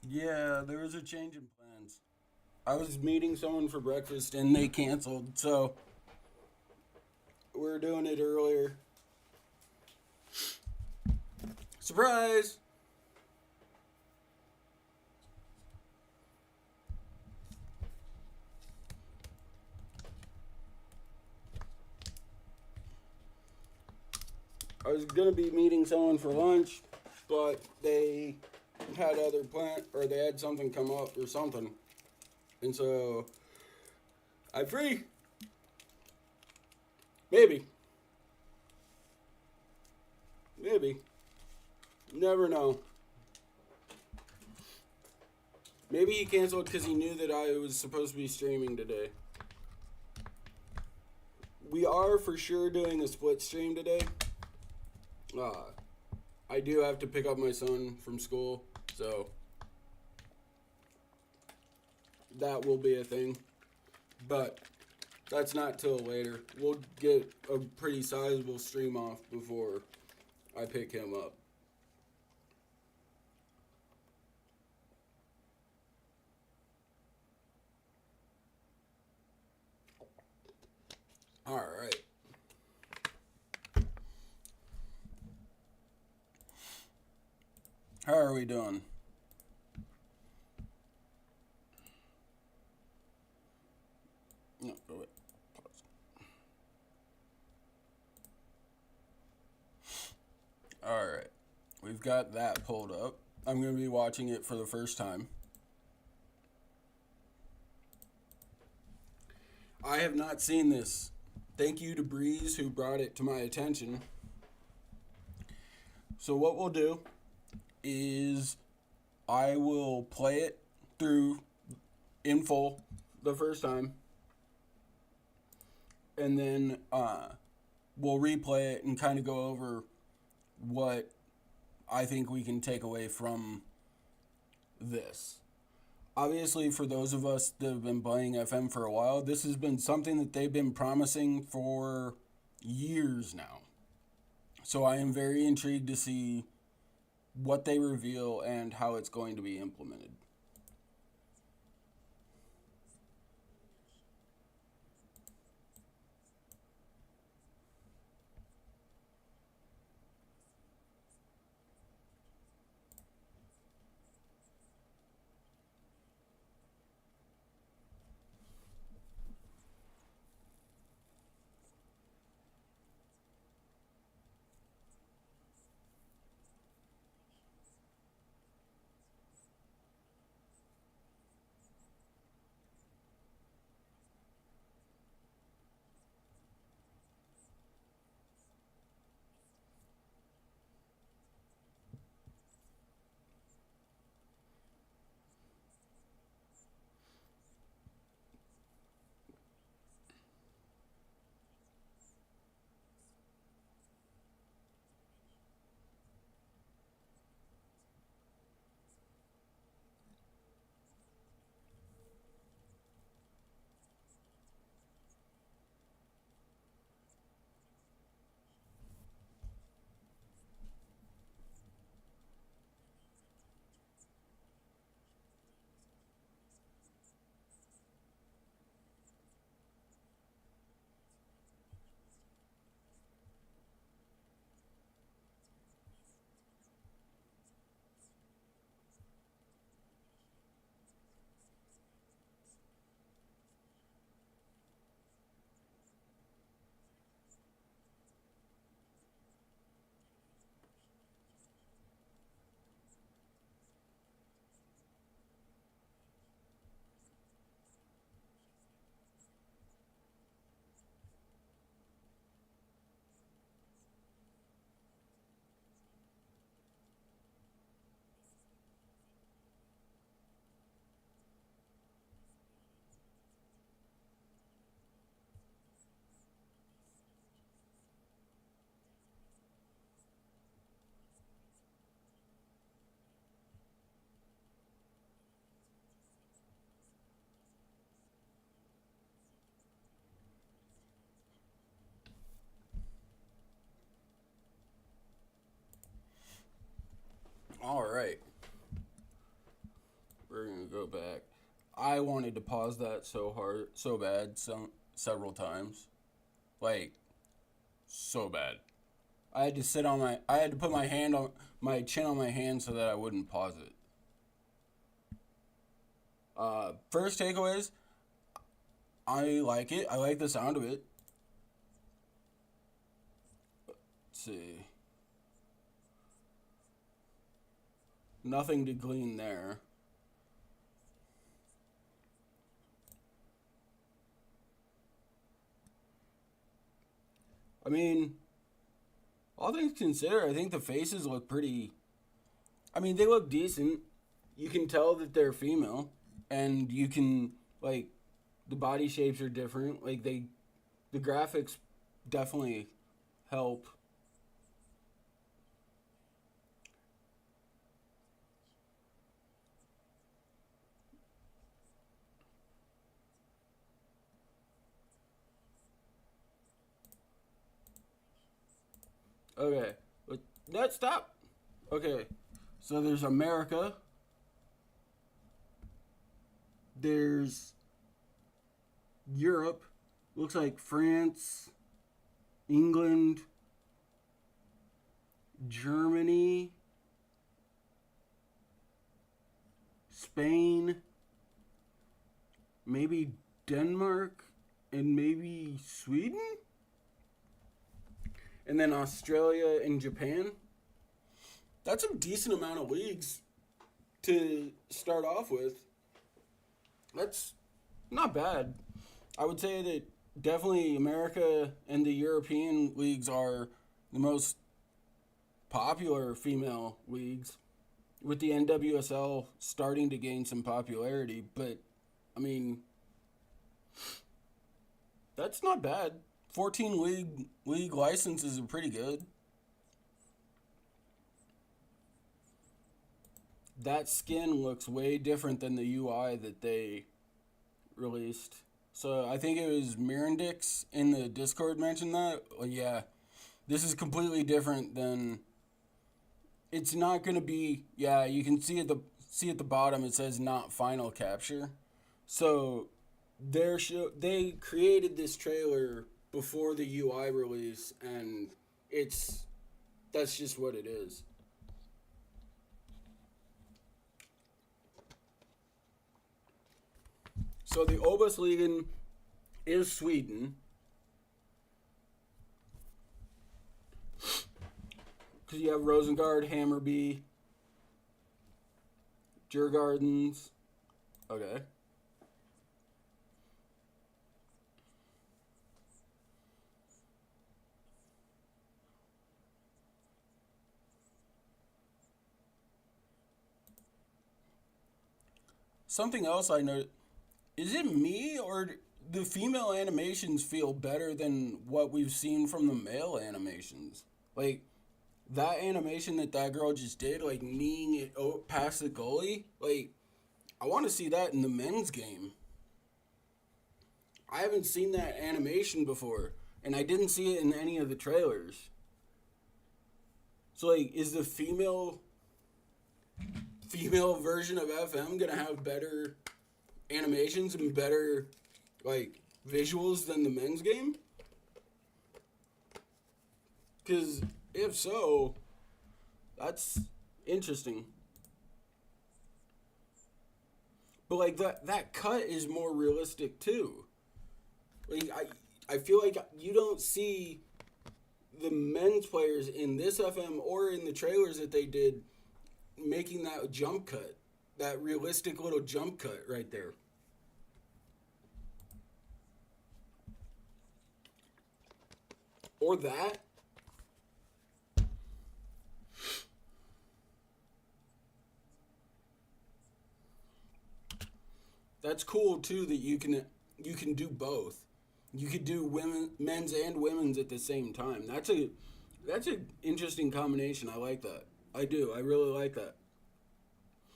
Yeah, there was a change in plans. I was meeting someone for breakfast and they canceled, so we're doing it earlier. Surprise! I was gonna be meeting someone for lunch, but they had other plan or they had something come up or something, and so I'm free. Maybe, maybe, never know. Maybe he canceled because he knew that I was supposed to be streaming today. We are for sure doing a split stream today. Uh, I do have to pick up my son from school, so that will be a thing. But that's not till later. We'll get a pretty sizable stream off before I pick him up. All right. How are we doing? No, go away. Pause. All right. We've got that pulled up. I'm going to be watching it for the first time. I have not seen this. Thank you to Breeze who brought it to my attention. So, what we'll do is I will play it through in full the first time, and then we'll replay it and kind of go over what I think we can take away from this. Obviously, for those of us that have been playing FM for a while, this has been something that they've been promising for years now. So I am very intrigued to see what they reveal and how it's going to be implemented. I wanted to pause that so hard, so bad, several times, like so bad. I had to put my hand on my chin on my hand so that I wouldn't pause it. First takeaways, I like it. I like the sound of it. Let's see. Nothing to glean there. I mean, all things considered, I think the faces look pretty. I mean, they look decent. You can tell that they're female, and you can like the body shapes are different. Like the graphics definitely help. Okay, but let's stop. Okay, so there's America. There's Europe. Looks like France, England, Germany, Spain, maybe Denmark, and maybe Sweden? And then Australia and Japan. That's a decent amount of leagues to start off with. That's not bad. I would say that definitely America and the European leagues are the most popular female leagues, with the NWSL starting to gain some popularity. But, I mean, that's not bad. 14 league licenses are pretty good. That skin looks way different than the UI that they released. So I think it was Mirandix in the Discord mentioned that. Well, yeah, this is completely different than. It's not gonna be. Yeah, you can see at the bottom it says not final capture. So they created this trailer before the UI release, and it's that's just what it is. So the Obusligan is Sweden. Because you have Rosengard, Hammerby, Djurgårdens. Okay. Something else I noticed. Is it me or the female animations feel better than what we've seen from the male animations? Like that animation that girl just did, like kneeing it past the goalie. Like I want to see that in the men's game. I haven't seen that animation before, and I didn't see it in any of the trailers. So like, is the female version of FM gonna have better animations and better like visuals than the men's game? Because if so, that's interesting. But like that cut is more realistic too. Like I feel like you don't see the men's players in this FM or in the trailers that they did making that jump cut, that realistic little jump cut right there. Or that. That's cool too that you can do both. You could do men's and women's at the same time. That's a interesting combination. I like that. I do. I really like that.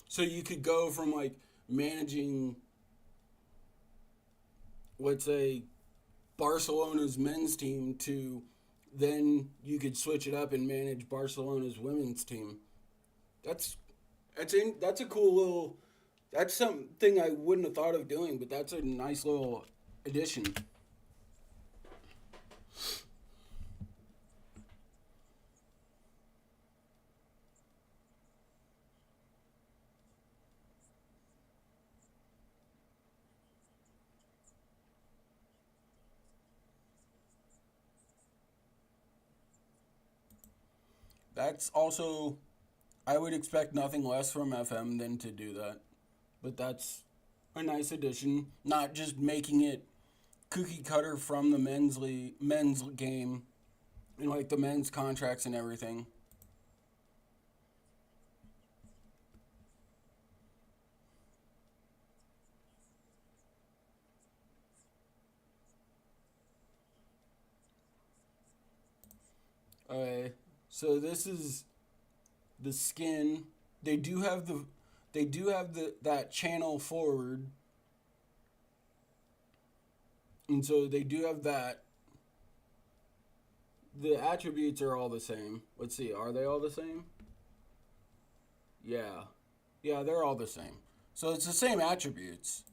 So you could go from like managing, let's say, Barcelona's men's team to then you could switch it up and manage Barcelona's women's team. That's that's a cool little That's something I wouldn't have thought of doing, but that's a nice little addition. That's also, I would expect nothing less from FM than to do that. But that's a nice addition. Not just making it cookie cutter from the men's game and like the men's contracts and everything. Okay, so this is the skin. They do have the that channel forward, and so they do have that. The attributes are all the same. Let's see, are they all the same? Yeah, yeah, they're all the same. So it's the same attributes.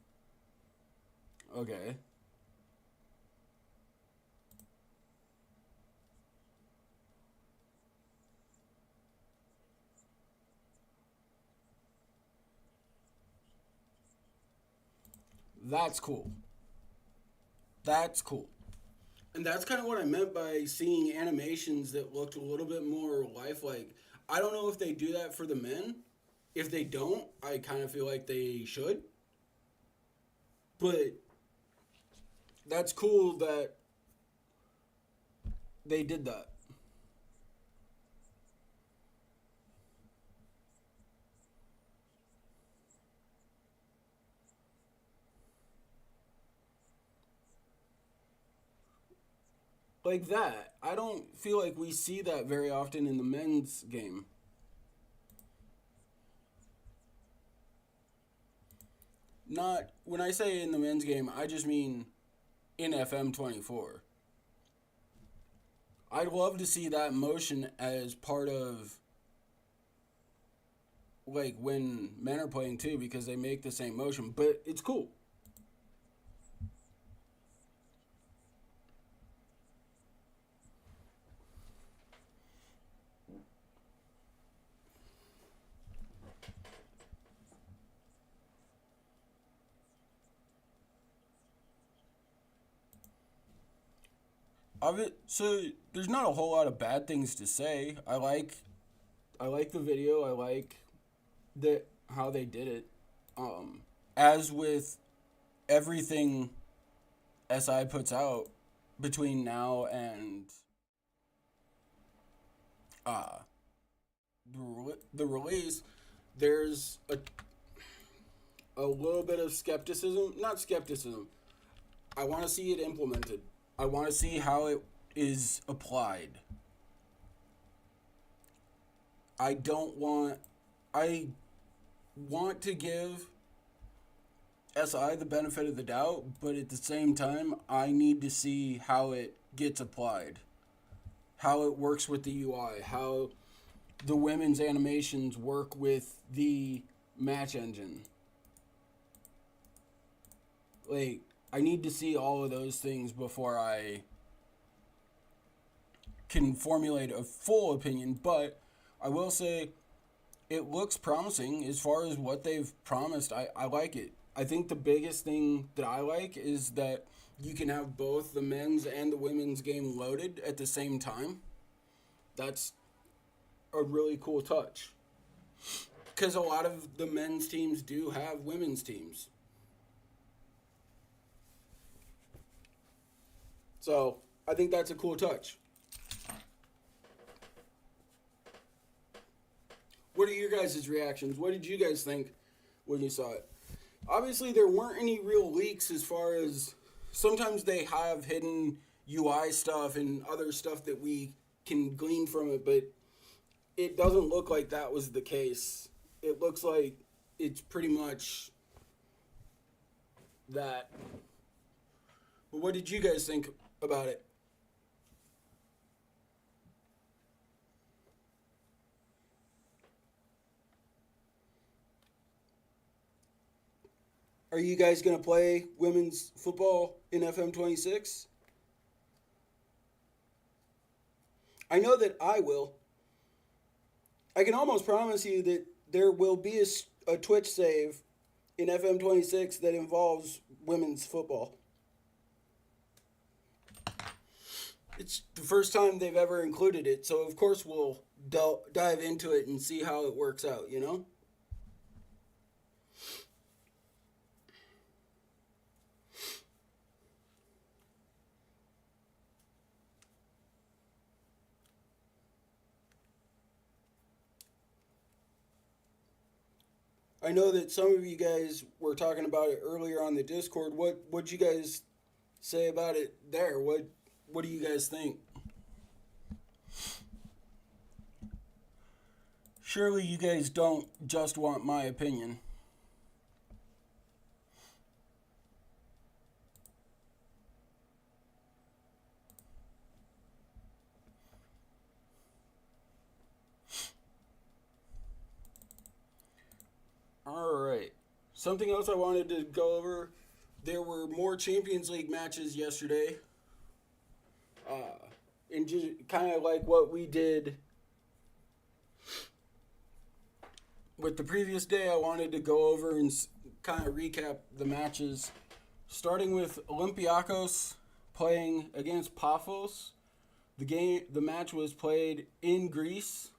Okay, that's cool. That's cool. And that's kind of what I meant by seeing animations that looked a little bit more lifelike. I don't know if they do that for the men. If they don't, I kind of feel like they should. But that's cool that they did that. Like that. I don't feel like we see that very often in the men's game. Not when I say in the men's game, I just mean in FM24. I'd love to see that motion as part of like when men are playing too because they make the same motion, but it's cool. So there's not a whole lot of bad things to say. I like the video. I like the how they did it. As with everything SI puts out between now and uh the release, there's a little bit of skepticism. Not skepticism. I want to see it implemented. I want to see how it is applied. I don't want. I want to give SI the benefit of the doubt, but at the same time, I need to see how it gets applied, how it works with the UI, how the women's animations work with the match engine. Like, I need to see all of those things before I can formulate a full opinion, but I will say it looks promising as far as what they've promised. I like it. I think the biggest thing that I like is that you can have both the men's and the women's game loaded at the same time. That's a really cool touch. Because a lot of the men's teams do have women's teams. So I think that's a cool touch. What are your guys' reactions? What did you guys think when you saw it? Obviously, there weren't any real leaks as far as sometimes they have hidden UI stuff and other stuff that we can glean from it, but it doesn't look like that was the case. It looks like it's pretty much that. But what did you guys think about it? Are you guys going to play women's football in FM26? I know that I will. I can almost promise you that there will be a Twitch save in FM26 that involves women's football. It's the first time they've ever included it, so of course we'll dive into it and see how it works out, you know? I know that some of you guys were talking about it earlier on the Discord. What'd you guys say about it there? What do you guys think? Surely you guys don't just want my opinion. Alright. Something else I wanted to go over. There were more Champions League matches yesterday. And just kind of like what we did with the previous day, I wanted to go over and kind of recap the matches. Starting with Olympiacos playing against Paphos. The match was played in Greece.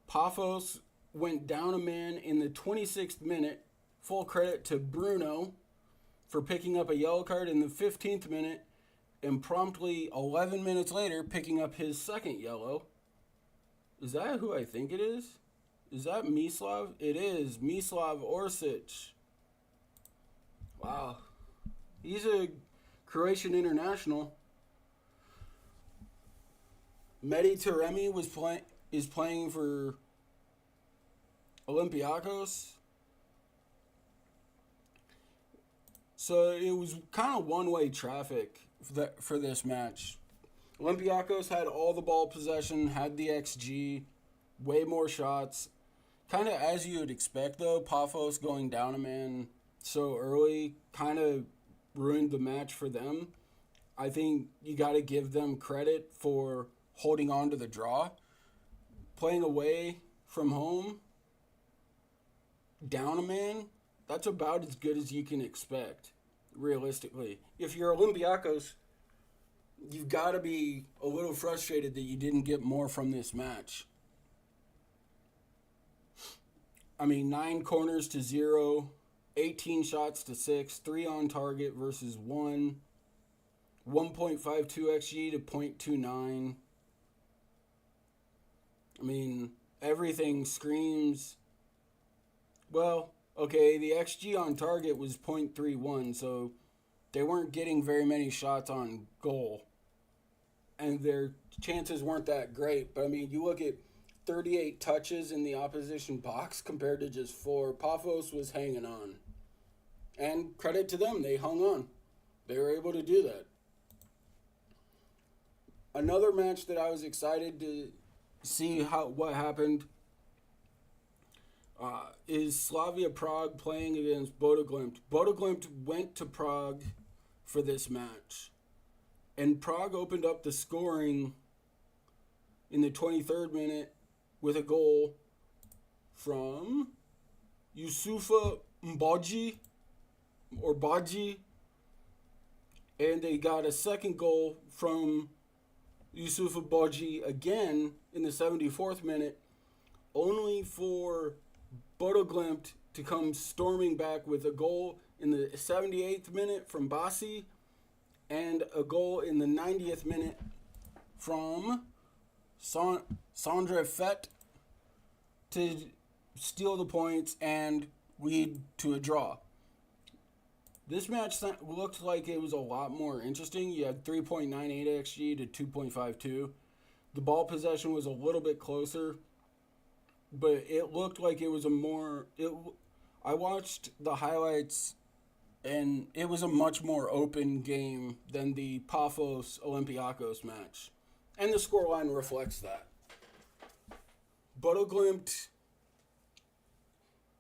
Paphos went down a man in the 26th minute. Full credit to Bruno for picking up a yellow card in the 15th minute and promptly 11 minutes later picking up his second yellow. Is that who I think it is? Is that Mislav? It is Mislav Orsic. Wow. He's a Croatian international. Mehdi Taremi is playing for Olympiacos. So it was kind of one-way traffic for this match. Olympiacos had all the ball possession, had the XG, way more shots. Kind of as you would expect, though, Paphos going down a man so early kind of ruined the match for them. I think you got to give them credit for holding on to the draw. Playing away from home, down a man, that's about as good as you can expect, realistically. If you're Olympiacos, you've got to be a little frustrated that you didn't get more from this match. I mean, 9 corners to 0, 18 shots to 6, 3 on target versus 1, 1.52 XG to 0.29. I mean, everything screams. Well, okay, the XG on target was 0.31, so they weren't getting very many shots on goal. And their chances weren't that great. But, I mean, you look at 38 touches in the opposition box compared to just 4. Paphos was hanging on. And credit to them, they hung on. They were able to do that. Another match that I was excited to see what happened is Slavia Prague playing against Bodo Glimt. Bodo Glimt went to Prague for this match. And Prague opened up the scoring in the 23rd minute with a goal from Yusufa Mboji or Baji. And they got a second goal from Yusufa Baji again in the 74th minute, only for Bodo Glimt to come storming back with a goal in the 78th minute from Basi and a goal in the 90th minute from Sandra Fett to steal the points and lead to a draw. This match looked like it was a lot more interesting. You had 3.98 XG to 2.52. The ball possession was a little bit closer, but it looked like it was I watched the highlights, and it was a much more open game than the Paphos Olympiacos match. And the scoreline reflects that. Bodo Glimt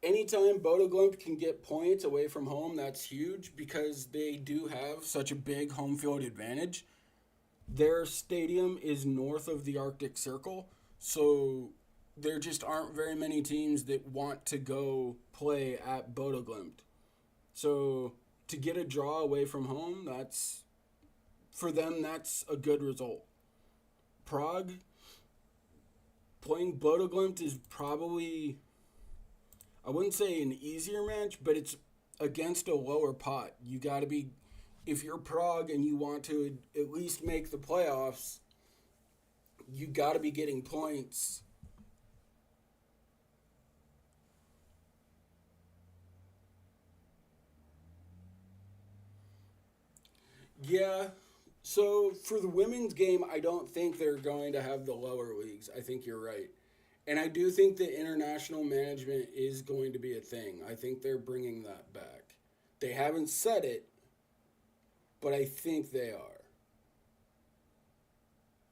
anytime Bodo Glimt can get points away from home, that's huge because they do have such a big home field advantage. Their stadium is north of the Arctic Circle, so there just aren't very many teams that want to go play at Bodo Glimt. So to get a draw away from home, that's for them that's a good result. Prague playing Bodo Glimt is probably, I wouldn't say an easier match, but it's against a lower pot. You got to be, if you're Prague and you want to at least make the playoffs, you got to be getting points. Yeah. So for the women's game, I don't think they're going to have the lower leagues. I think you're right. And I do think that international management is going to be a thing. I think they're bringing that back. They haven't said it, but I think they are.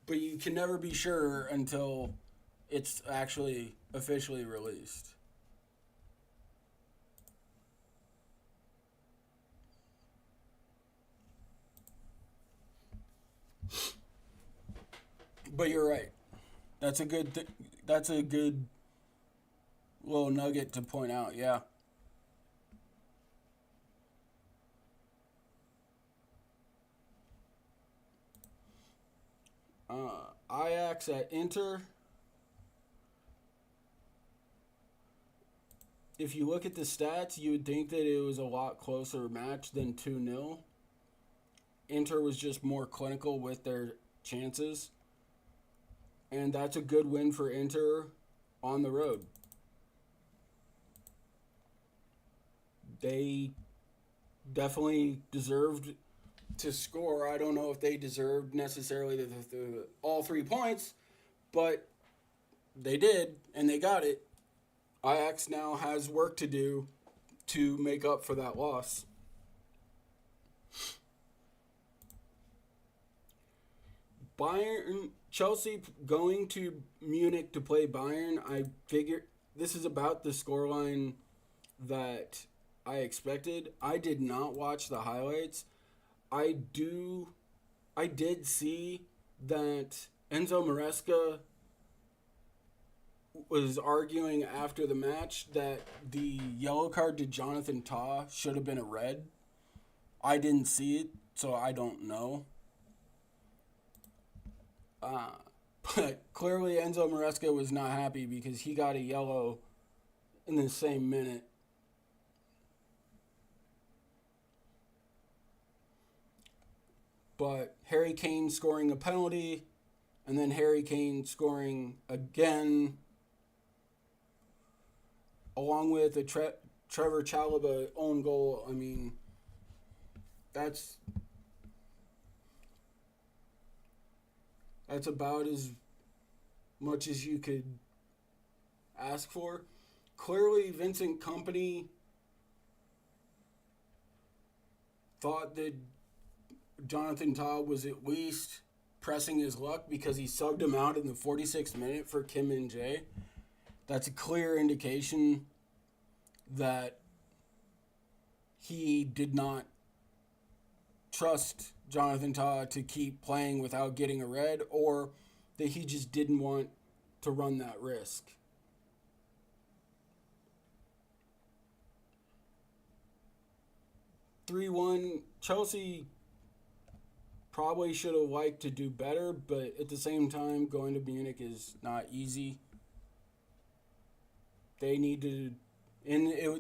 But you can never be sure until it's actually officially released. But you're right. That's a good little nugget to point out. Yeah. Ajax at Inter. If you look at the stats, you would think that it was a lot closer match than 2-0. Inter was just more clinical with their chances. And that's a good win for Inter on the road. They definitely deserved to score. I don't know if they deserved necessarily all 3 points, but they did, and they got it. Ajax now has work to do to make up for that loss. Bayern, Chelsea going to Munich to play Bayern. I figured this is about the scoreline that I expected. I did not watch the highlights. I do. I did see that Enzo Maresca was arguing after the match that the yellow card to Jonathan Tah should have been a red. I didn't see it, so I don't know. Uh, but clearly Enzo Maresca was not happy because he got a yellow in the same minute. But Harry Kane scoring a penalty, and then Harry Kane scoring again, along with a Trevor Chalobah own goal. I mean, that's that's about as much as you could ask for. Clearly, Vincent Company thought that Jonathan Tah was at least pressing his luck because he subbed him out in the 46th minute for Kim Min Jae. That's a clear indication that he did not trust Jonathan Tah to keep playing without getting a red, or that he just didn't want to run that risk. Chelsea probably should have liked to do better, but at the same time, going to Munich is not easy. They need to,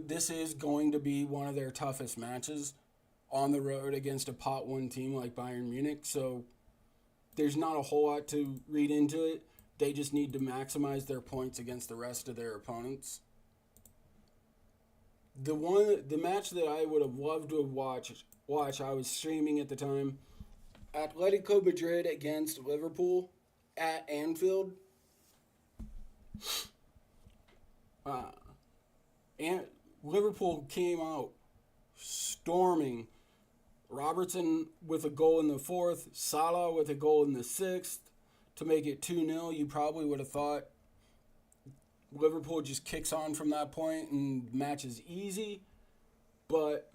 this is going to be one of their toughest matches on the road against a pot one team like Bayern Munich. So there's not a whole lot to read into it. They just need to maximize their points against the rest of their opponents. The match that I would have loved to have watch, I was streaming at the time. Atletico Madrid against Liverpool at Anfield. And Liverpool came out storming. Robertson with a goal in the fourth, Salah with a goal in the sixth to make it 2-0. You probably would have thought Liverpool just kicks on from that point and match is easy. But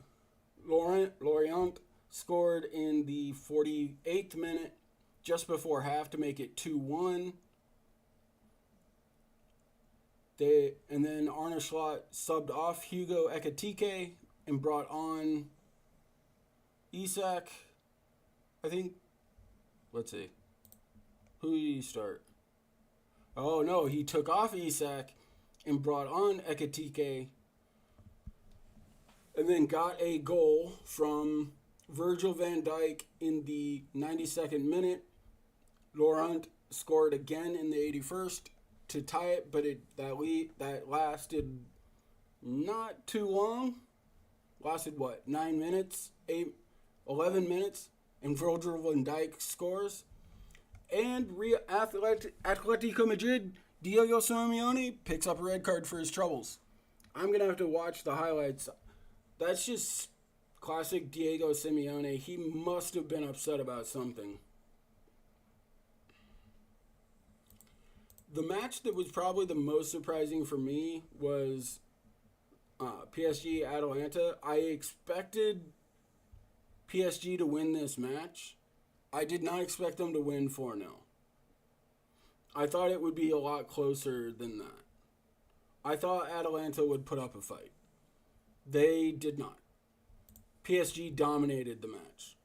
Lorient scored in the 48th minute, just before half, to make it 2-1. And then Arne Slot subbed off Hugo Ekitike and brought on Isak. I think. Let's see. Who did he start? Oh no, he took off Isak and brought on Ekitike. And then got a goal from Virgil van Dijk in the 92nd minute. Laurent scored again in the 81st to tie it, but that lasted not too long. Lasted what? 9 minutes? 11 minutes? And Virgil van Dijk scores. And Atletico Madrid, Diego Simeone picks up a red card for his troubles. I'm going to have to watch the highlights. That's just classic Diego Simeone. He must have been upset about something. The match that was probably the most surprising for me was PSG Atalanta. I expected PSG to win this match. I did not expect them to win 4-0. I thought it would be a lot closer than that. I thought Atalanta would put up a fight. They did not. PSG dominated the match.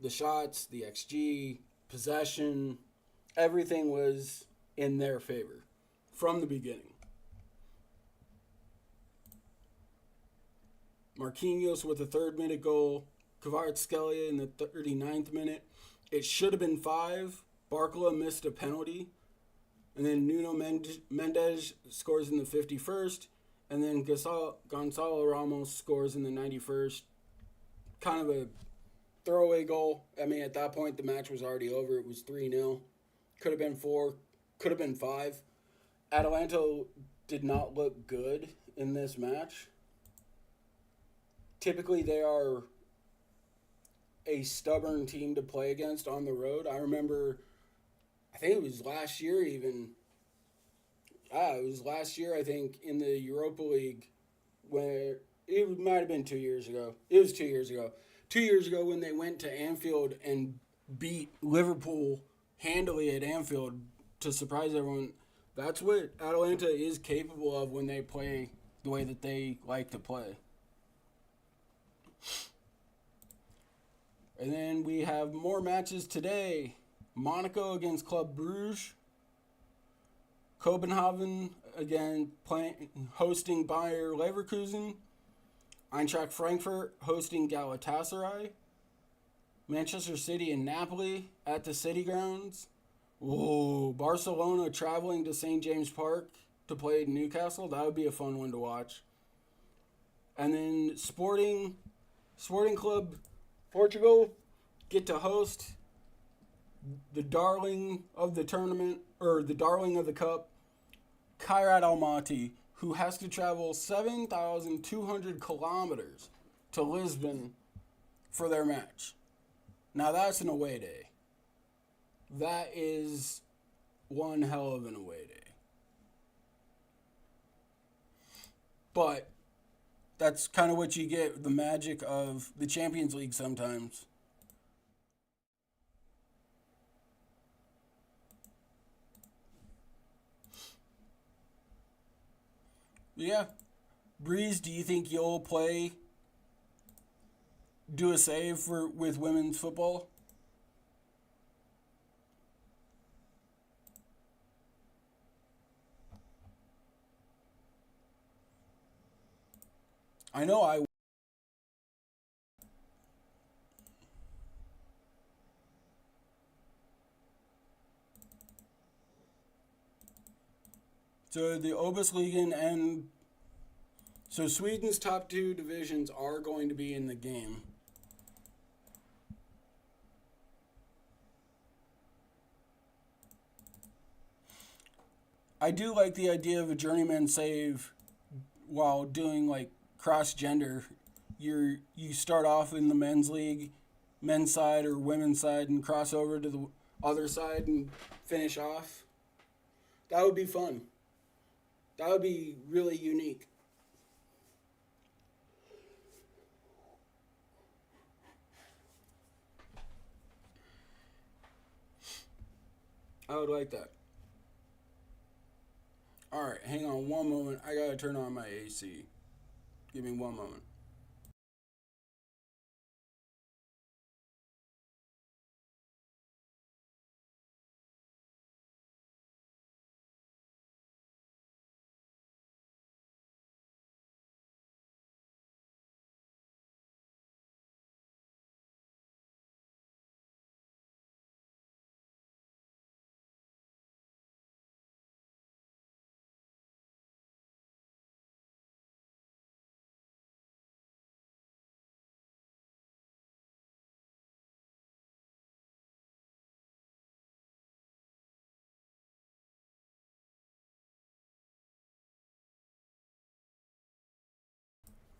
The shots, the XG, possession, everything was in their favor from the beginning. Marquinhos with a third-minute goal. Kvaratskhelia in the 39th minute. It should have been 5. Barcola missed a penalty. And then Nuno Mendes scores in the 51st. And then Gonzalo Ramos scores in the 91st. Kind of a throwaway goal. I mean, at that point, the match was already over. It was 3-0. Could have been 4. Could have been 5. Atalanta did not look good in this match. Typically, they are a stubborn team to play against on the road. I remember, I think it was last year even. It was last year, I think, in the Europa League, where it might have been 2 years ago. It was 2 years ago. 2 years ago when they went to Anfield and beat Liverpool handily at Anfield to surprise everyone. That's what Atalanta is capable of when they play the way that they like to play. And then we have more matches today. Monaco against Club Brugge. Copenhagen again hosting Bayer Leverkusen. Eintracht Frankfurt hosting Galatasaray. Manchester City and Napoli at the City Grounds. Whoa, Barcelona traveling to St. James Park to play Newcastle. That would be a fun one to watch. And then Sporting Club Portugal get to host the darling of the tournament, or the darling of the cup, Kairat Almaty, who has to travel 7,200 kilometers to Lisbon for their match. Now that's an away day. That is one hell of an away day. But that's kind of what you get, the magic of the Champions League sometimes. Yeah. Breeze, do you think you'll do a save with women's football? I know I. So the Obusligan and so Sweden's top 2 divisions are going to be in the game. I do like the idea of a journeyman save while doing like cross-gender. You start off in the men's league, men's side or women's side, and cross over to the other side and finish off. That would be fun. That would be really unique. I would like that. Alright, hang on one moment. I gotta turn on my AC. Give me one moment.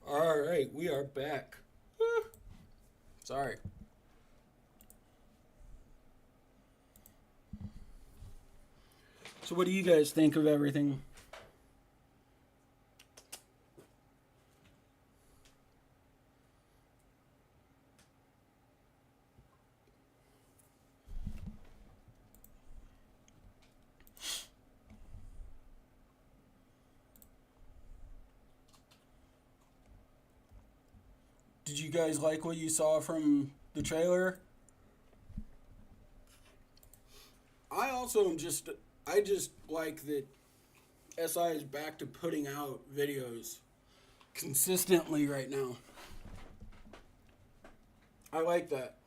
Alright, we are back. Sorry. So, what do you guys think of everything? Did you guys like what you saw from the trailer? I also am just, I just like that SI is back to putting out videos consistently right now. I like that.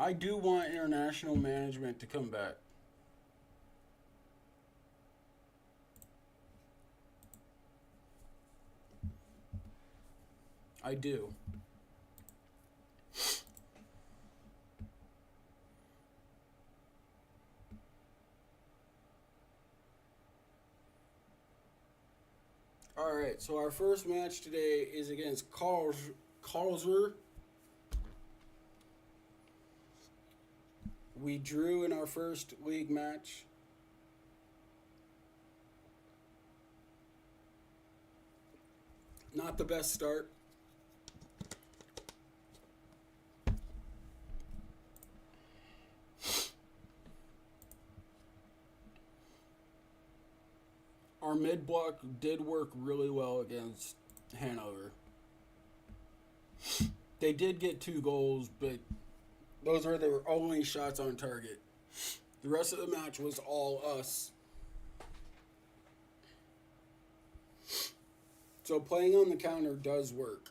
I do want international management to come back. I do. Alright, so our first match today is against Karlsruhe. We drew in our first league match. Not the best start. Our mid block did work really well against Hanover. They did get 2 goals, but those were their only shots on target. The rest of the match was all us. So playing on the counter does work.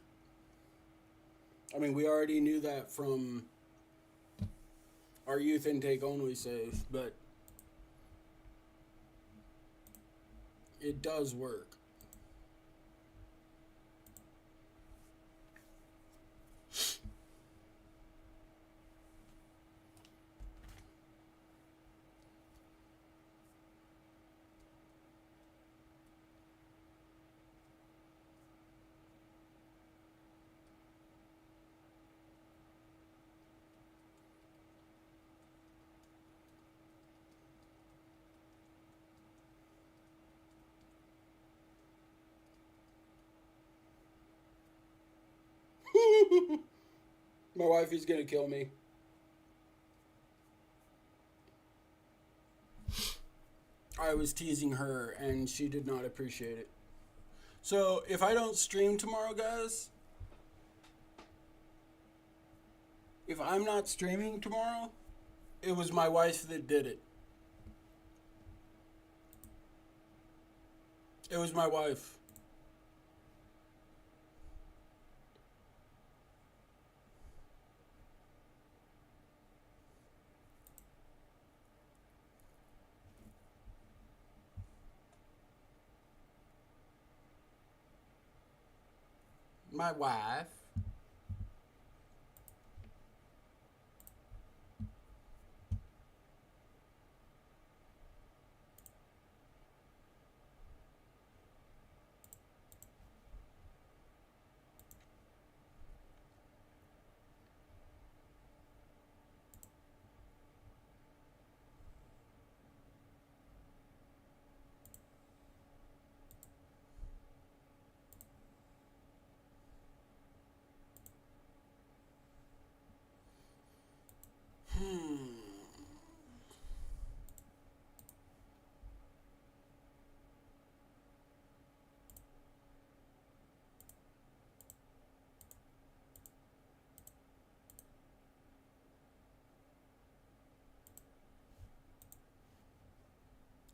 I mean, we already knew that from our youth intake only save, but it does work. My wife is gonna kill me. I was teasing her and she did not appreciate it. So if I don't stream tomorrow, guys, If I'm not streaming tomorrow, it was my wife that did it. It was my wife. My wife.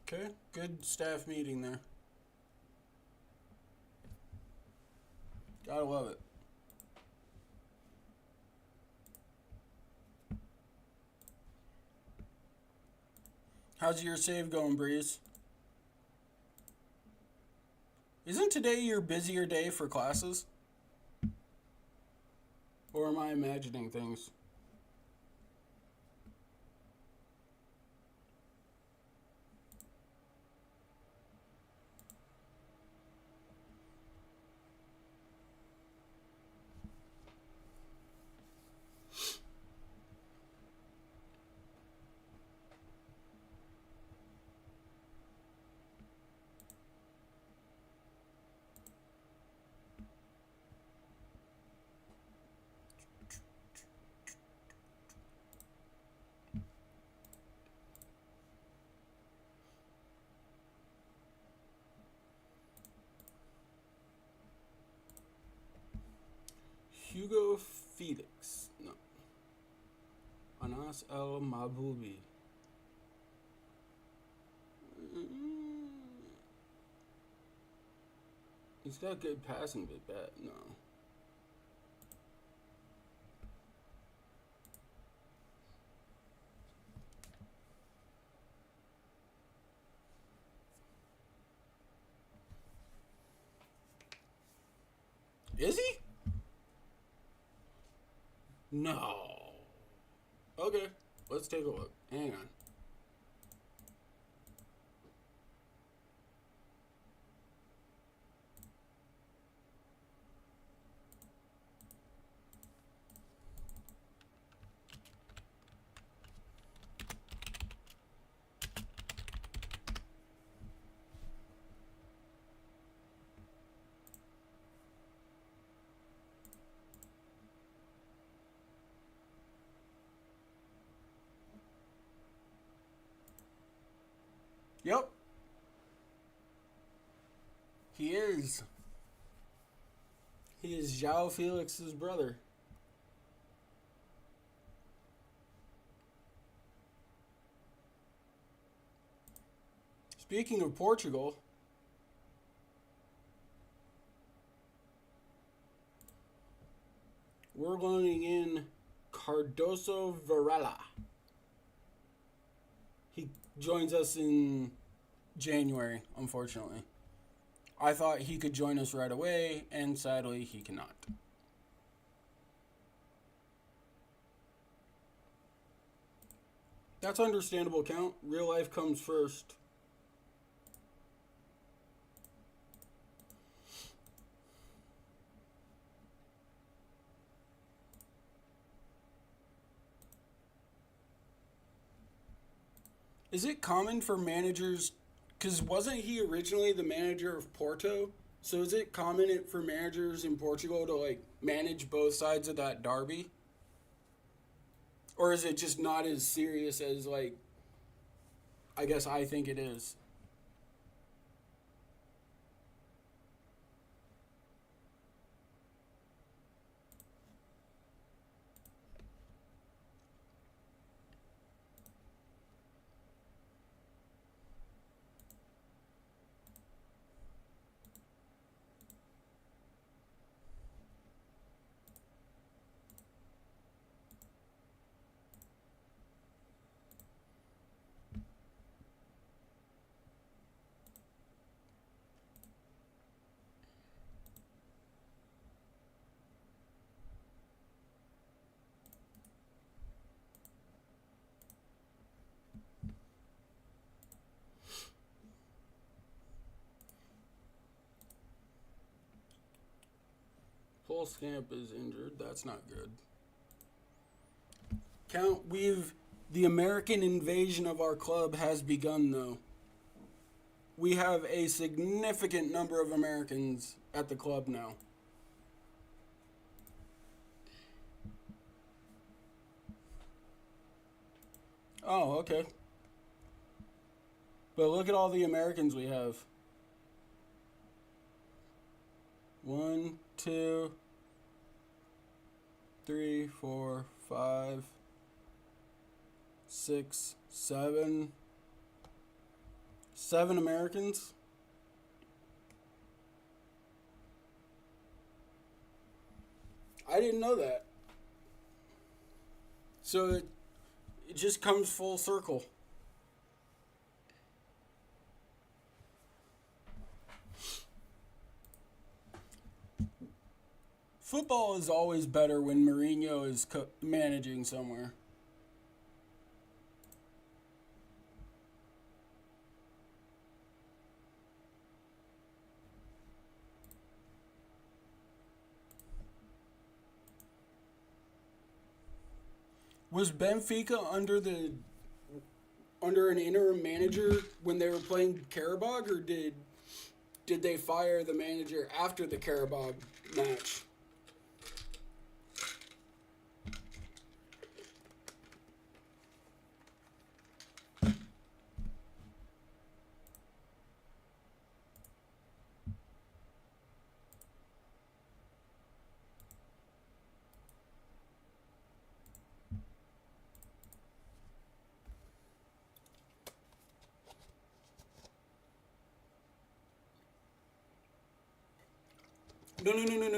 Okay, good staff meeting there. Gotta love it. How's your save going, Breeze? Isn't today your busier day for classes? Or am I imagining things? Hugo Felix. No. Anas El Mabubi. He's got good passing, but bad. No. Is he? No. Okay, let's take a look. Hang on. Yep. He is. He is João Felix's brother. Speaking of Portugal, we're loaning in Cardoso Varela. He joins us in January, unfortunately. I thought he could join us right away, and sadly, he cannot. That's understandable, Count. Real life comes first. Is it common for managers, because wasn't he originally the manager of Porto? So is it common for managers in Portugal to like manage both sides of that derby? Or is it just not as serious as like I guess I think it is? Cole Scamp is injured. That's not good. The American invasion of our club has begun, though. We have a significant number of Americans at the club now. Oh, okay. But look at all the Americans we have. 1, 2, 3, 4, 5, 6, 7. 7 Americans. I didn't know that. So it just comes full circle. Football is always better when Mourinho is managing somewhere. Was Benfica under an interim manager when they were playing Karabag, or did they fire the manager after the Karabag match?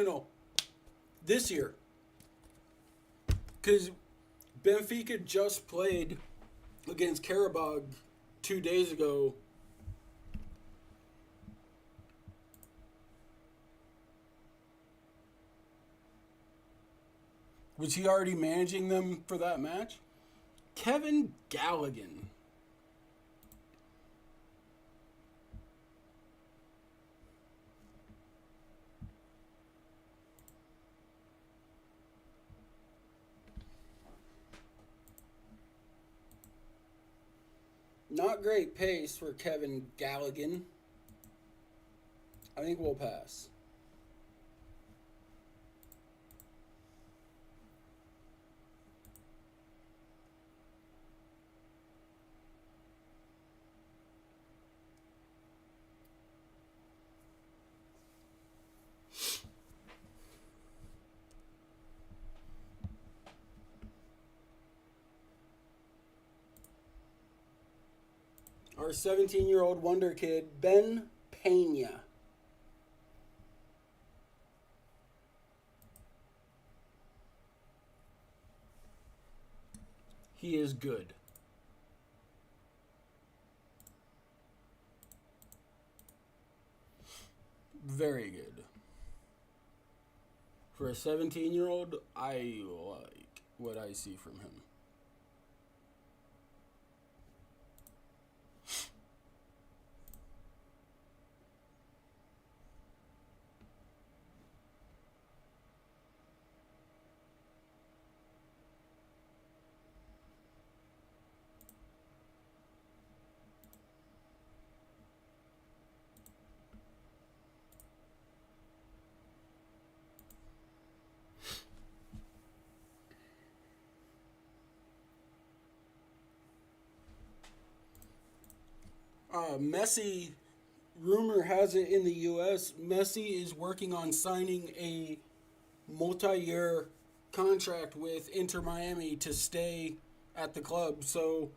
No. This year. Because Benfica just played against Karabag 2 days ago. Was he already managing them for that match? Kevin Galligan. Not great pace for Kevin Galligan. I think we'll pass. Our 17-year-old wonder kid, Ben Pena. He is good. Very good. For a 17-year-old, I like what I see from him. Messi, rumor has it in the U.S., Messi is working on signing a multi-year contract with Inter Miami to stay at the club. So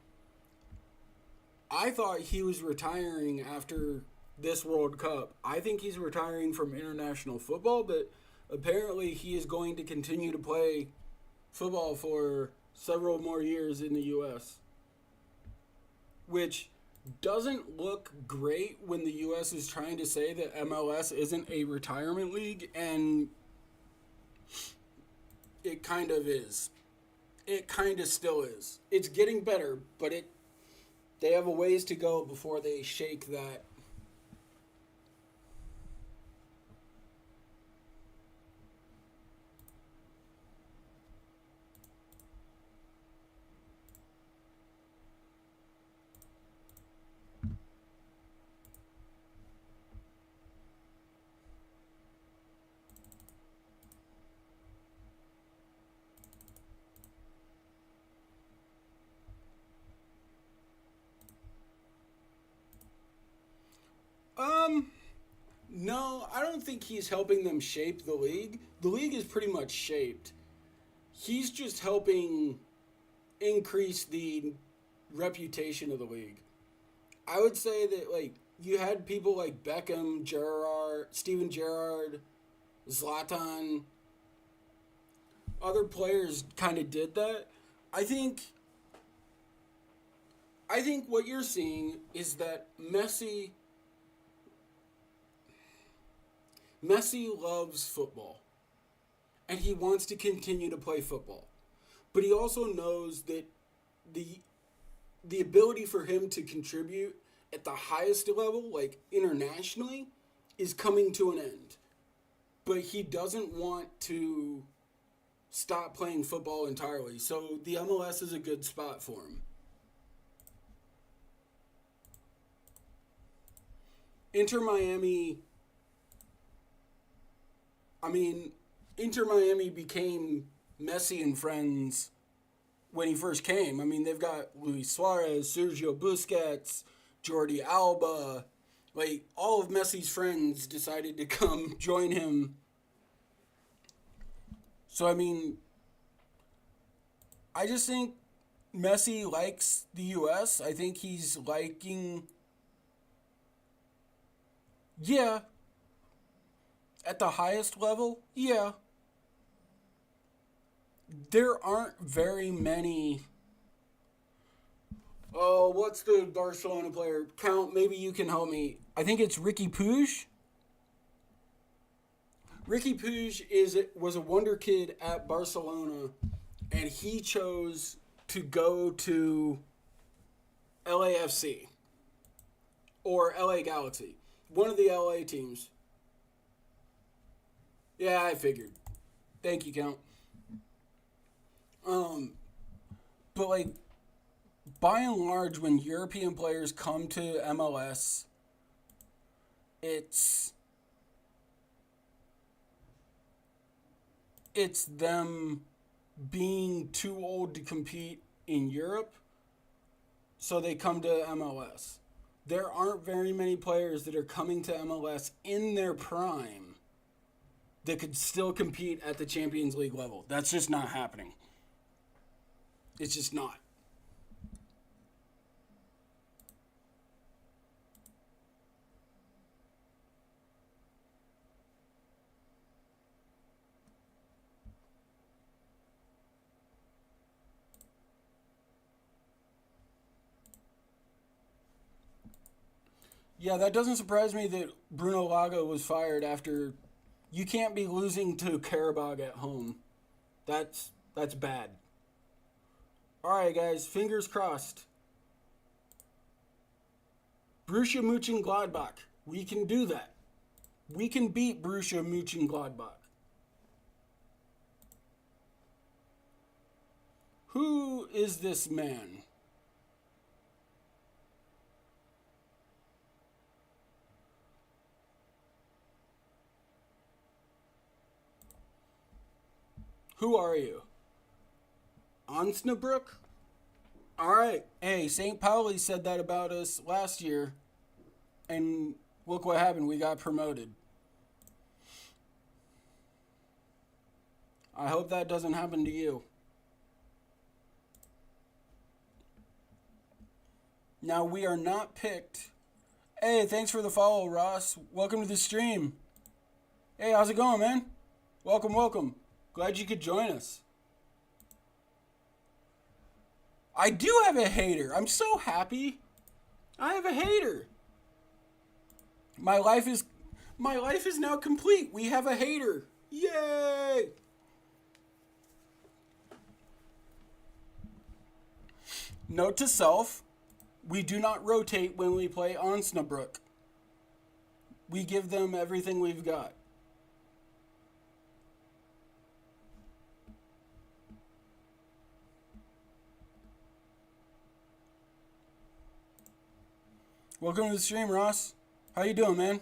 I thought he was retiring after this World Cup. I think he's retiring from international football, but apparently he is going to continue to play football for several more years in the U.S., which doesn't look great when the U.S. is trying to say that MLS isn't a retirement league, and it kind of is. It kind of still is. It's getting better, but they have a ways to go before they shake that. No, I don't think he's helping them shape the league. The league is pretty much shaped. He's just helping increase the reputation of the league. I would say that like you had people like Beckham, Gerrard, Steven Gerrard, Zlatan, other players kind of did that. I think I think what you're seeing is that Messi loves football and he wants to continue to play football. But he also knows that the the ability for him to contribute at the highest level, like internationally, is coming to an end. But he doesn't want to stop playing football entirely. So the MLS is a good spot for him. Inter Miami, I mean, Inter Miami became Messi and friends when he first came. I mean, they've got Luis Suarez, Sergio Busquets, Jordi Alba. Like, all of Messi's friends decided to come join him. So, I mean, I just think Messi likes the U.S. I think he's liking, yeah, at the highest level, yeah. There aren't very many. Oh, what's the Barcelona player? Count, maybe you can help me. I think it's Ricky Puig. Ricky Puig was a wonder kid at Barcelona, and he chose to go to LAFC or LA Galaxy, one of the LA teams. Yeah, I figured. Thank you, Count. But like, by and large, when European players come to MLS, it's them being too old to compete in Europe, so they come to MLS. There aren't very many players that are coming to MLS in their prime that could still compete at the Champions League level. That's just not happening. It's just not. Yeah, that doesn't surprise me that Bruno Lago was fired after. You can't be losing to Karabag at home. That's bad. All right, guys, fingers crossed. Borussia Mönchengladbach. We can do that. We can beat Borussia Mönchengladbach. Who is this man? Who are you? Osnabrück? All right. Hey, St. Pauli said that about us last year, and look what happened. We got promoted. I hope that doesn't happen to you. Now, we are not picked. Hey, thanks for the follow, Ross. Welcome to the stream. Hey, how's it going, man? Welcome, welcome. Glad you could join us. I do have a hater. I'm so happy. I have a hater. My life is now complete. We have a hater. Yay! Note to self, we do not rotate when we play Osnabrück. We give them everything we've got. Welcome to the stream, Ross. How you doing, man?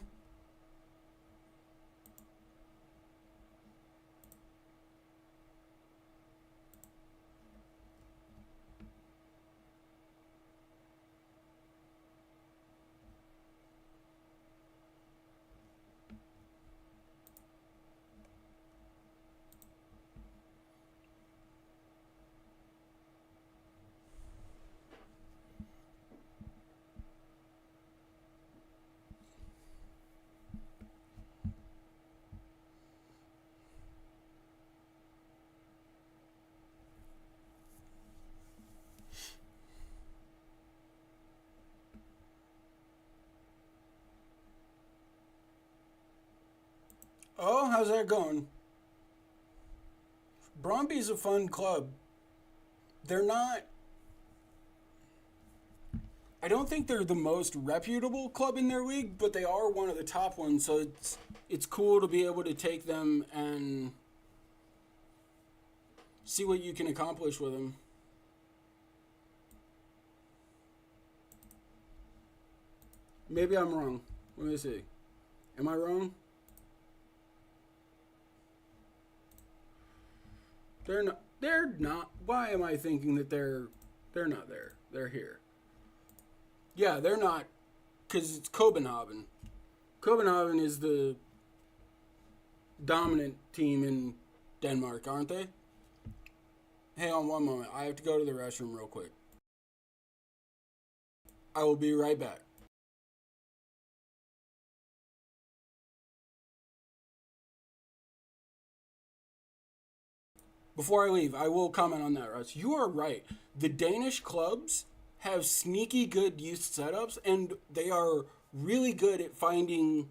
how's that going? Brøndby's a fun club. They're not... I don't think they're the most reputable club in their league, but they are one of the top ones, so it's cool to be able to take them and see what you can accomplish with them. Maybe I'm wrong. Let me see. Am I wrong? They're not. They're not. Why am I thinking that they're not there? They're here. Yeah, they're not, because it's Copenhagen. Copenhagen is the dominant team in Denmark, aren't they? Hang on one moment. I have to go to the restroom real quick. I will be right back. Before I leave, I will comment on that, Russ. You are right. The Danish clubs have sneaky good youth setups, and they are really good at finding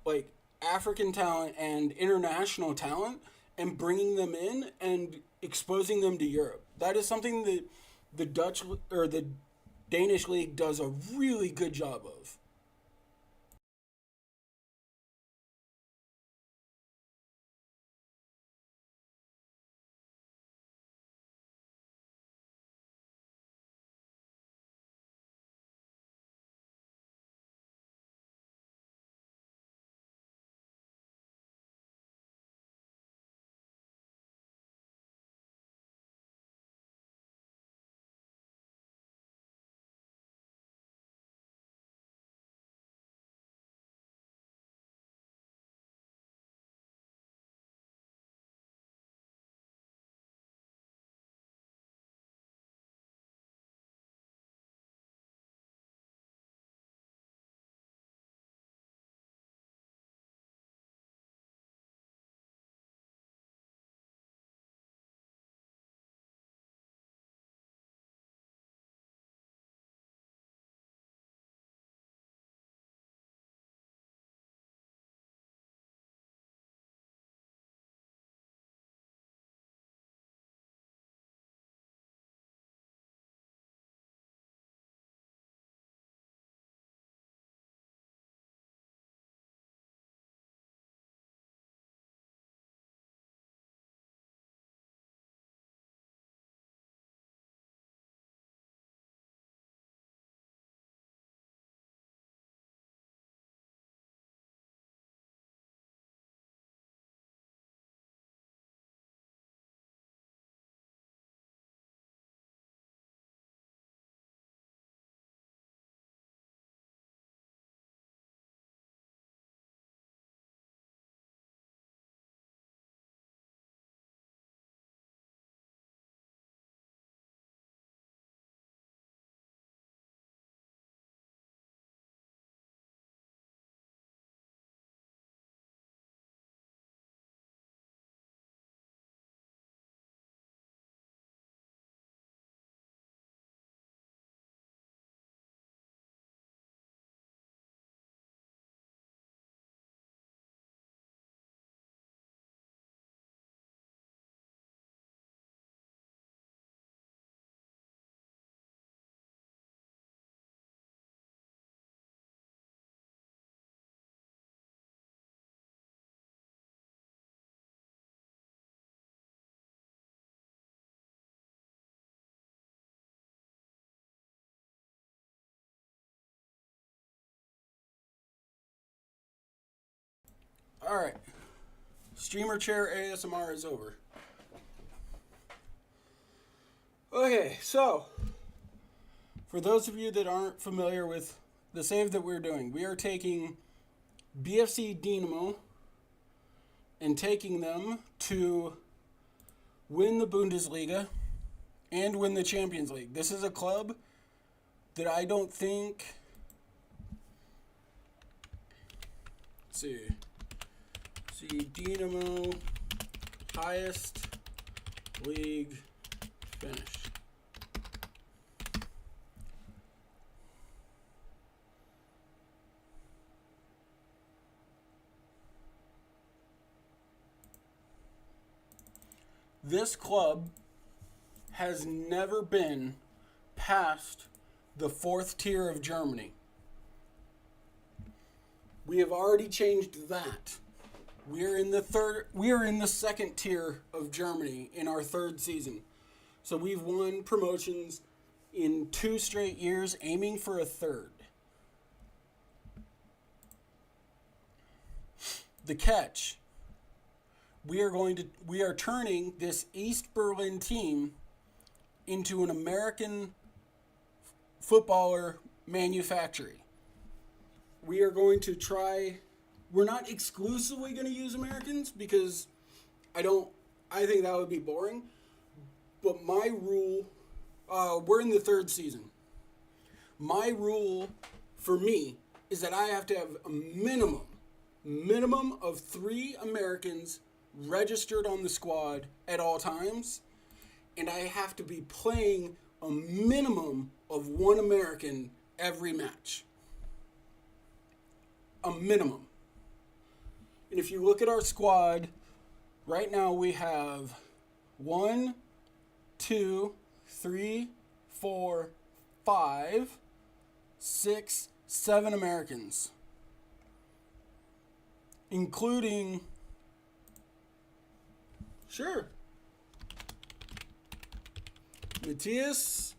like African talent and international talent and bringing them in and exposing them to Europe. That is something that the Dutch or the Danish league does a really good job of. All right. Streamer chair ASMR is over. Okay, so for those of you that aren't familiar with the save that we're doing, we are taking BFC Dynamo and taking them to win the Bundesliga and win the Champions League. This is a club that I don't think... Let's see. Dynamo highest league finish. This club has never been past the fourth tier of Germany. We have already changed that. We are in the second tier of Germany in our third season. So we've won promotions in 2 straight years, aiming for a third. The catch. We are turning this East Berlin team into an American footballer manufactory. We are going to try. We're not exclusively going to use Americans because I think that would be boring. But my rule, we're in the third season. My rule for me is that I have to have a minimum of 3 Americans registered on the squad at all times, and I have to be playing a minimum of 1 American every match. A minimum. And if you look at our squad, right now we have 1, 2, 3, 4, 5, 6, 7 Americans, including, sure, Matthias,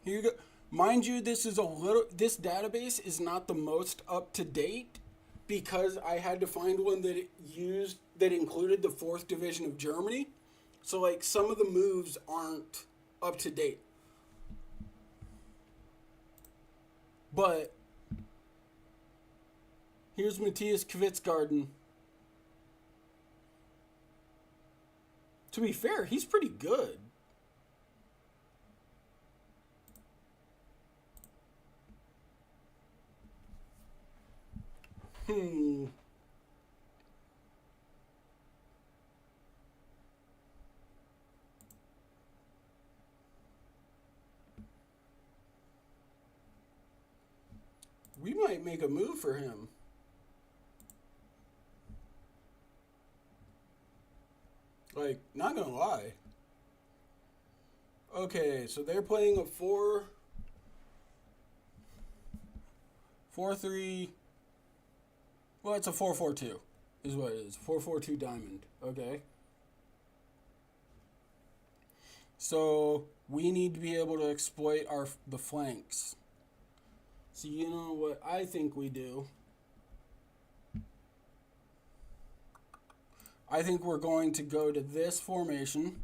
here you go. Mind you, this database is not the most up to date because I had to find one that included the 4th division of Germany. So like some of the moves aren't up to date. But here's Matthias Kvitzgarden. To be fair, he's pretty good. We might make a move for him. Like, not gonna lie. Okay, so they're playing a 4-3. Well, it's a 4-4-2 is what it is. 4-4-2 diamond. Okay. So we need to be able to exploit the flanks. So you know what I think we do? I think we're going to go to this formation.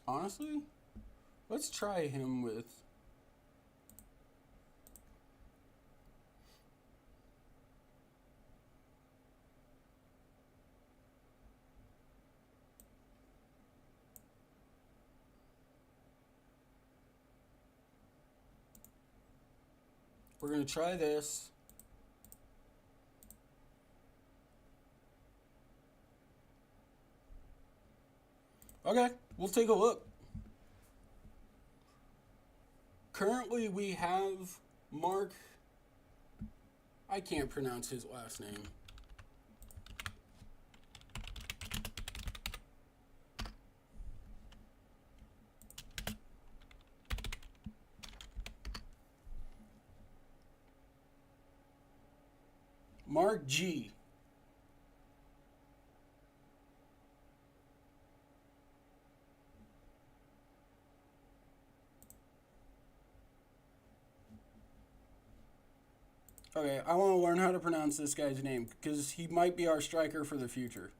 Honestly, let's try him with... We're going to try this. Okay, we'll take a look. Currently, we have Mark... I can't pronounce his last name. Mark G. Okay, I want to learn how to pronounce this guy's name because he might be our striker for the future.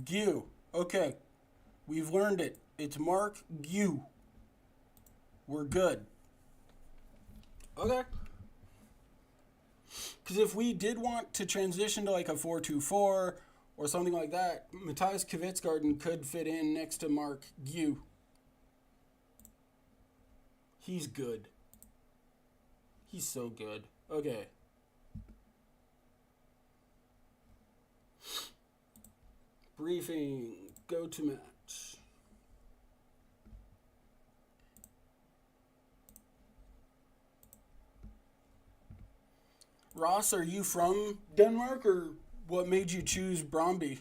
Gu. Okay. We've learned it. It's Mark Gu. We're good. Okay. Because if we did want to transition to like a 4-2-4 or something like that, Matthias Kvitsgarden could fit in next to Mark Gu. He's good. He's so good. Okay. Briefing. Go to match. Ross, are you from Denmark, or what made you choose Brøndby?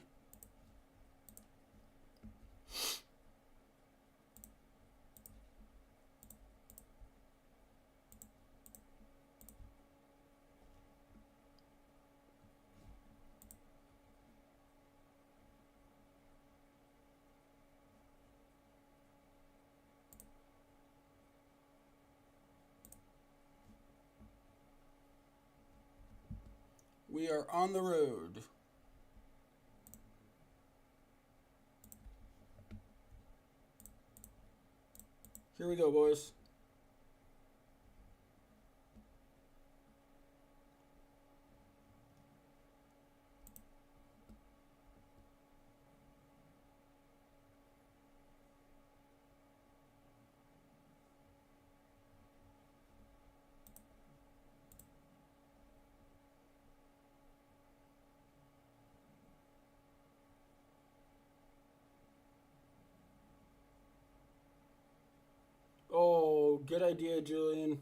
We are on the road. Here we go, boys. Oh, good idea, Julian.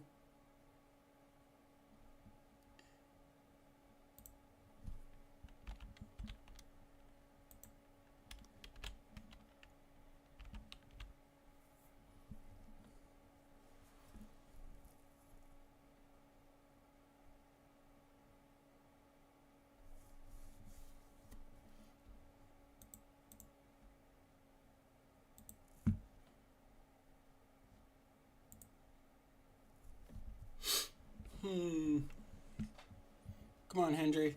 Come on, Hendry.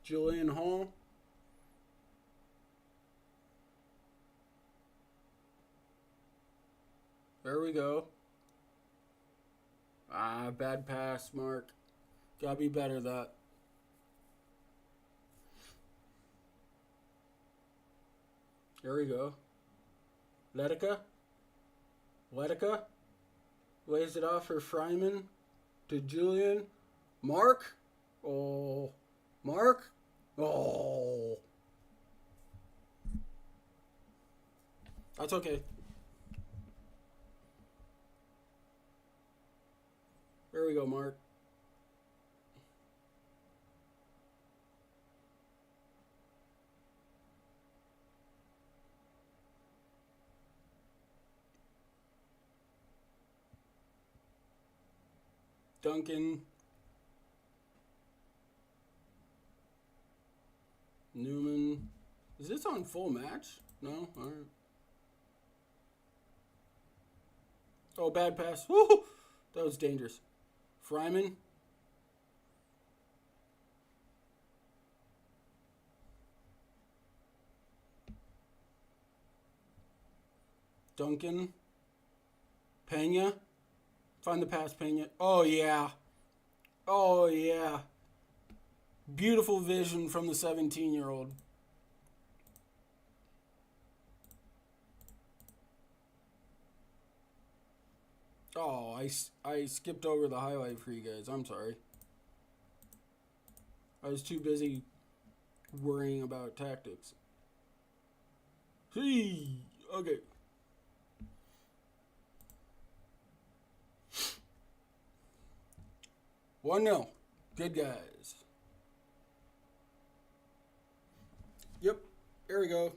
Julian Hall. There we go. Bad pass, Mark. Gotta be better that. There we go. Letica. Lays it off for Fryman to Julian. Mark. Oh. Mark. Oh. That's okay. There we go, Mark. Duncan. Newman. Is this on full match? No? Alright. Oh, bad pass. Woo! That was dangerous. Fryman. Duncan. Pena. Find the pass, Pena. Oh, yeah. Oh, yeah. Beautiful vision from the 17-year-old. Oh, I skipped over the highlight for you guys. I'm sorry. I was too busy worrying about tactics. Hey, okay. One nil. Good guys. Yep. Here we go.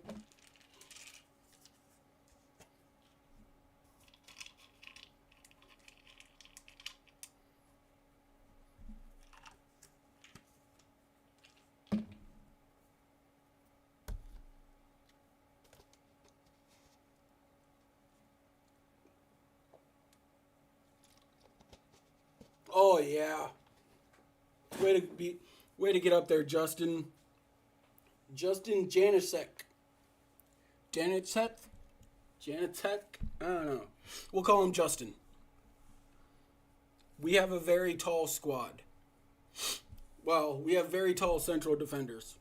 Oh yeah. Way to get up there, Justin. Justin Janusek. Janitek? Janitek? I don't know. We'll call him Justin. We have a very tall squad. Well, we have very tall central defenders.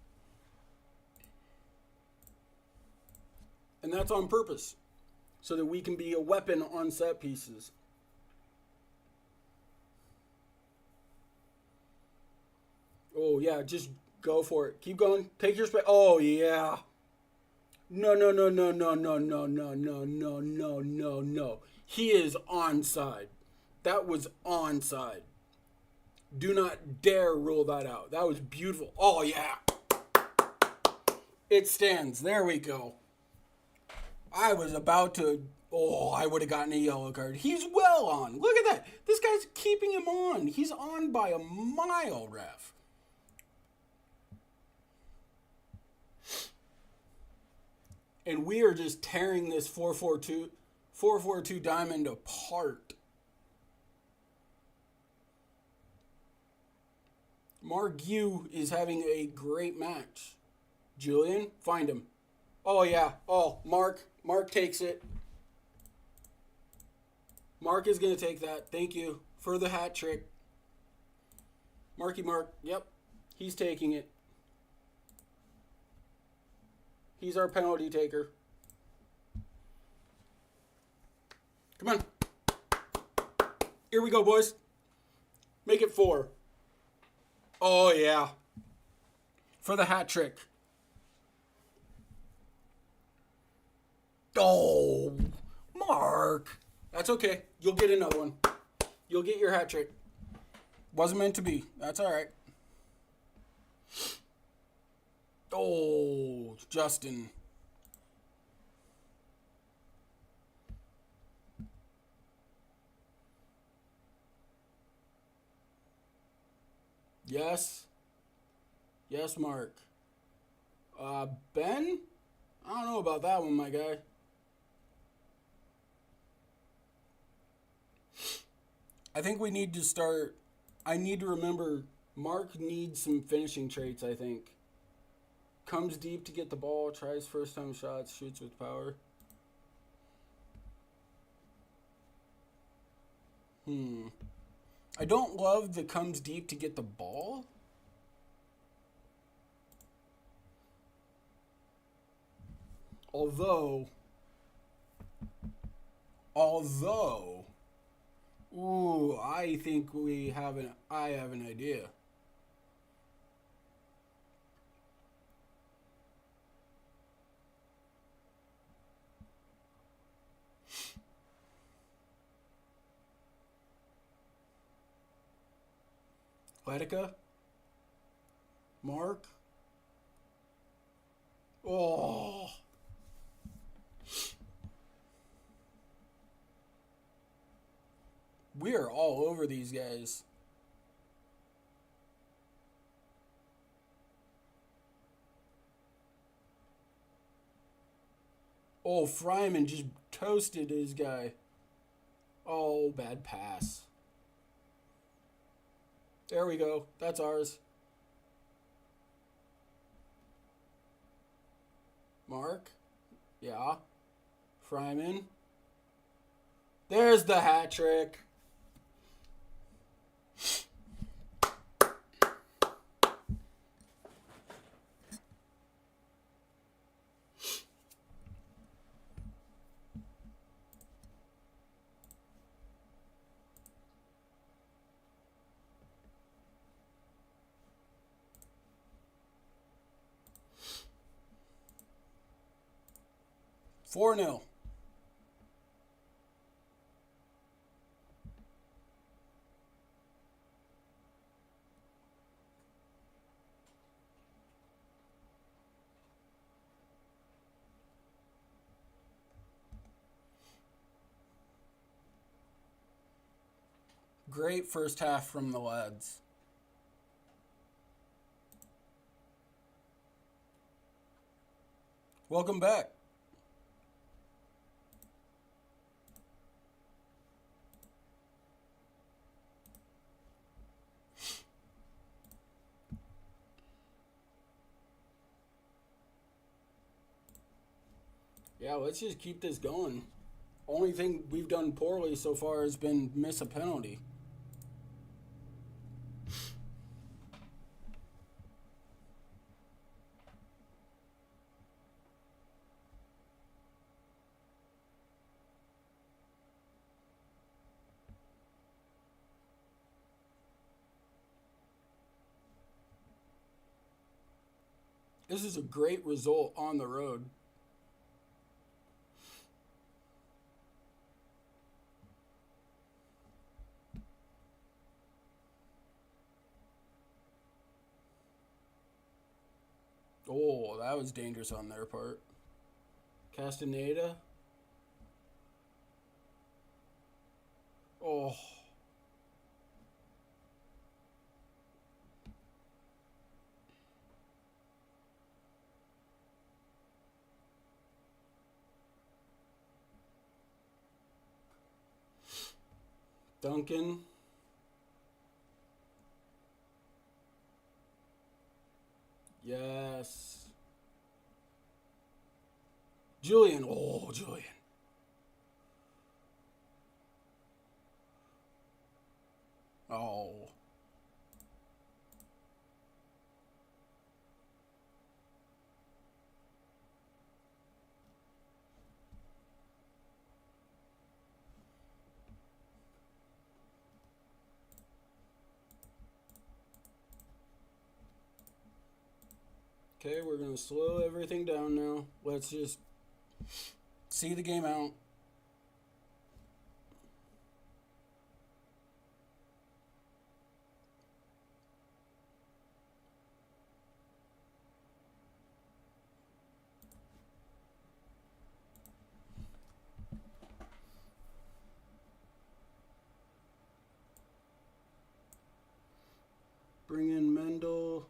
And that's on purpose, so that we can be a weapon on set pieces. Oh, yeah, just go for it. Keep going. Take your space. Oh, yeah. No, no, no, no, no, no, no, no, no, no, no, no, no. He is onside. That was onside. Do not dare rule that out. That was beautiful. Oh, yeah. It stands. There we go. I was about to... Oh, I would have gotten a yellow card. He's well on. Look at that. This guy's keeping him on. He's on by a mile, ref. And we are just tearing this 4-4-2 diamond apart. Mark Yu is having a great match. Julian, find him. Oh, yeah. Oh, Mark. Mark takes it. Mark is going to take that. Thank you for the hat trick. Marky Mark. Yep. He's taking it. He's our penalty taker. Come on. Here we go, boys. Make it 4. Oh, yeah. For the hat trick. Oh, Mark. That's okay. You'll get another one. You'll get your hat trick. Wasn't meant to be. That's all right. Oh, Justin. Yes. Yes, Mark. Ben? I don't know about that one, my guy. I think we need to start... I need to remember Mark needs some finishing traits, I think. Comes deep to get the ball, tries first-time shots, shoots with power. I don't love the comes deep to get the ball. Although, ooh, I think I have an idea. Atletica? Mark? Oh. We are all over these guys. Oh, Fryman just toasted his guy. Oh, bad pass. There we go. That's ours. Mark? Yeah. Fryman? There's the hat trick. Four 0. Great first half from the lads. Welcome back. Yeah, let's just keep this going. Only thing we've done poorly so far has been miss a penalty. This is a great result on the road. Oh, that was dangerous on their part. Castaneda. Oh. Duncan. Yes. Julian. Oh, Julian. Oh. Okay, we're going to slow everything down now. Let's just see the game out. Bring in Mendel.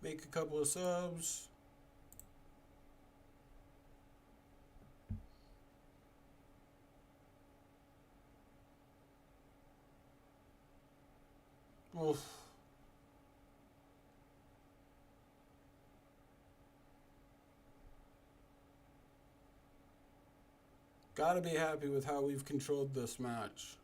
Make a couple of subs. Oof. Gotta be happy with how we've controlled this match.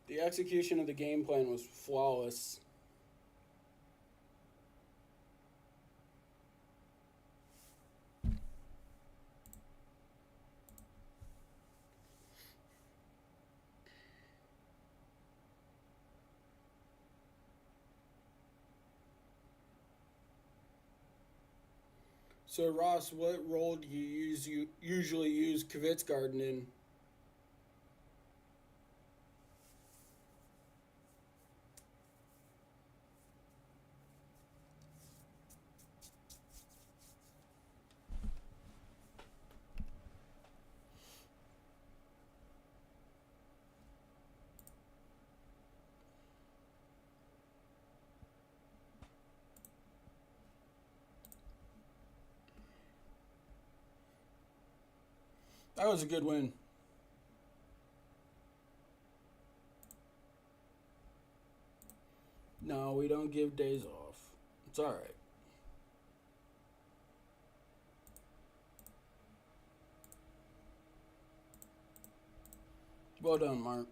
The execution of the game plan was flawless. So Ross, what role do you usually use Kvitsgarden in? That was a good win. No, we don't give days off. It's all right. Well done, Mark.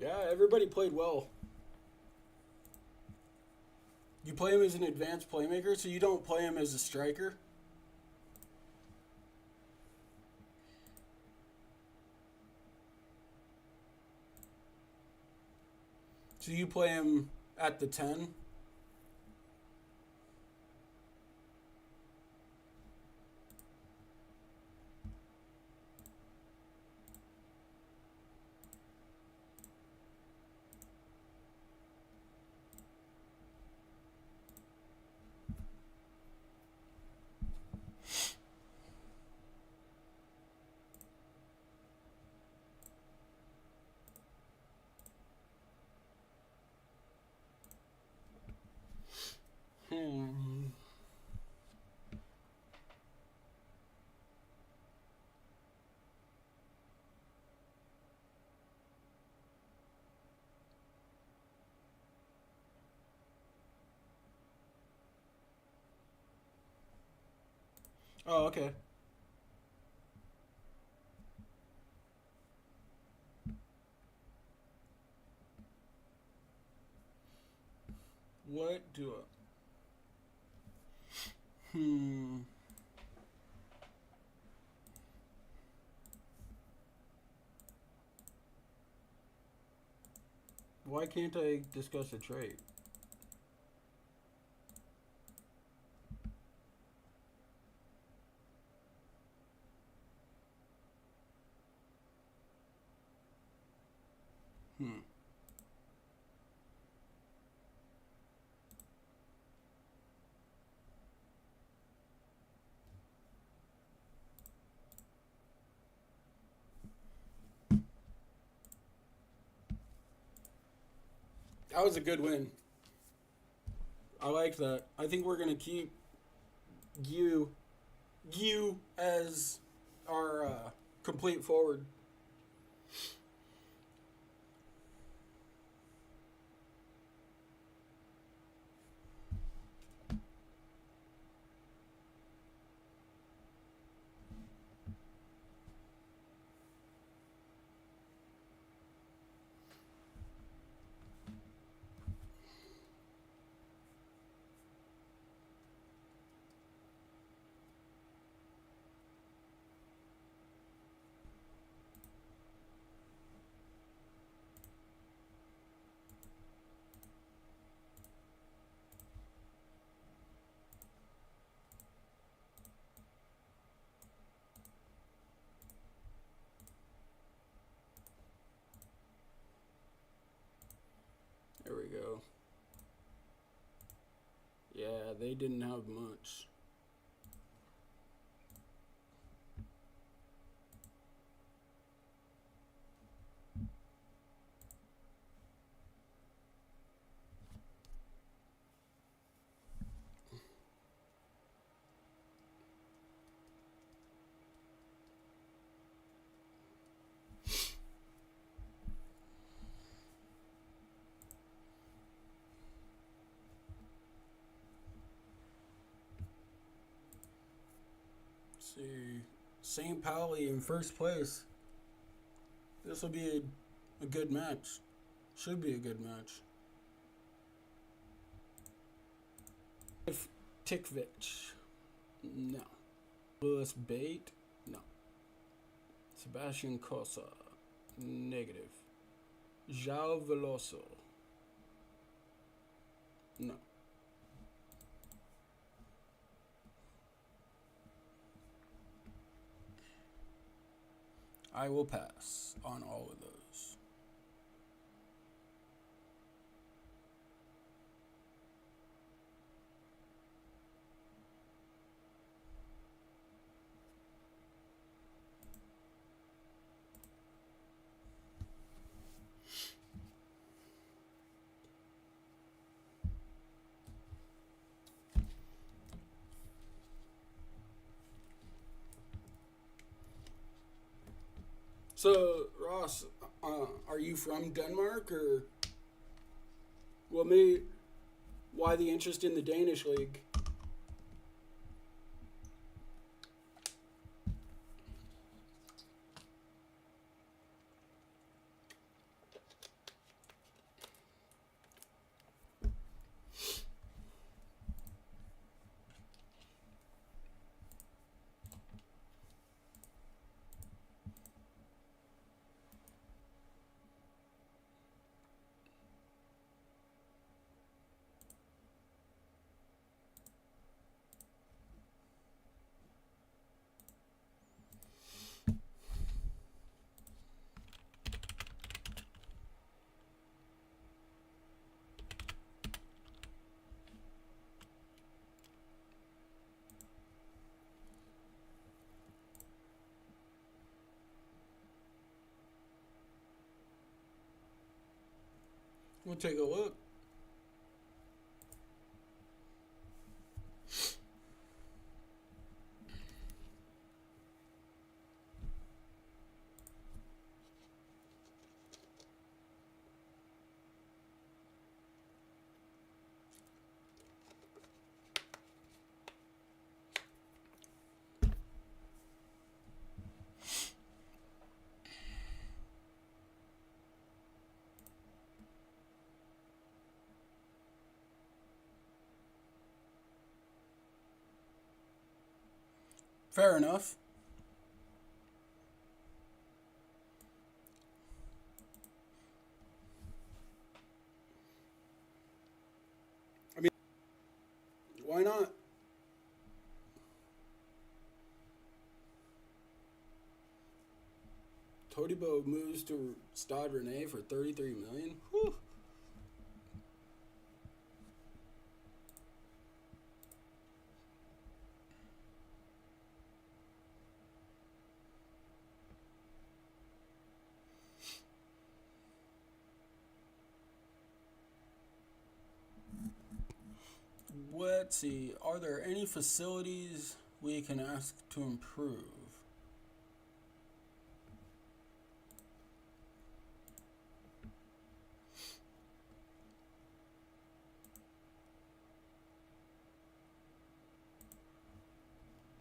Yeah, everybody played well. You play him as an advanced playmaker, so you don't play him as a striker. So you play him at the 10. Hmm. Oh, okay. What do I... Hmm. Why can't I discuss a trade? Hmm. That was a good win. I like that. I think we're gonna keep you as our complete forward. There we go. Yeah, they didn't have much. Let's see, St. Pauli in first place. This will be a good match. Should be a good match. If Tikvich, no. Louis Bate, no. Sebastian Cosa, negative. João Veloso, no. I will pass on all of those. So, Ross, are you from Denmark, or what made why the interest in the Danish league? We'll take a look. Fair enough. I mean, why not? Todibo moves to Stade Rennais for $33 million. Whew. Let's see. Are there any facilities we can ask to improve?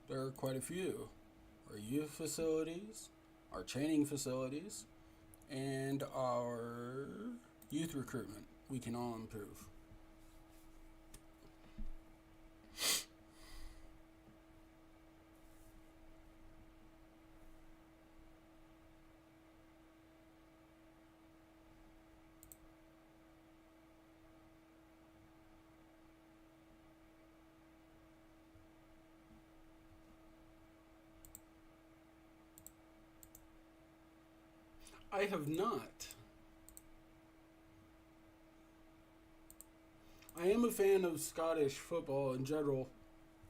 There are quite a few. Our youth facilities, our training facilities, and our youth recruitment. We can all improve. I have not. I am a fan of Scottish football in general.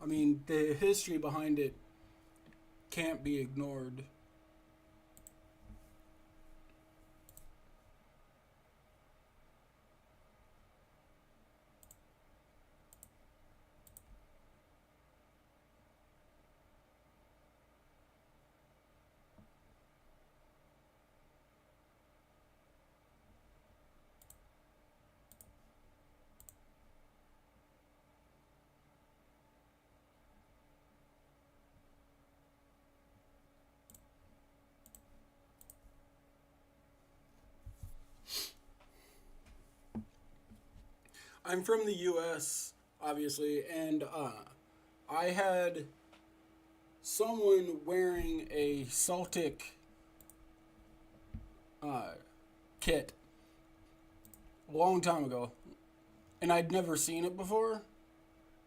I mean, the history behind it can't be ignored. I'm from the U.S., obviously, and I had someone wearing a Celtic kit a long time ago, and I'd never seen it before.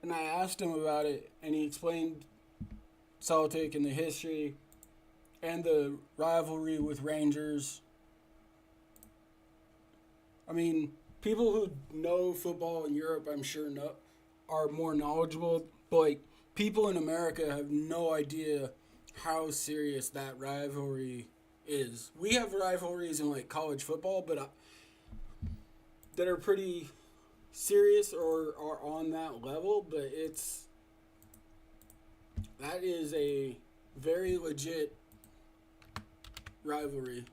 And I asked him about it, and he explained Celtic and the history and the rivalry with Rangers. I mean, people who know football in Europe, I'm sure, are more knowledgeable. But like, people in America have no idea how serious that rivalry is. We have rivalries in like college football, but that are pretty serious or are on that level. But that is a very legit rivalry.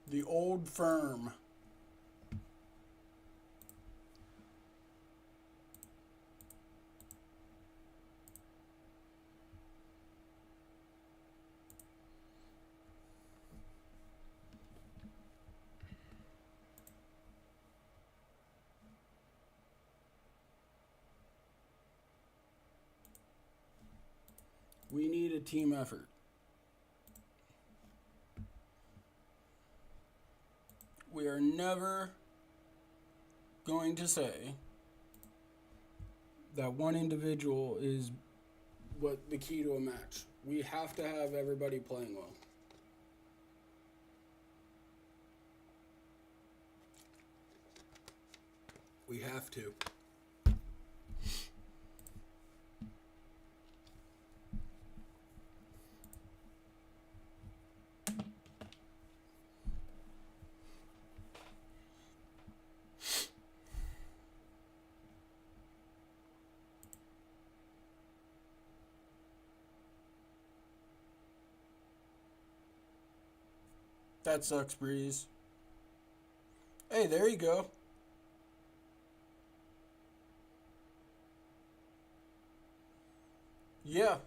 The Old Firm. We need a team effort. We are never going to say that one individual is what the key to a match. We have to have everybody playing well. We have to. That sucks, Breeze. Hey, there you go. Yeah.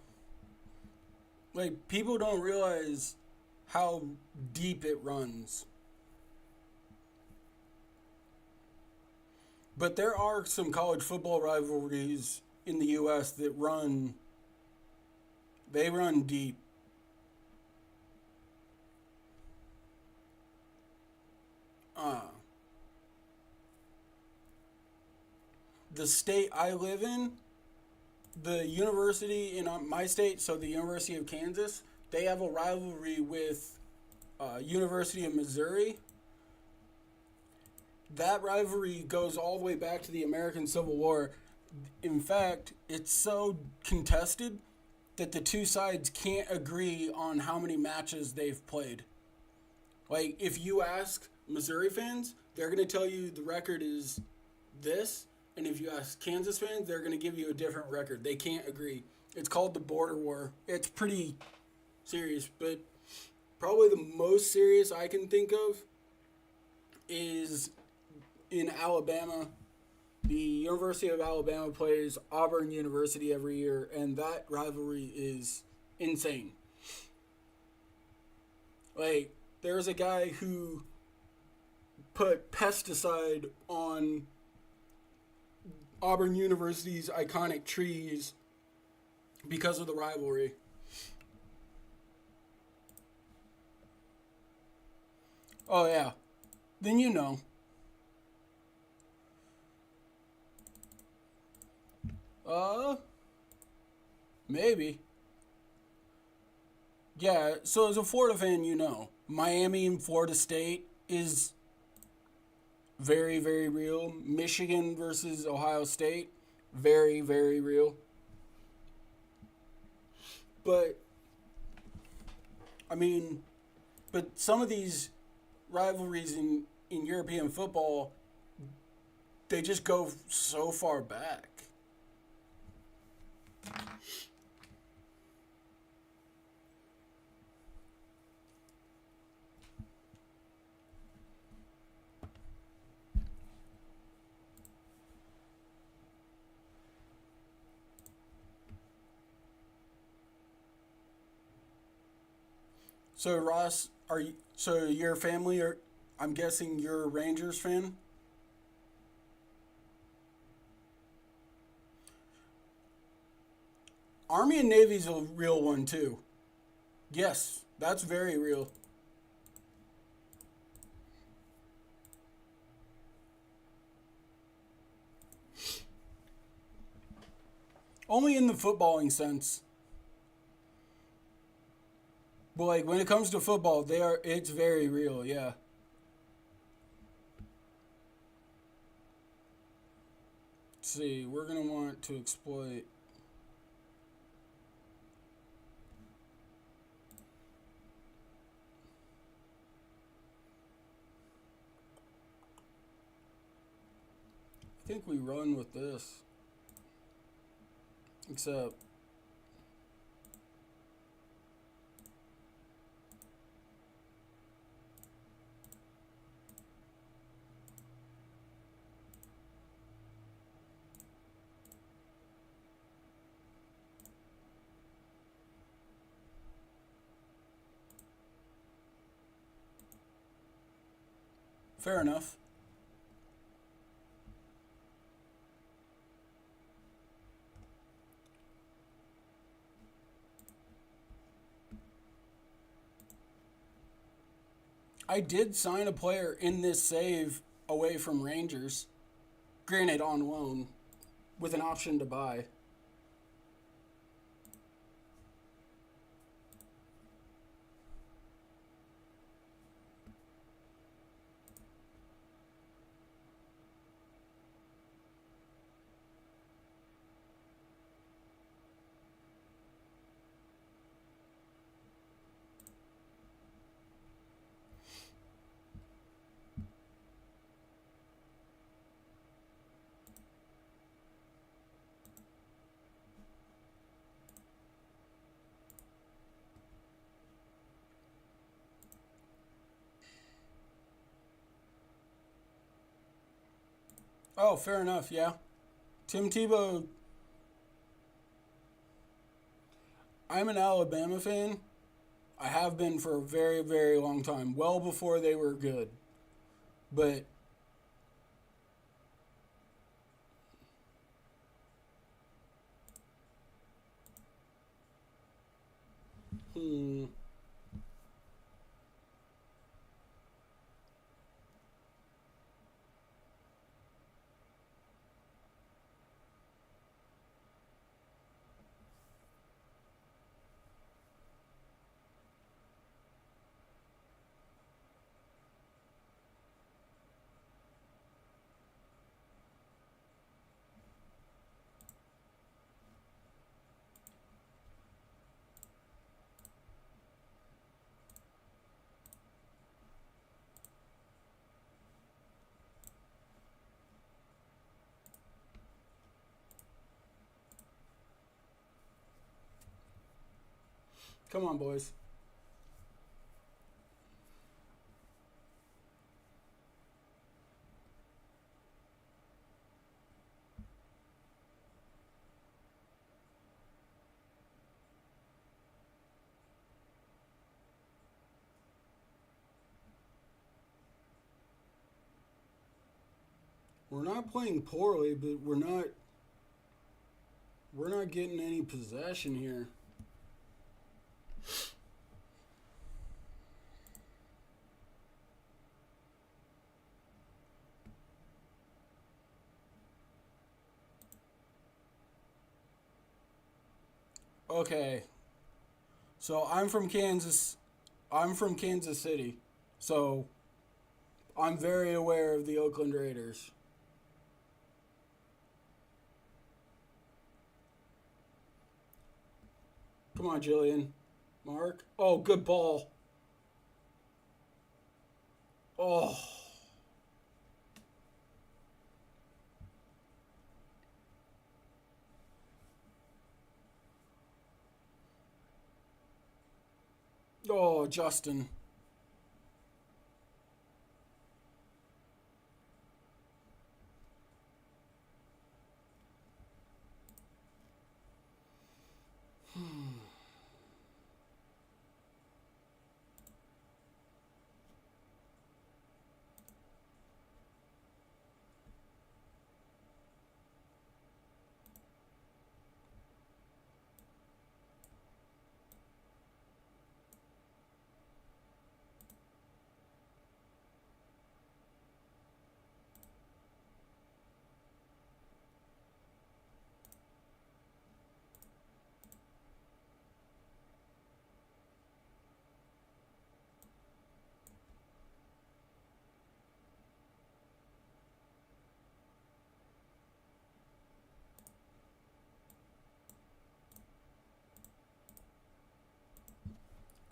Like, people don't realize how deep it runs. But there are some college football rivalries in the U.S. that they run deep. Uh, the state I live in, the university in my state, so the University of Kansas, they have a rivalry with University of Missouri. That rivalry goes all the way back to the American Civil War. In fact, it's so contested that the two sides can't agree on how many matches they've played. Like, if you ask Missouri fans, they're going to tell you the record is this. And if you ask Kansas fans, they're going to give you a different record. They can't agree. It's called the Border War. It's pretty serious, but probably the most serious I can think of is in Alabama. The University of Alabama plays Auburn University every year, and that rivalry is insane. Like, there's a guy who put pesticide on Auburn University's iconic trees because of the rivalry. Oh, yeah. Then you know. Uh, Maybe. Yeah, so as a Florida fan, you know. Miami and Florida State is very, very real. Michigan versus Ohio State, very, very real. But, I mean, but some of these rivalries in European football, they just go so far back. So Ross, so your family are, I'm guessing you're a Rangers fan? Army and Navy's a real one too. Yes, that's very real. Only in the footballing sense. But like when it comes to football, it's very real, yeah. Let's see, we're gonna want to exploit. I think we run with this. Except fair enough. I did sign a player in this save away from Rangers, granted on loan, with an option to buy. Oh, fair enough. Yeah, Tim Tebow. I'm an Alabama fan. I have been for a very, very long time, well before they were good. But hmm, come on, boys. We're not playing poorly, but we're not getting any possession here. Okay, so I'm from Kansas. I'm from Kansas City, so I'm very aware of the Oakland Raiders. Come on, Jillian. Mark. Oh, good ball. Oh, oh, Justin.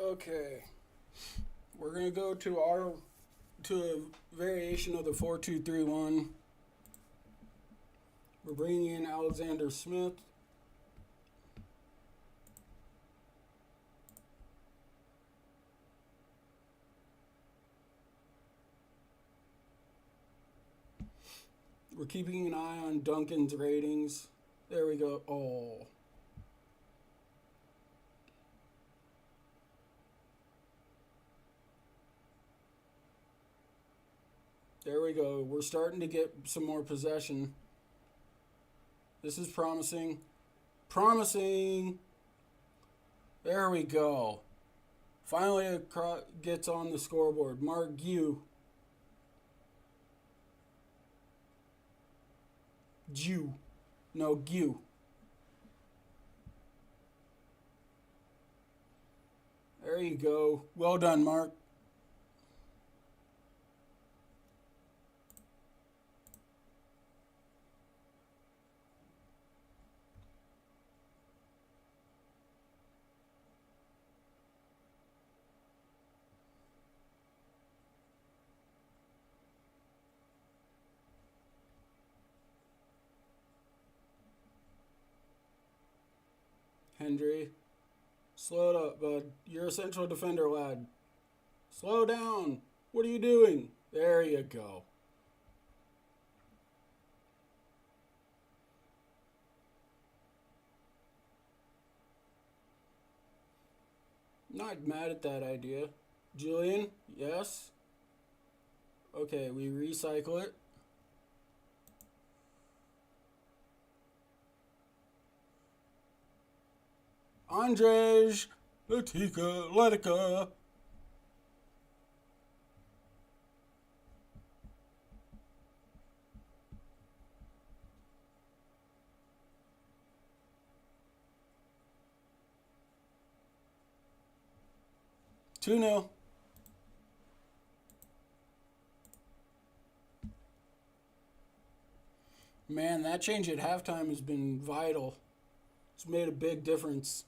Okay, we're gonna go to a variation of the 4-2-3-1. We're bringing in Alexander Smith. We're keeping an eye on Duncan's ratings. There we go. Oh, there we go. We're starting to get some more possession. This is promising. Promising. There we go. Finally, it gets on the scoreboard. Mark Gu. Jew. No, Gu. There you go. Well done, Mark. Hendry. Slow it up, bud. You're a central defender, lad. Slow down. What are you doing? There you go. Not mad at that idea. Julian, yes? Okay, we recycle it. Andrzej, Latika, Letica. Two 0. Man, that change at halftime has been vital. It's made a big difference.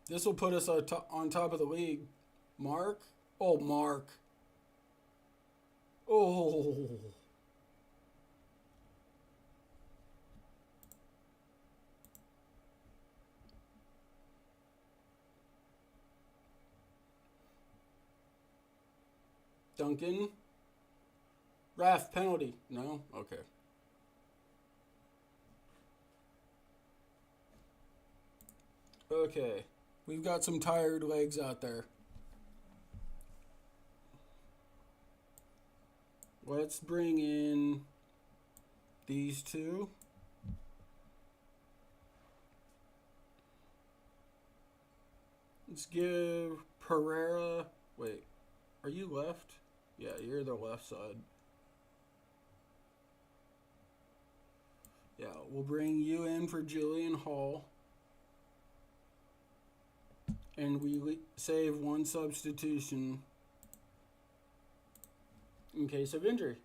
This will put us on top of the league. Mark? Oh, Mark. Oh. Duncan? Raf, penalty. No? Okay. Okay. We've got some tired legs out there. Let's bring in these two. Let's give Pereira... Wait, are you left? Yeah, you're the left side. Yeah, we'll bring you in for Julian Hall. And we save one substitution in case of injury.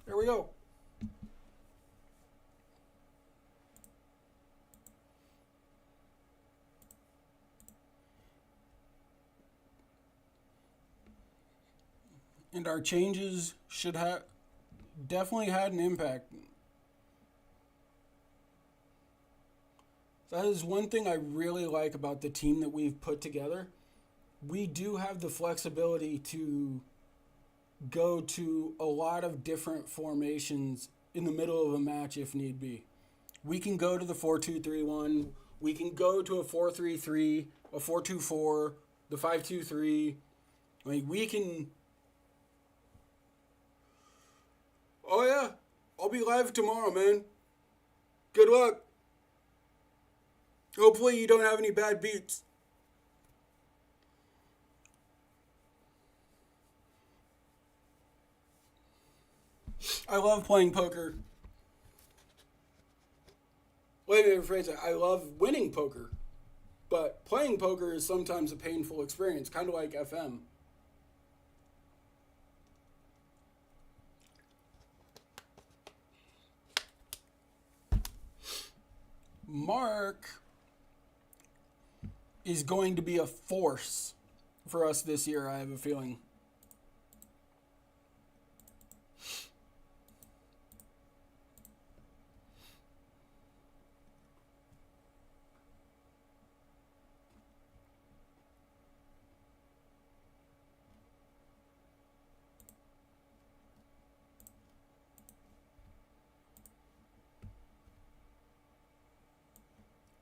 There we go. And our changes should have definitely had an impact. That is one thing I really like about the team that we've put together. We do have the flexibility to go to a lot of different formations in the middle of a match if need be. We can go to the 4-2-3-1. We can go to a 4-3-3, a 4-2-4, the 5-2-3. I mean, we can... Oh, yeah. I'll be live tomorrow, man. Good luck. Hopefully you don't have any bad beats. I love playing poker. Let me rephrase that. I love winning poker. But playing poker is sometimes a painful experience, kind of like FM. Mark is going to be a force for us this year, I have a feeling.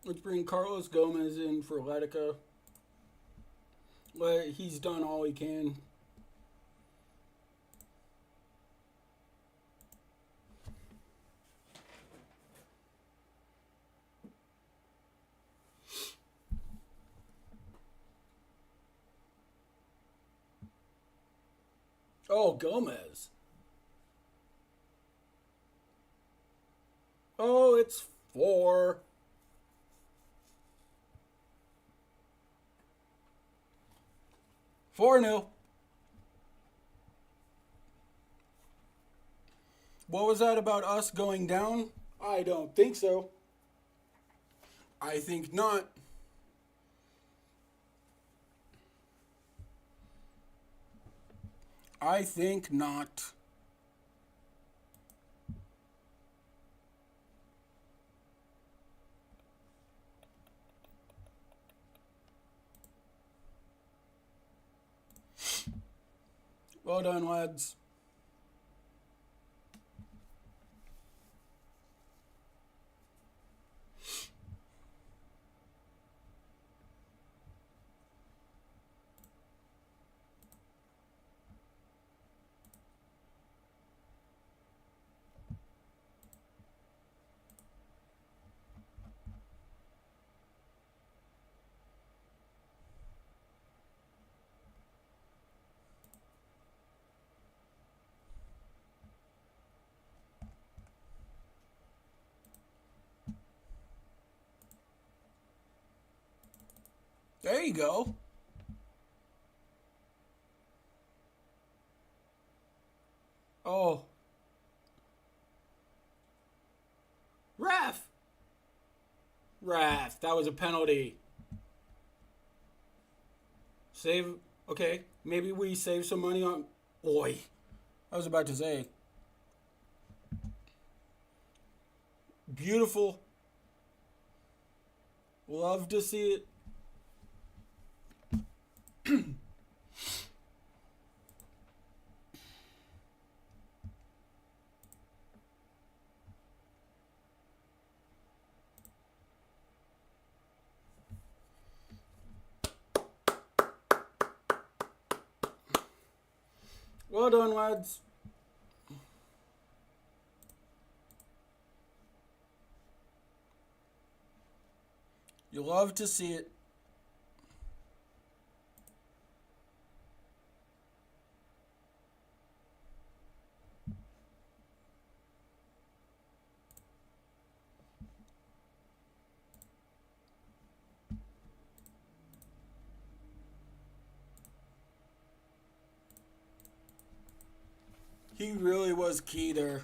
Let's bring Carlos Gomez in for Letica. He's done all he can. Oh, Gomez. Oh, it's 4. Four nil. What was that about us going down? I don't think so. I think not. I think not. Well done, lads. There you go. Oh. Ref! Ref, that was a penalty. Save. Okay, maybe we save some money on. Boy, I was about to say. Beautiful. Love to see it. Well done, lads. You love to see it. He really was key there.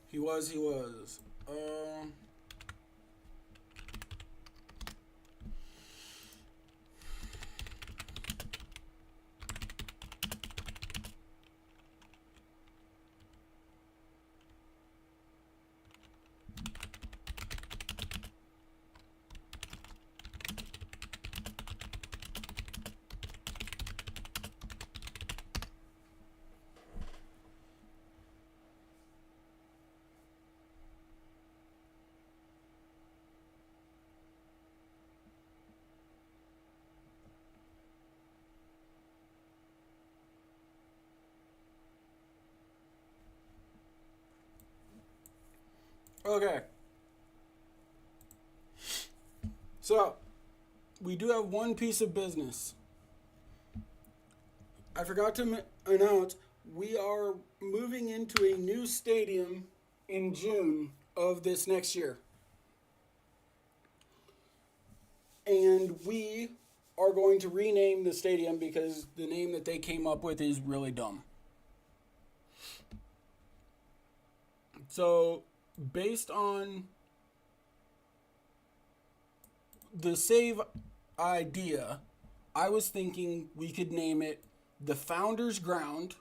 He was. Okay. So, we do have one piece of business. I forgot to announce we are moving into a new stadium in June of this next year. And we are going to rename the stadium because the name that they came up with is really dumb. So, based on the save idea, I was thinking we could name it the Founders Ground,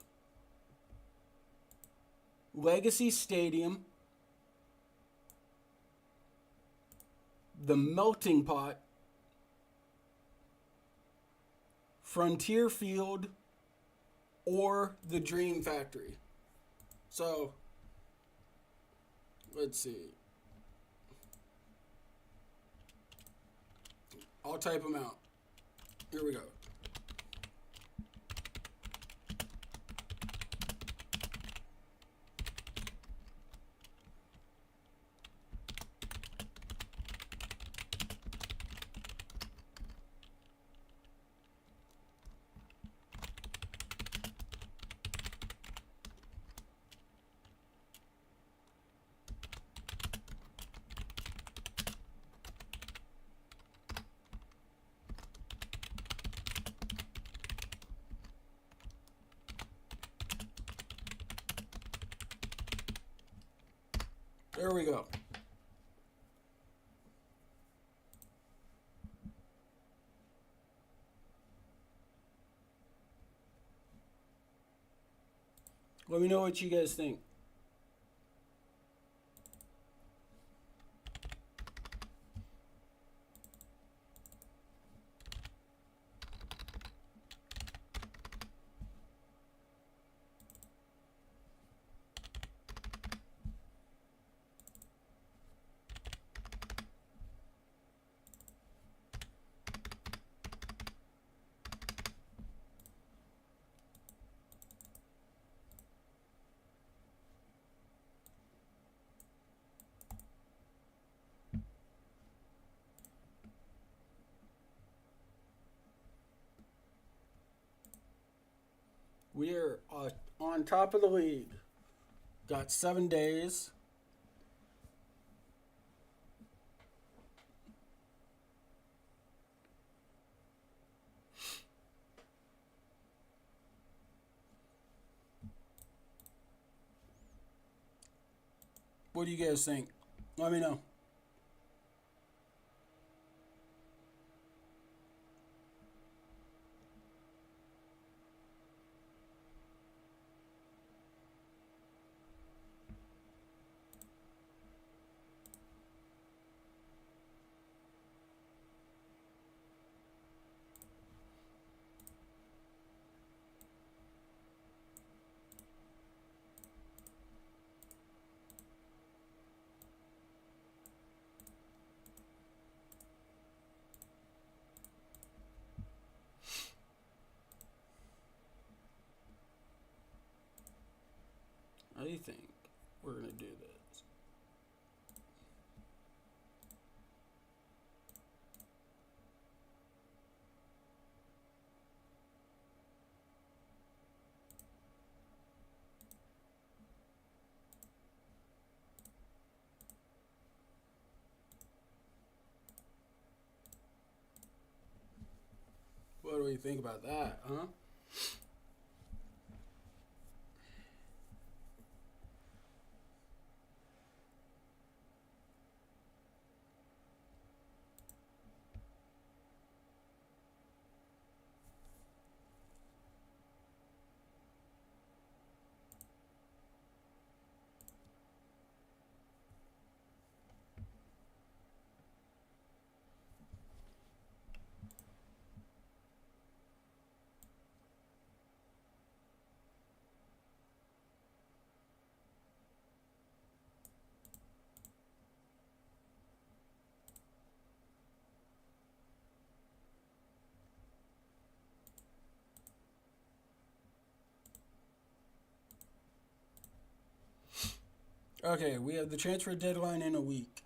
Legacy Stadium, the Melting Pot, Frontier Field, or the Dream Factory. So, let's see. I'll type them out. Here we go. There we go. Let me know what you guys think. We're on top of the league. Got 7 days. What do you guys think? Let me know. How do you think we're going to do this? What do we think about that, huh? Okay, we have the transfer deadline in a week.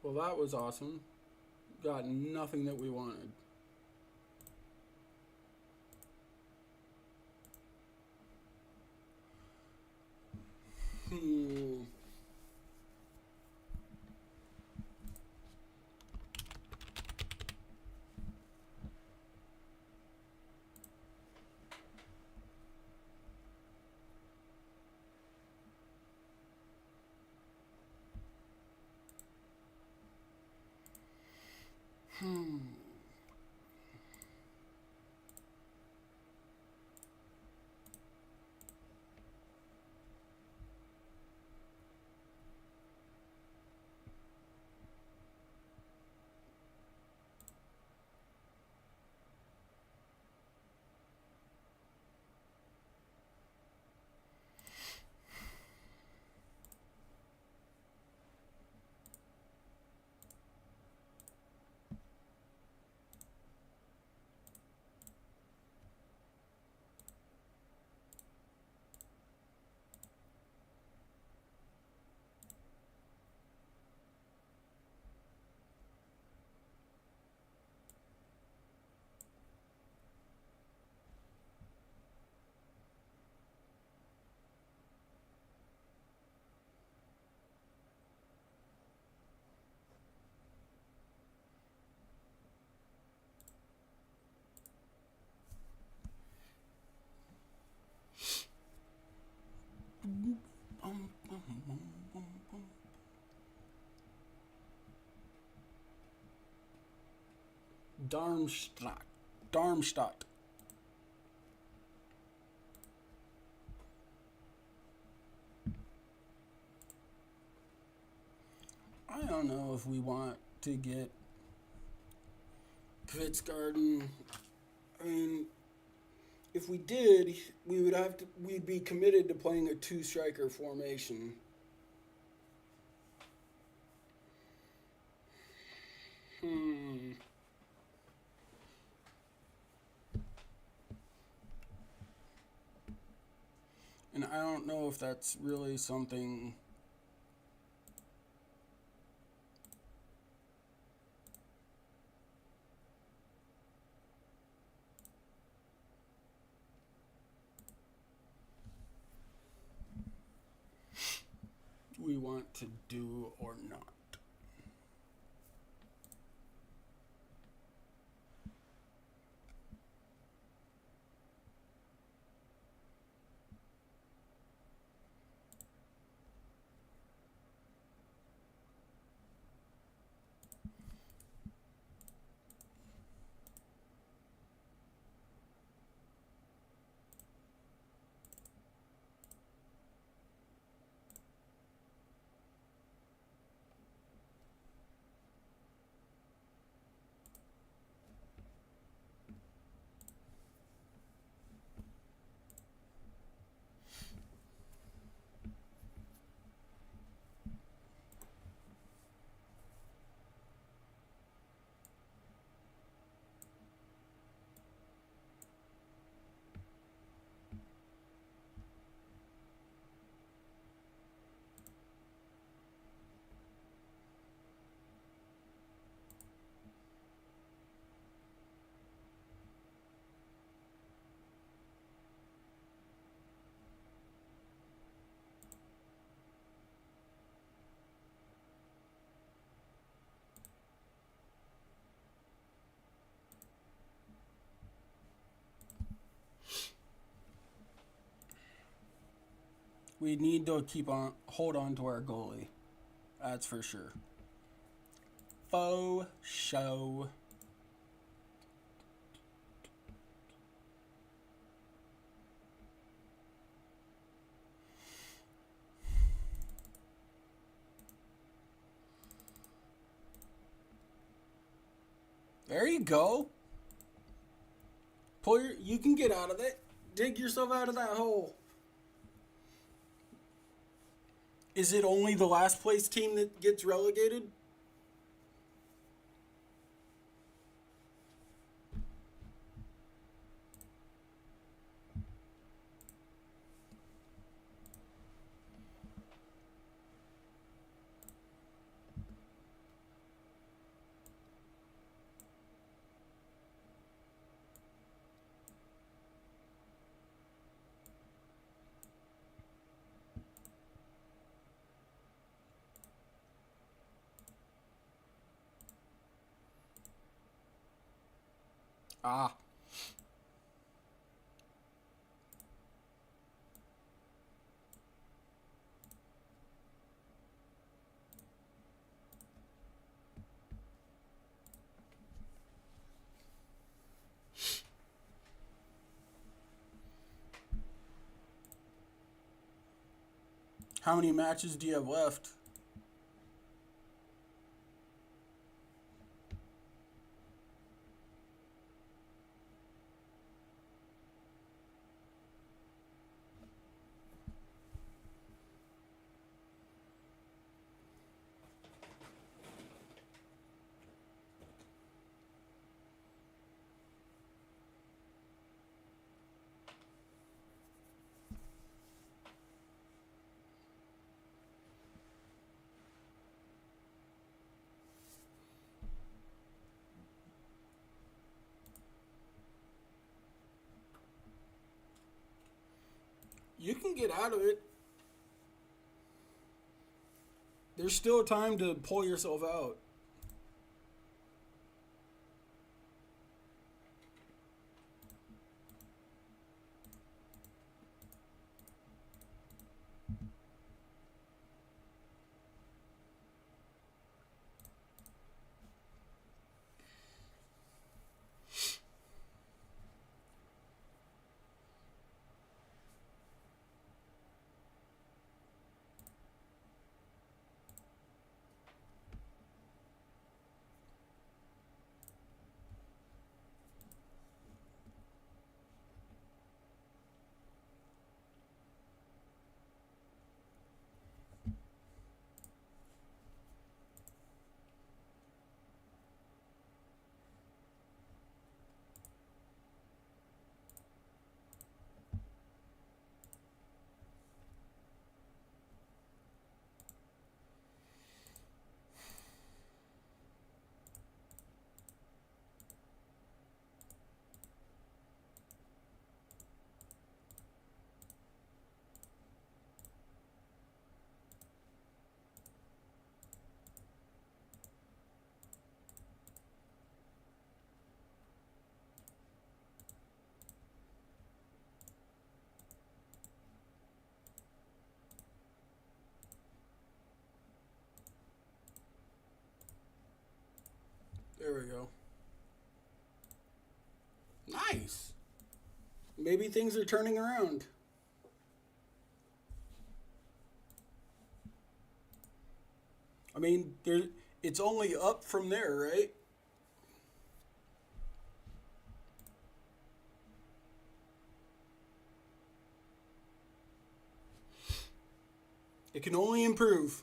Well, that was awesome. Got nothing that we wanted. Hmm. Hmm. Darmstadt. Darmstadt. I don't know if we want to get Garden. I mean, if we did, we'd be committed to playing a two-striker formation. Hmm. And I don't know if that's really something. We want to do or not. We need to hold on to our goalie. That's for sure. Faux show. There you go. You can get out of it. Dig yourself out of that hole. Is it only the last place team that gets relegated? Ah. How many matches do you have left? You can get out of it. There's still time to pull yourself out. There we go. Nice. Maybe things are turning around. I mean, it's only up from there, right? It can only improve.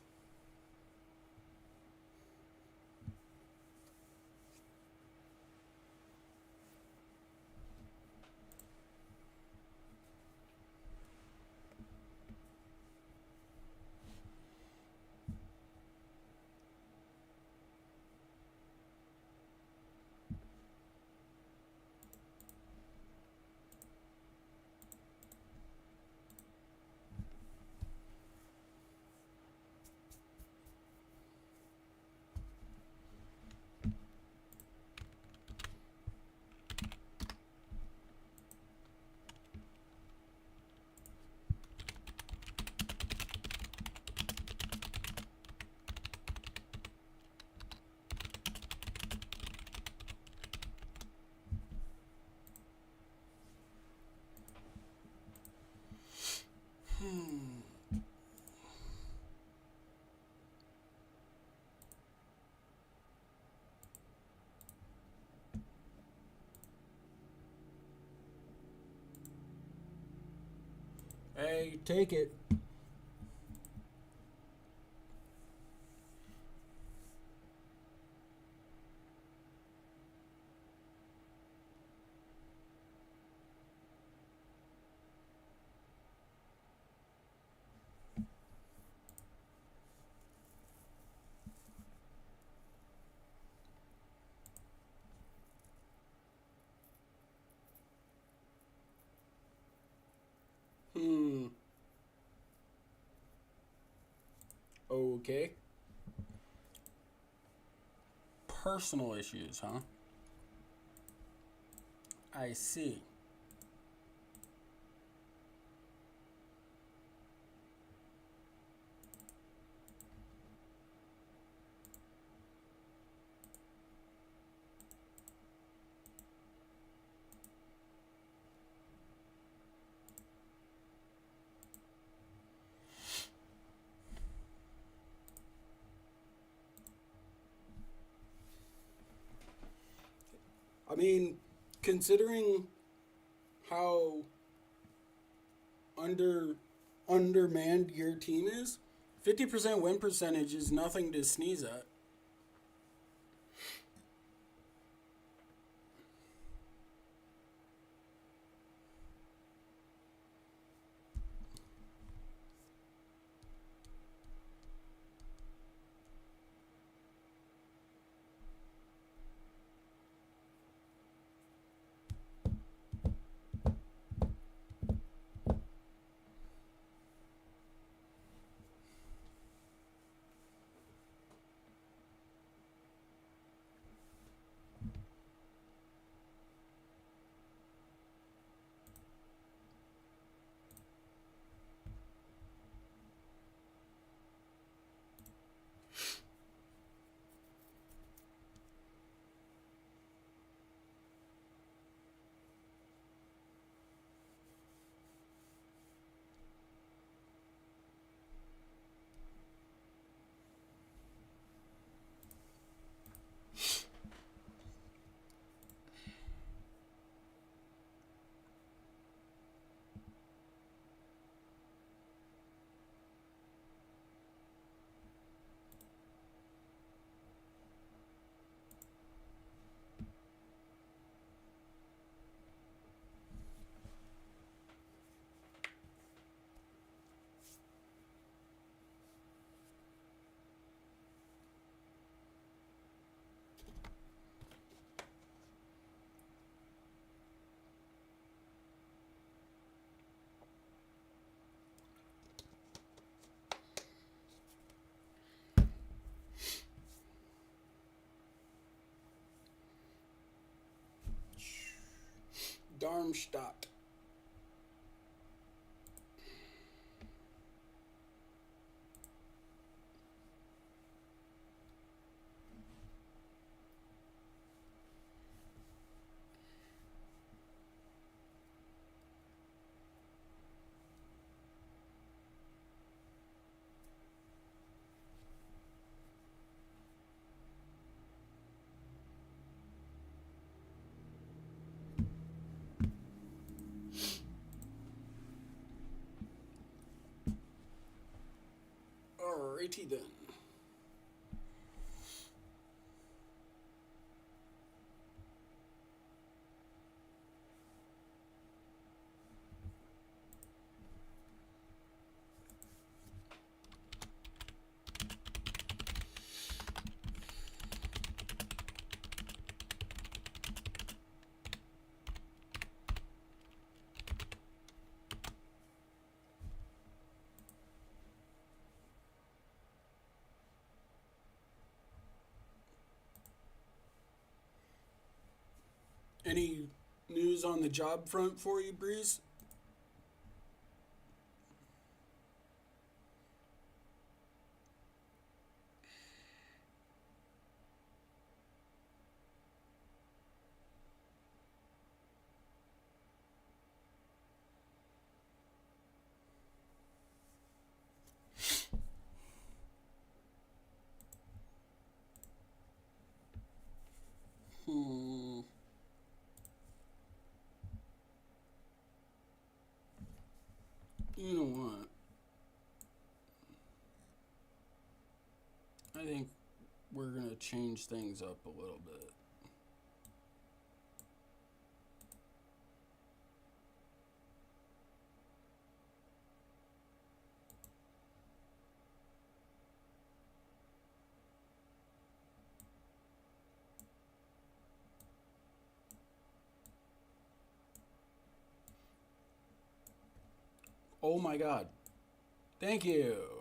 Hey, take it. Hmm. Okay. Personal issues, huh? I see. I mean, considering how under undermanned your team is, 50% win percentage is nothing to sneeze at. Darmstadt. Alrighty then. Any news on the job front for you, Breeze? Hmm. You know what? I think we're going to change things up a little bit. Oh my god. Thank you.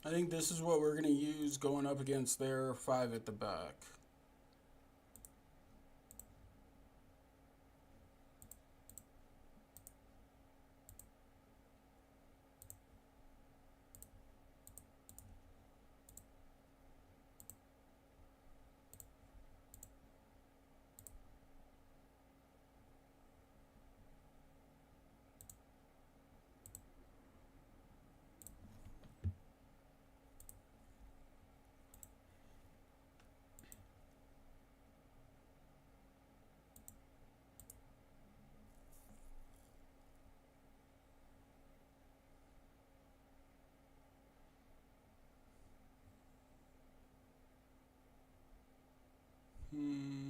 I think this is what we're going to use going up against their 5 at the back. Hmm.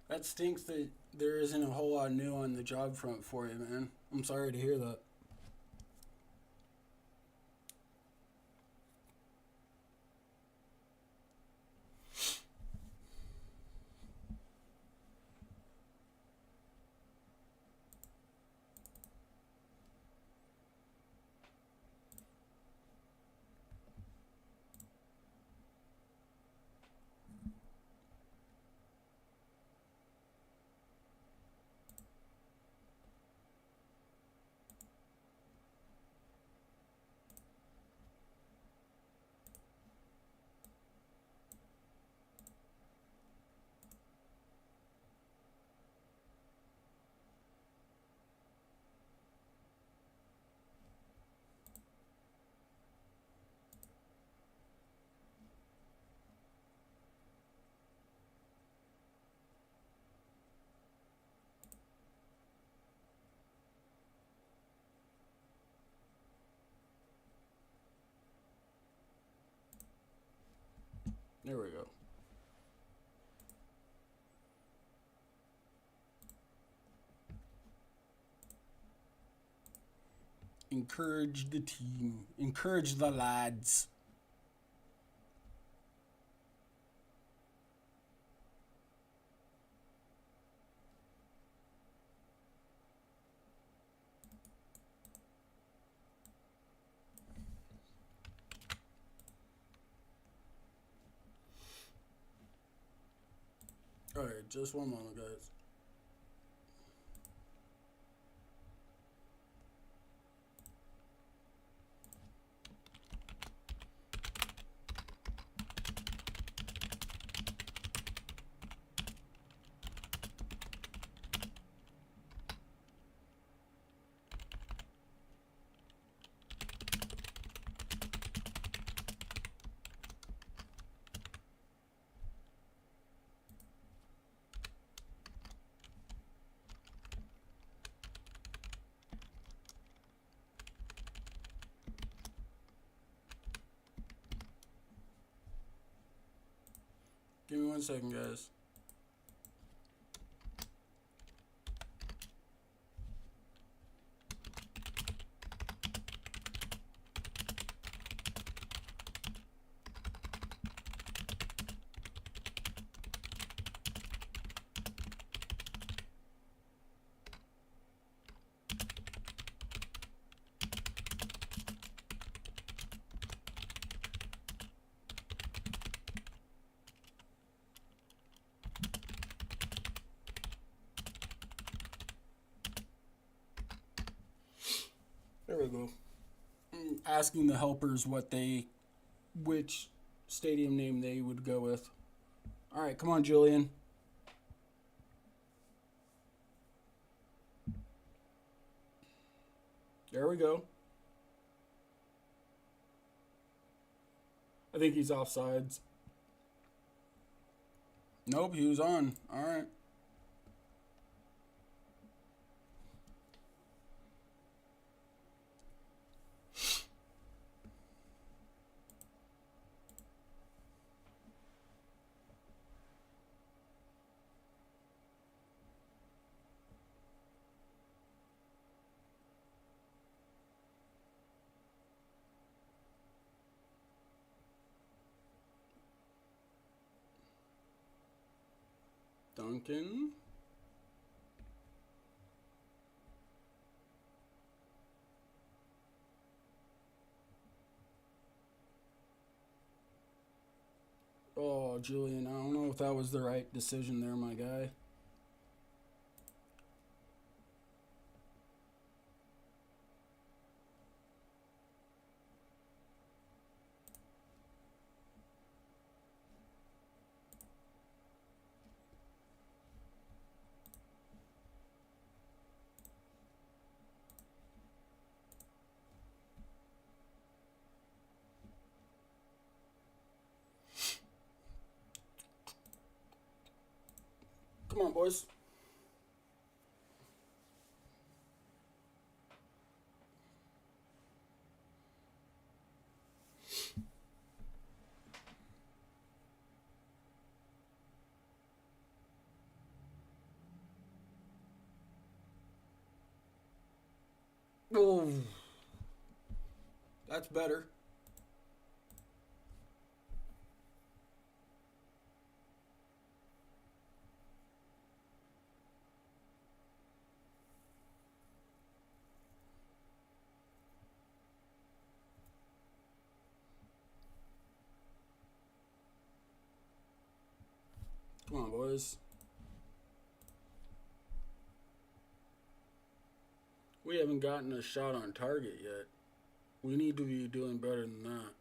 That stinks that there isn't a whole lot new on the job front for you, man. I'm sorry to hear that. There we go. Encourage the team. Encourage the lads. Alright, just one moment, guys. Give me 1 second, guys. There we go. Asking the helpers which stadium name they would go with. All right, come on, Julian. There we go. I think he's offsides. Nope, he was on. All right. Duncan. Oh, Julian, I don't know if that was the right decision there, my guy. Come on, boys. Oh, that's better. Come on, boys. We haven't gotten a shot on target yet. We need to be doing better than that.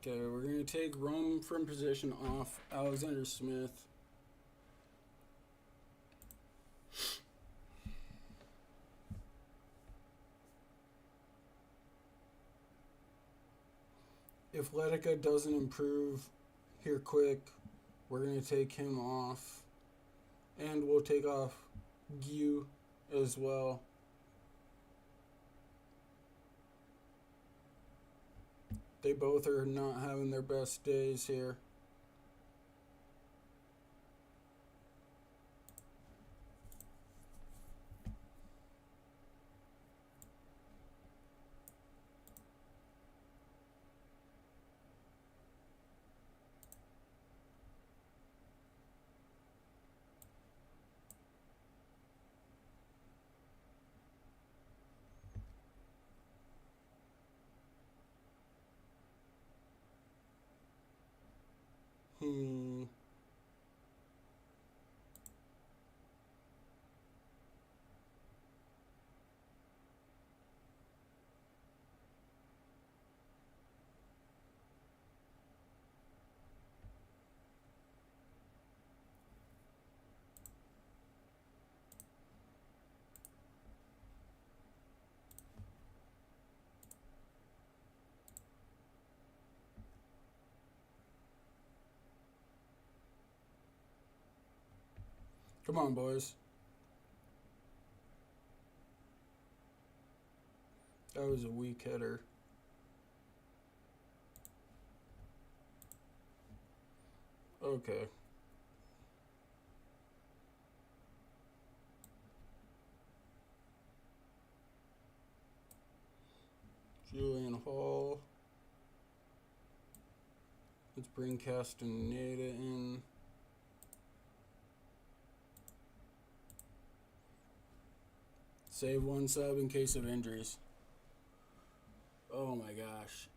Okay, we're going to take Rome from position off Alexander Smith. If Letica doesn't improve here quick, we're going to take him off. And we'll take off Gyu as well. They both are not having their best days here. Come on, boys. That was a weak header. Okay. Julian Hall. Let's bring Castaneda in. Save one sub in case of injuries. Oh my gosh.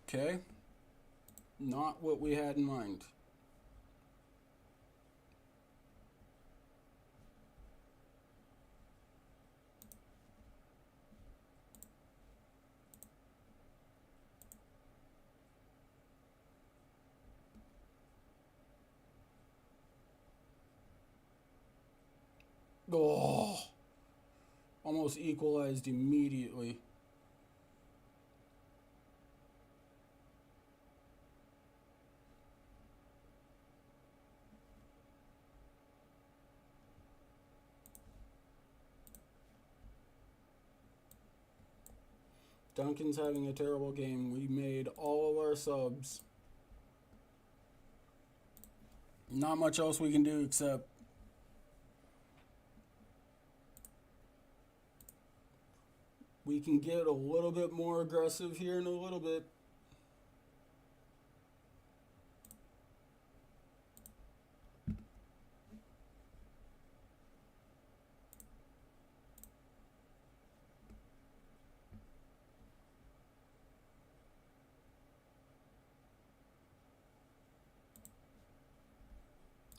Okay. Not what we had in mind. Oh, almost equalized immediately. Duncan's having a terrible game. We made all of our subs. Not much else we can do except we can get a little bit more aggressive here in a little bit.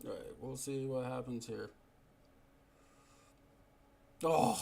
Alright, we'll see what happens here. Oh!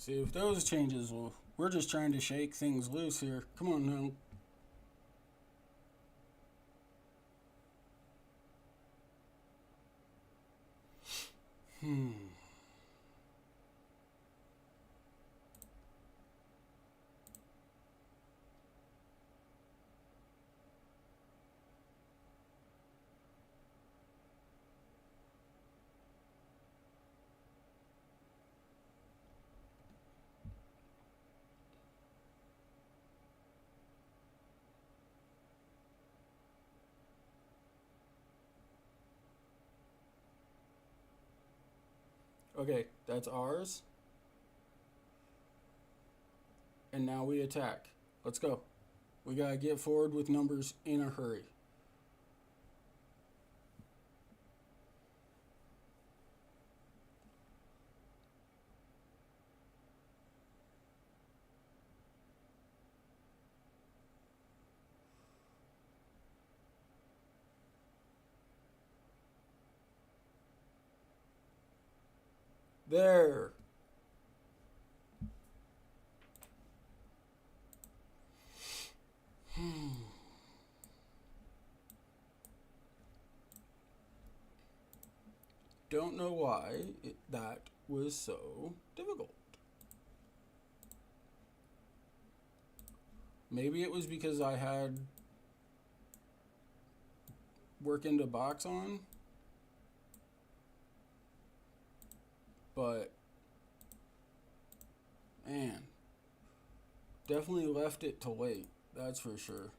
See if those changes will. We're just trying to shake things loose here. Come on now. Okay, that's ours. And now we attack. Let's go. We gotta get forward with numbers in a hurry. There. Don't know why that was so difficult. Maybe it was because I had work into box on. But, man, definitely left it to late. That's for sure.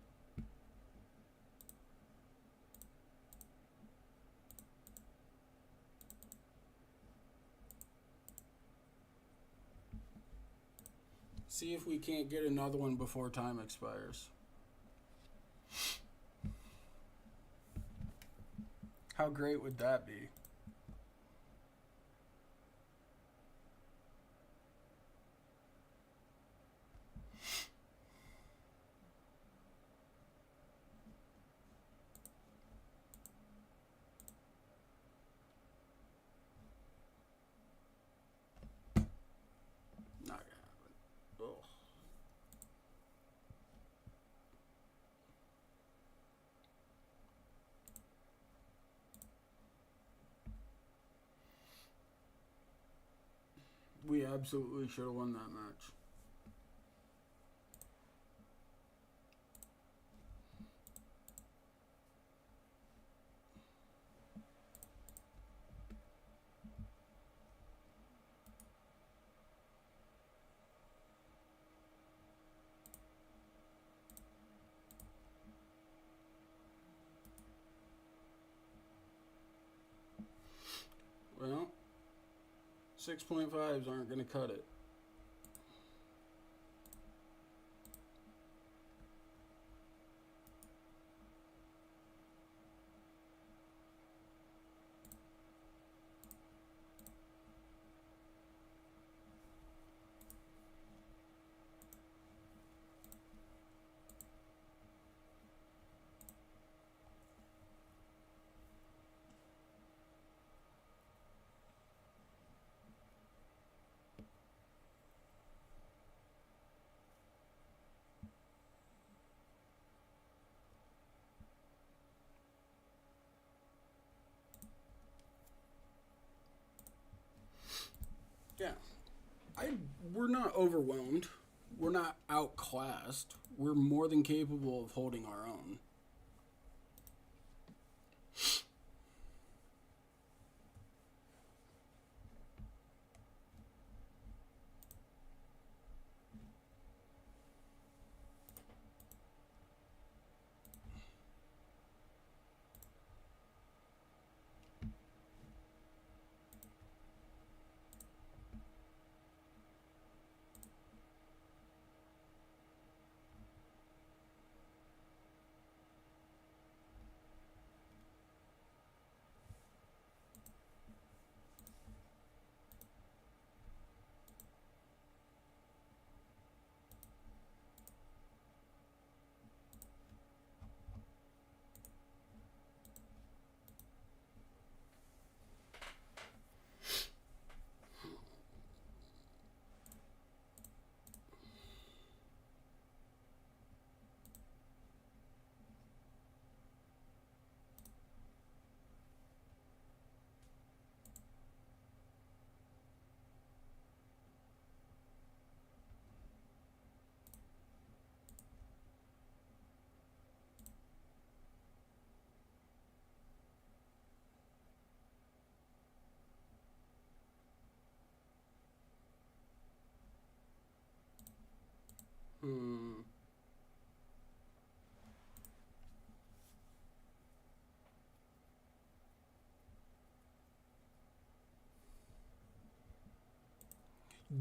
See if we can't get another one before time expires. How great would that be? Not gonna happen. Ugh. We absolutely should have won that match. Well, 6.5s aren't going to cut it. Yeah. We're not overwhelmed. We're not outclassed. We're more than capable of holding our own. Hmm.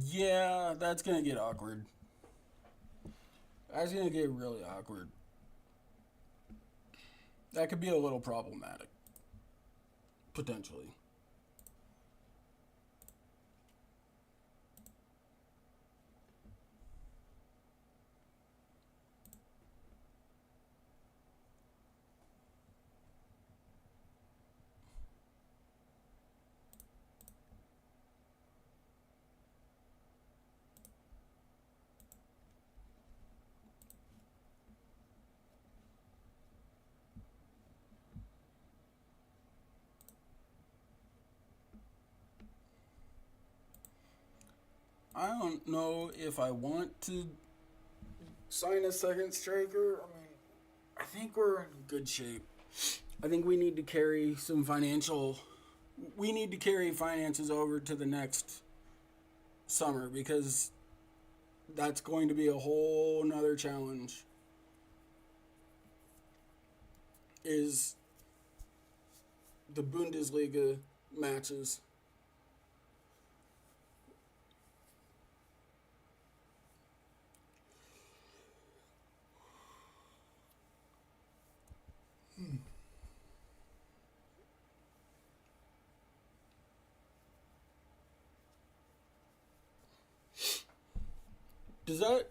Yeah, that's gonna get awkward. That's gonna get really awkward. That could be a little problematic, potentially. I don't know if I want to sign a second striker. I mean, I think we're in good shape. I think we need to carry some financial. We need to carry finances over to the next summer because that's going to be a whole nother challenge. Is the Bundesliga matches. Does that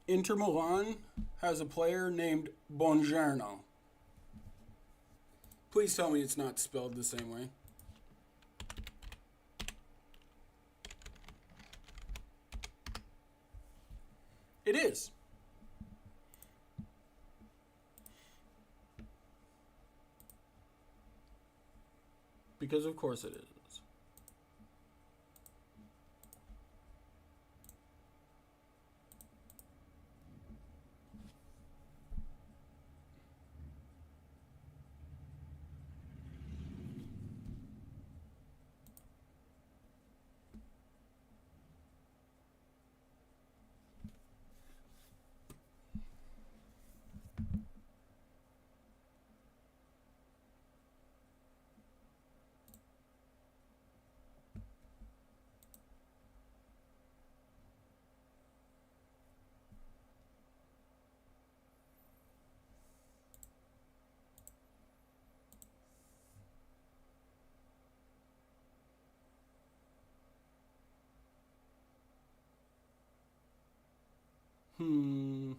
Inter Milan has a player named Bongiorno? Please tell me it's not spelled the same way. It is. Because of course it is. Hmm.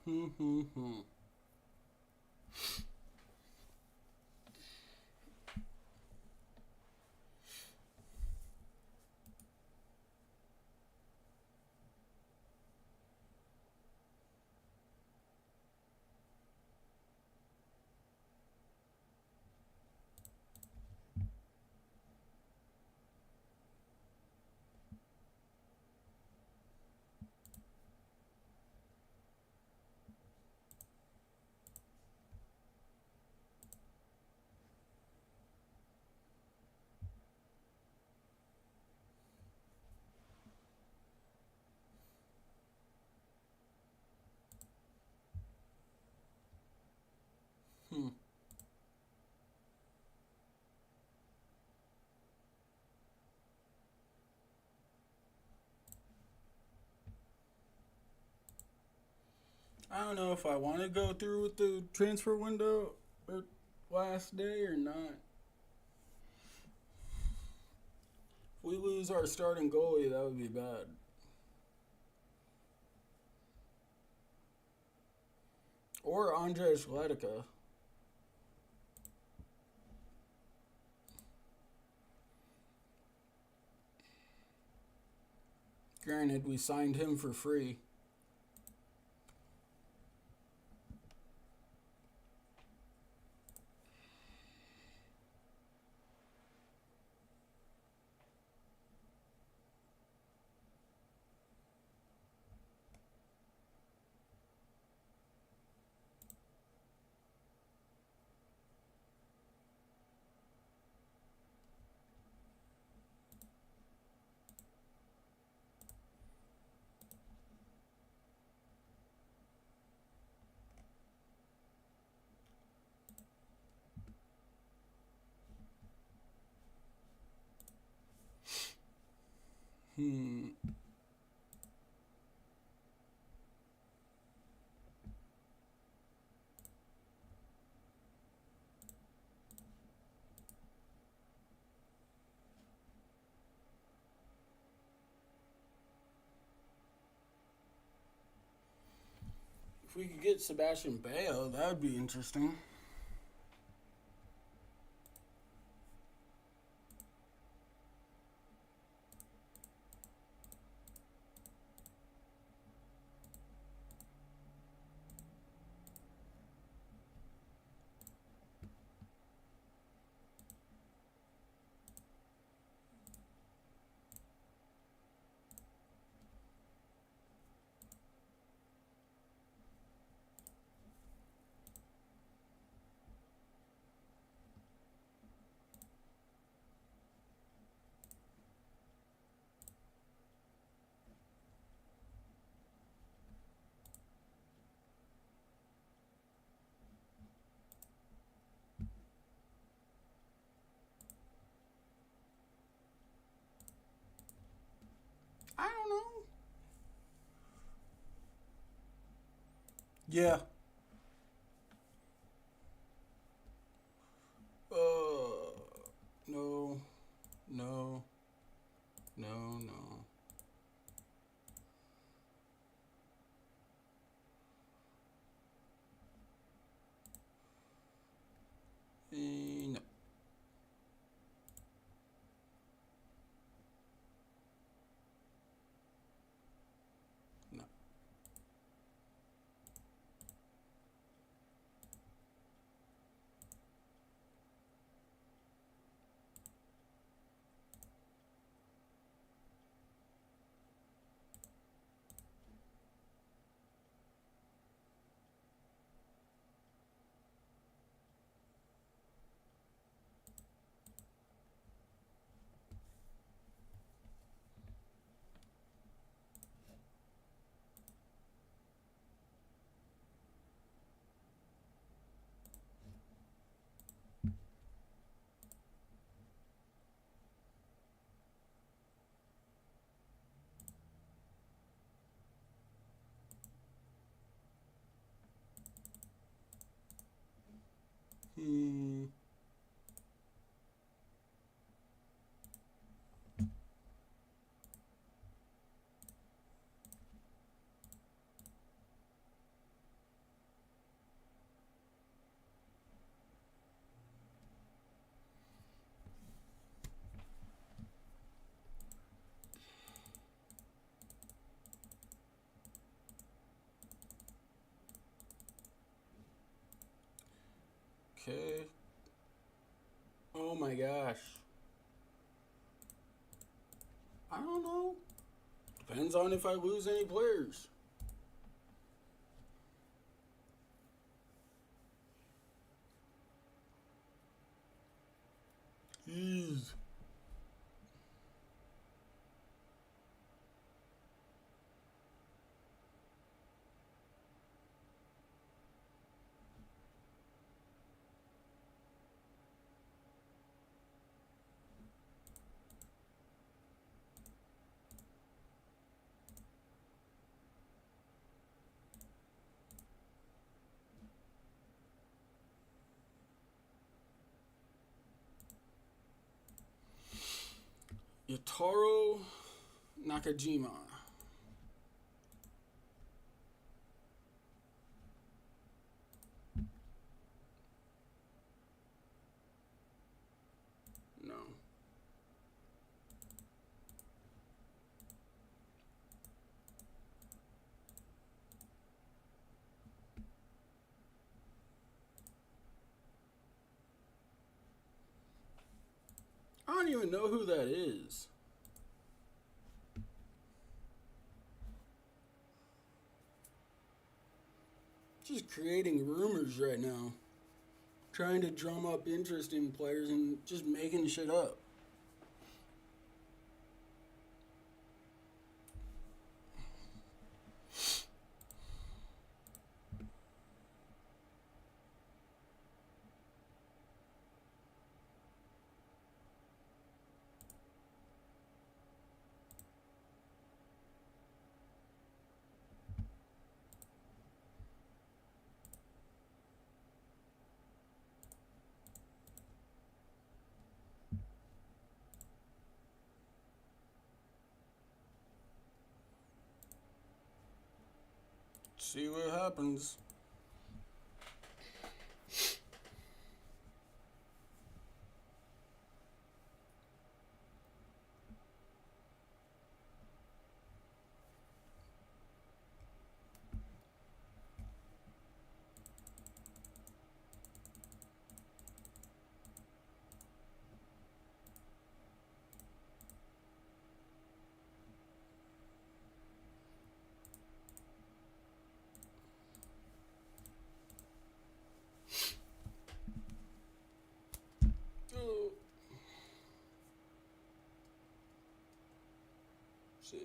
Hmm. Hmm. Hmm. Hmm. I don't know if I want to go through with the transfer window last day or not. If we lose our starting goalie, that would be bad. Or Andrzej Letica. Granted, we signed him for free. If we could get Sebastian Bayo, that would be interesting. I don't know. Yeah. No. No. No, no. No. No. Hmm. Okay. Oh my gosh. I don't know. Depends on if I lose any players. Jeez. Yataro Nakajima. No. I don't even know who that is. Just creating rumors right now. Trying to drum up interest in players and just making shit up. See what happens. Oh. See.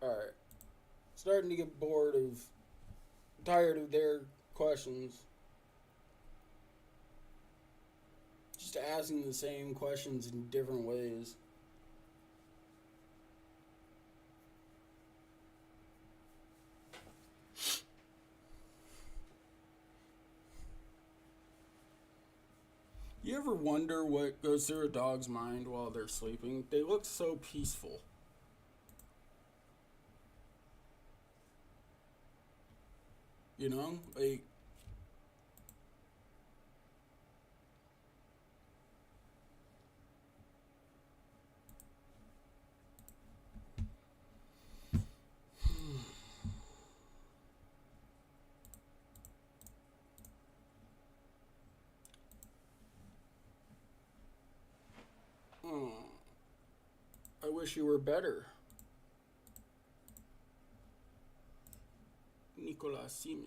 Alright. Starting to get tired of their questions. Just asking the same questions in different ways. You ever wonder what goes through a dog's mind while they're sleeping? They look so peaceful. You know? Like, oh, I wish you were better. Nikola Simic.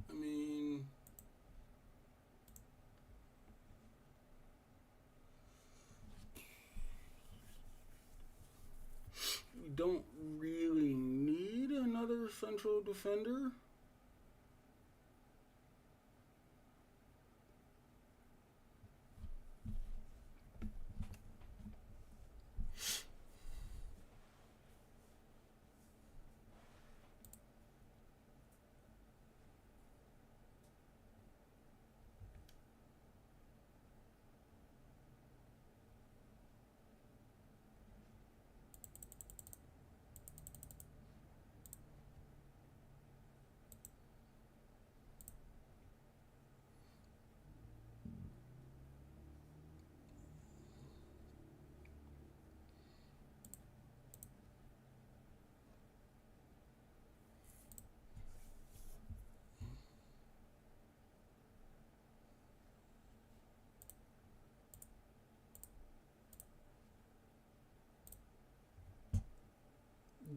I mean, we don't really need another central defender.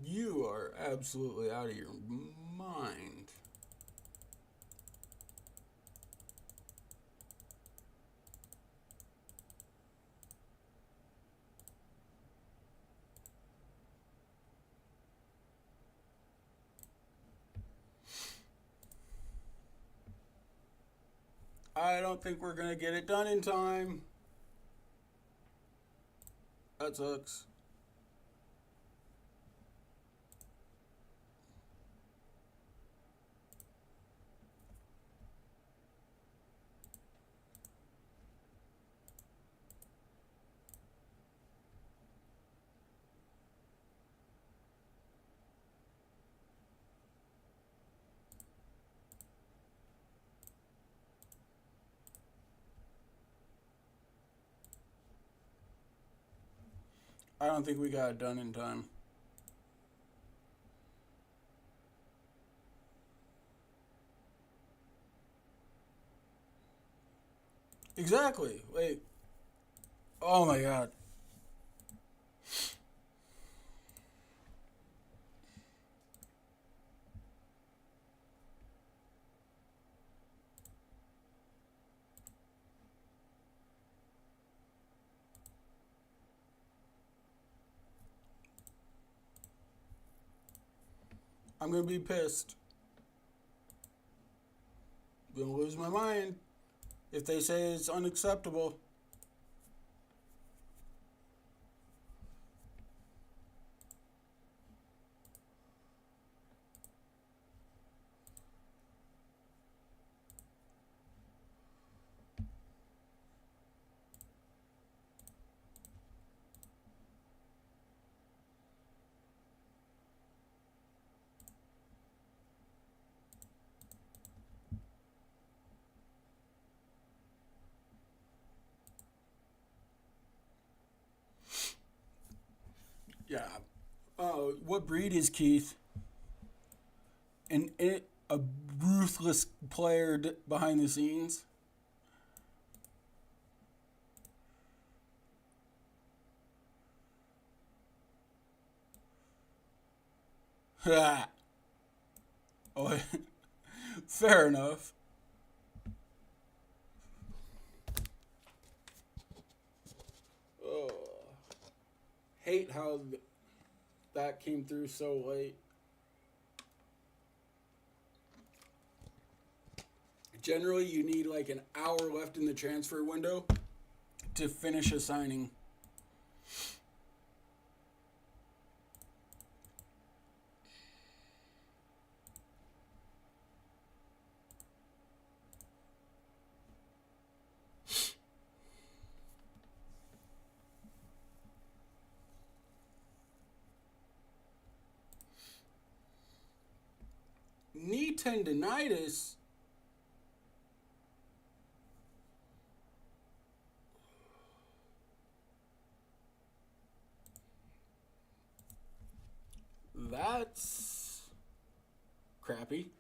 You are absolutely out of your mind. I don't think we're going to get it done in time. That sucks. I don't think we got it done in time. Exactly. Wait. Oh my god. I'm gonna be pissed. I'm gonna lose my mind if they say it's unacceptable. Yeah. What breed is Keith? A ruthless player behind the scenes. oh, fair enough. Oh, hate how that came through so late. Generally, you need like an hour left in the transfer window to finish a signing. Knee tendonitis. That's crappy.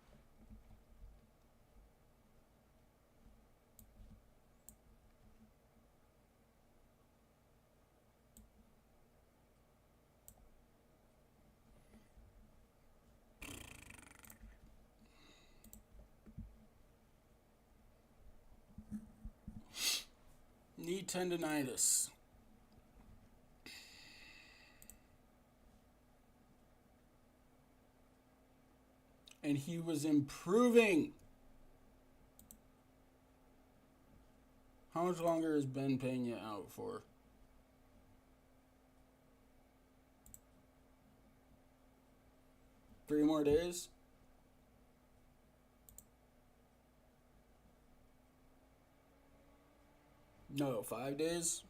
Knee tendonitis. And he was improving. How much longer is Ben Pena out for? Three more days? No, 5 days?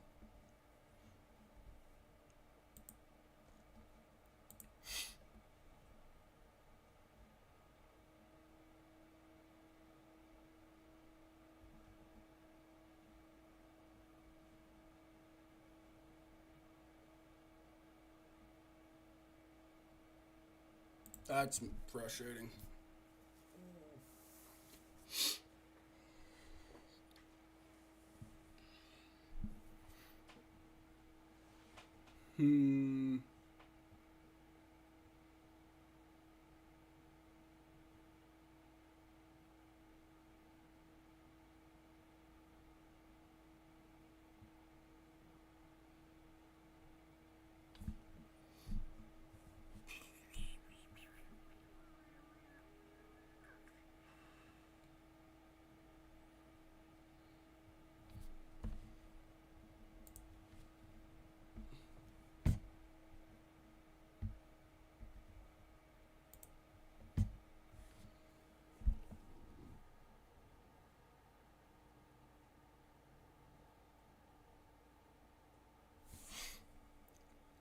That's frustrating. Hmm.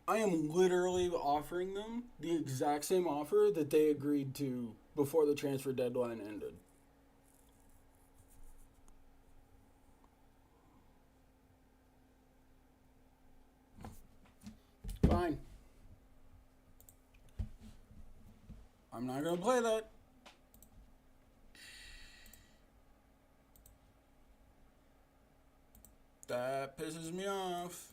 I am literally offering them the exact same offer that they agreed to before the transfer deadline ended. Fine. I'm not going to play that. That pisses me off.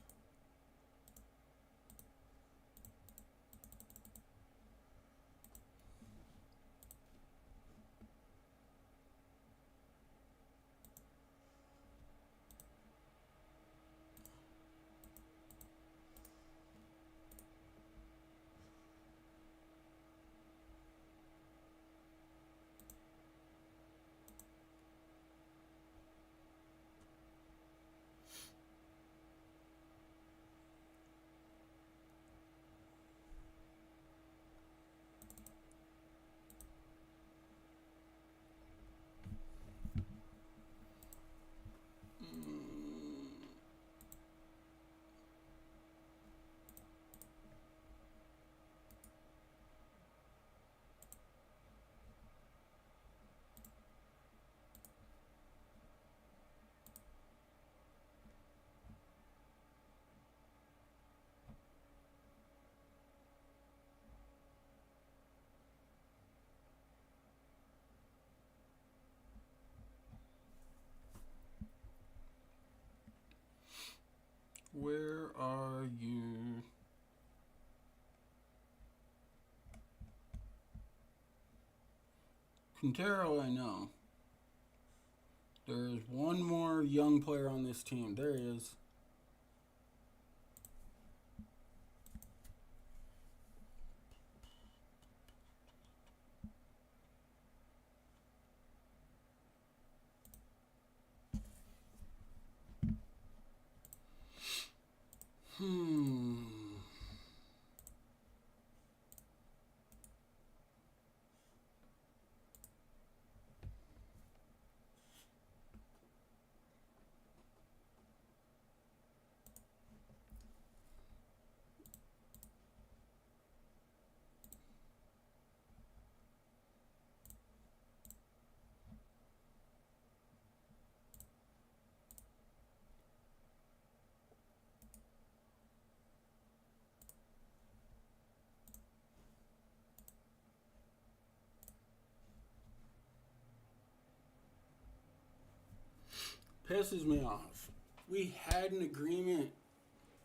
Where are you? Quintero, I know. There's one more young player on this team. There he is. Pisses me off. We had an agreement.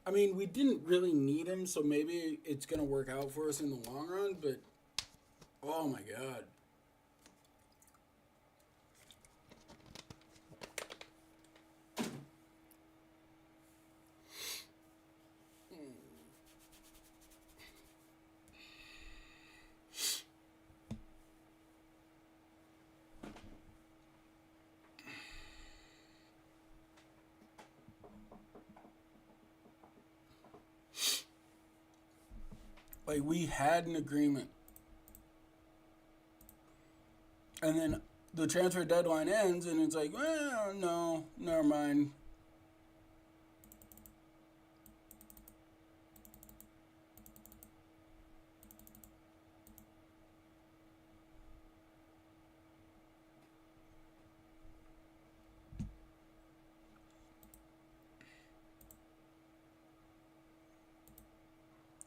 I mean, we didn't really need him, so maybe it's going to work out for us in the long run, but oh my god. Like, we had an agreement. And then the transfer deadline ends, and it's like, well, no, never mind.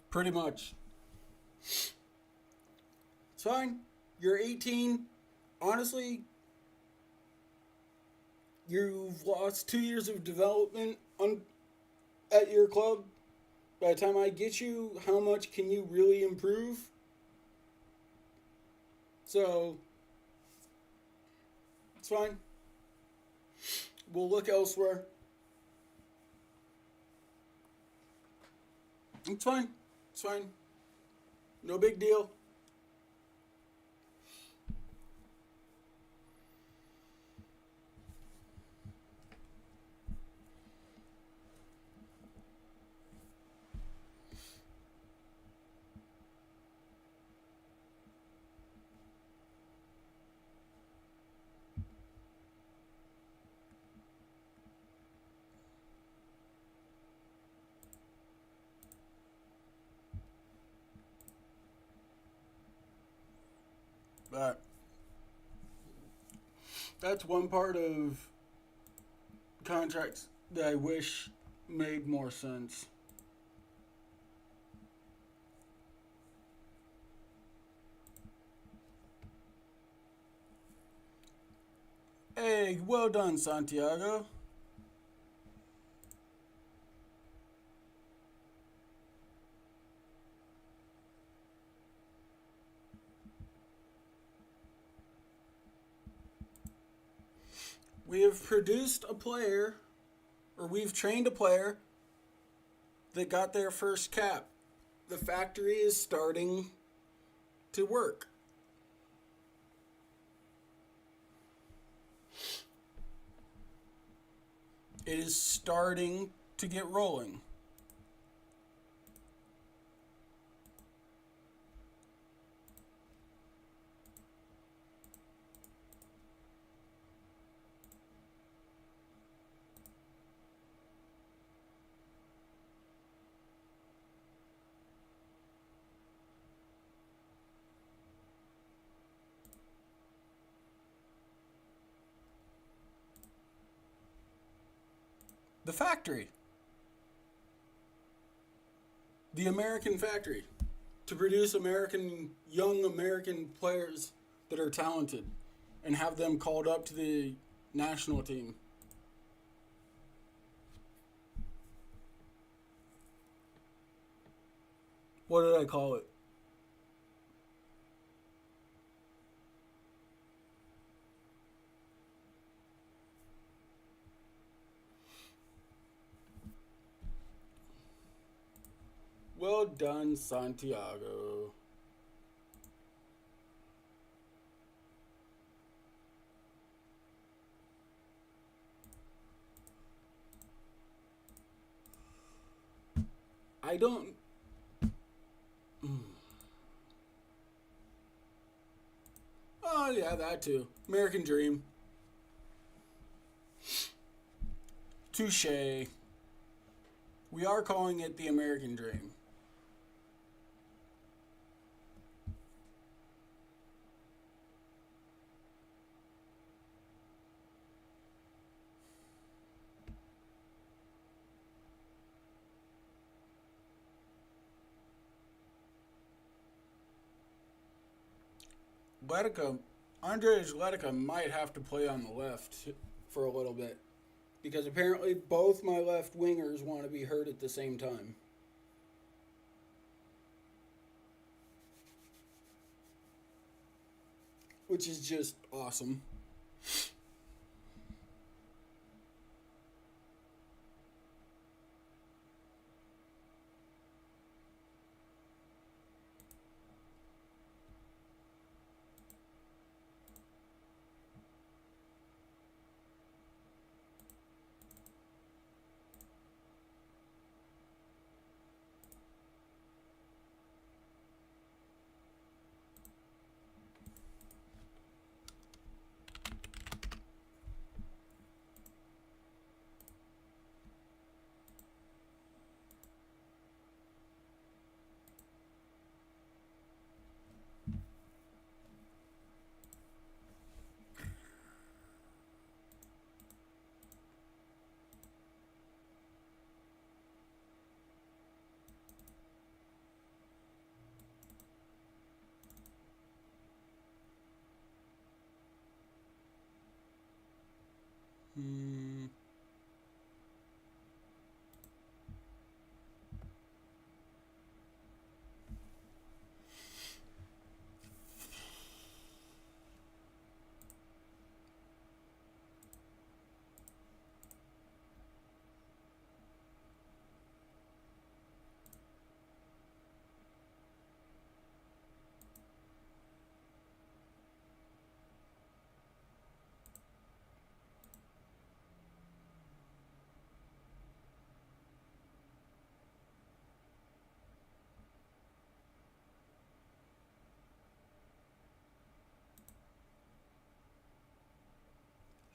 Pretty much. It's fine. You're 18. Honestly, you've lost 2 years of development at your club. By the time I get you, how much can you really improve? So, it's fine. We'll look elsewhere. It's fine. It's fine. No big deal. But that's one part of contracts that I wish made more sense. Hey, well done, Santiago. We have produced a player, or we've trained a player that got their first cap. The factory is starting to work. It is starting to get rolling. The factory. The American factory. To produce young American players that are talented and have them called up to the national team. What did I call it? Well done, Santiago. I don't. Oh, yeah, that too. American Dream. Touche. We are calling it the American Dream. Letica, Andres Letica might have to play on the left for a little bit. Because apparently both my left wingers want to be hurt at the same time. Which is just awesome. Hmm.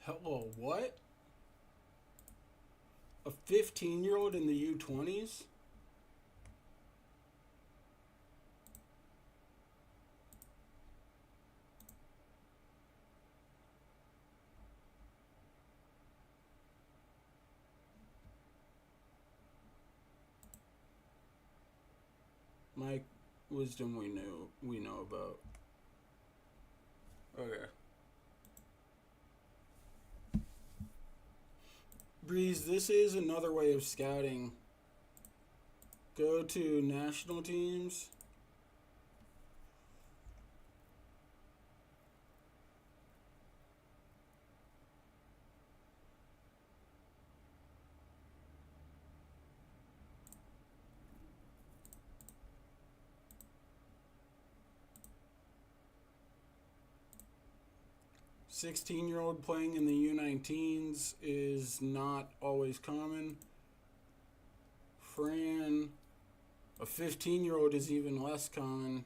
Hello, what? A 15-year-old in the U20s? My wisdom we know about. Okay. Breeze, this is another way of scouting. Go to national teams. "16-year-old playing in the U19s is not always common." Fran, a 15-year-old is even less common.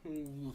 Hmm.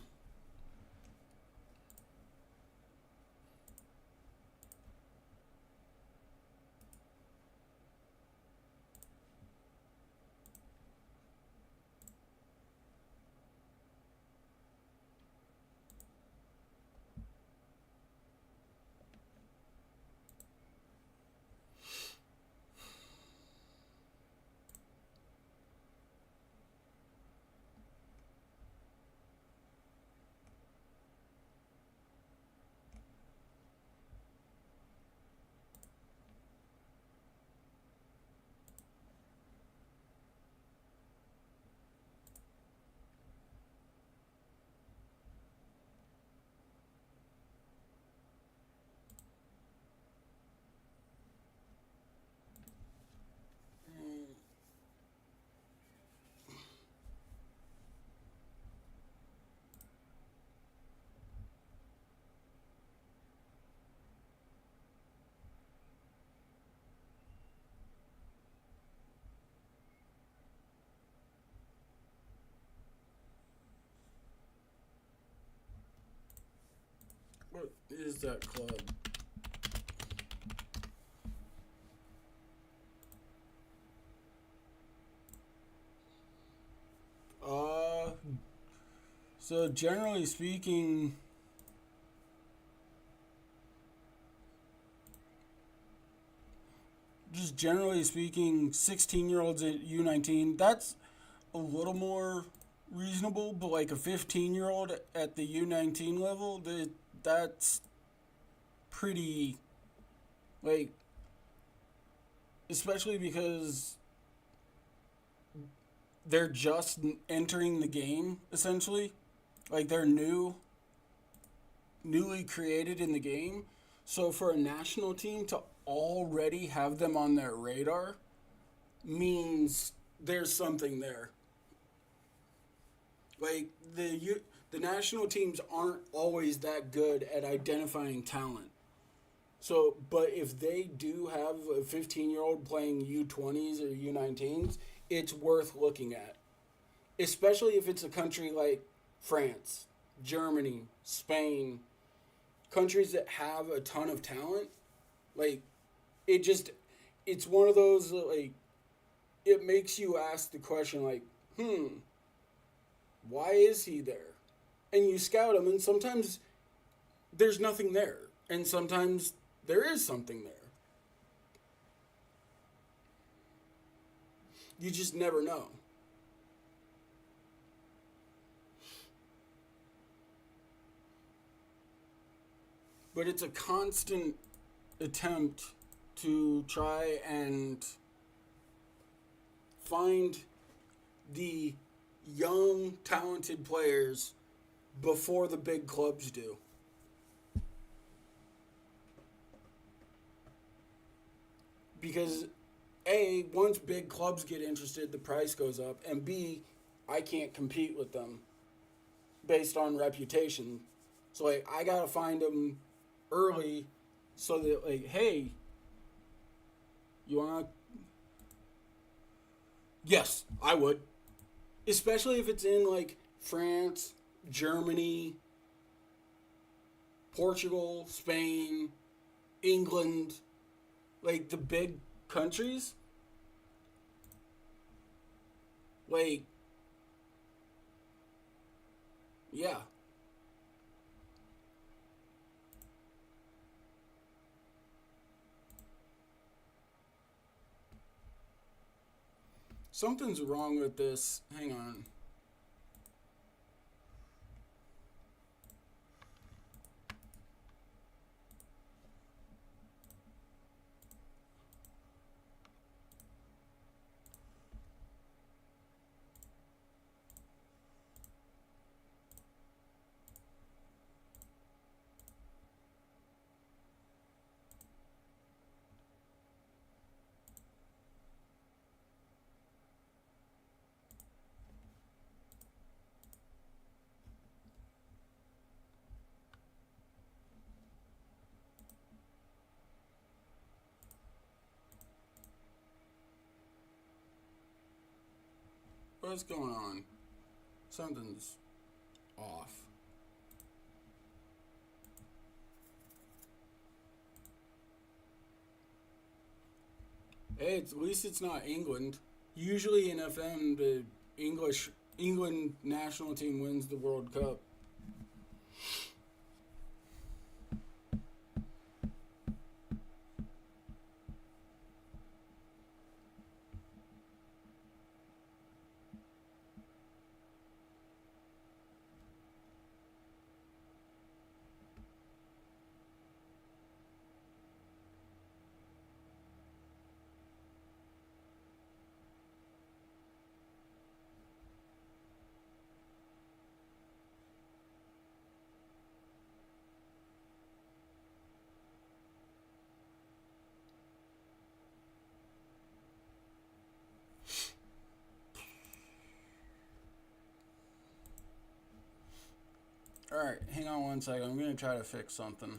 What is that club? Uh, so generally speaking, just generally speaking, 16-year-olds at U19, that's a little more reasonable, but like a 15-year-old at the U19 level, that's pretty, like, especially because they're just entering the game, essentially. Like, they're newly created in the game. So for a national team to already have them on their radar means there's something there. Like the national teams aren't always that good at identifying talent. So, but if they do have a 15-year-old playing U20s or U19s, it's worth looking at. Especially if it's a country like France, Germany, Spain, countries that have a ton of talent. Like, it just, it's one of those, like, it makes you ask the question, like, why is he there? And you scout him, and sometimes there's nothing there. And sometimes there is something there. You just never know. But it's a constant attempt to try and find the young, talented players before the big clubs do. Because A, once big clubs get interested, the price goes up, and B, I can't compete with them based on reputation. So like I gotta find them early, so that like, hey, you wanna Yes, I would. Especially if it's in like France, Germany, Portugal, Spain, England, like the big countries. Like, yeah. Something's wrong with this. Hang on. What's going on? Something's off. Hey, at least it's not England. Usually in FM, the England national team wins the World Cup. All right, hang on one second. I'm gonna try to fix something.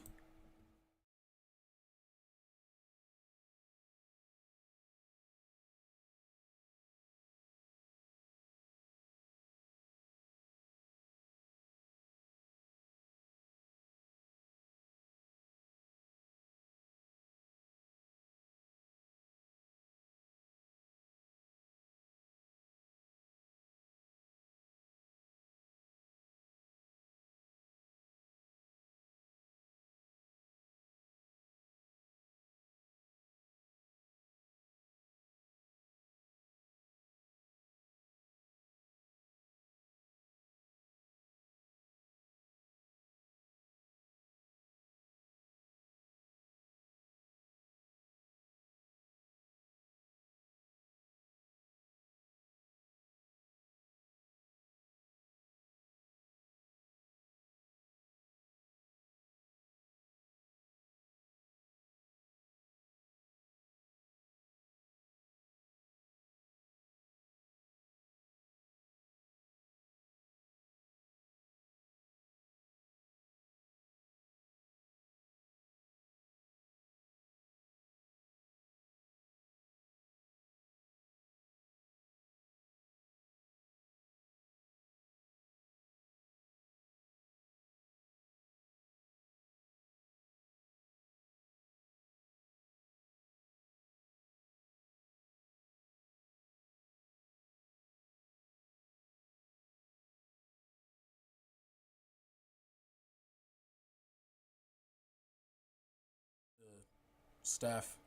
Staff.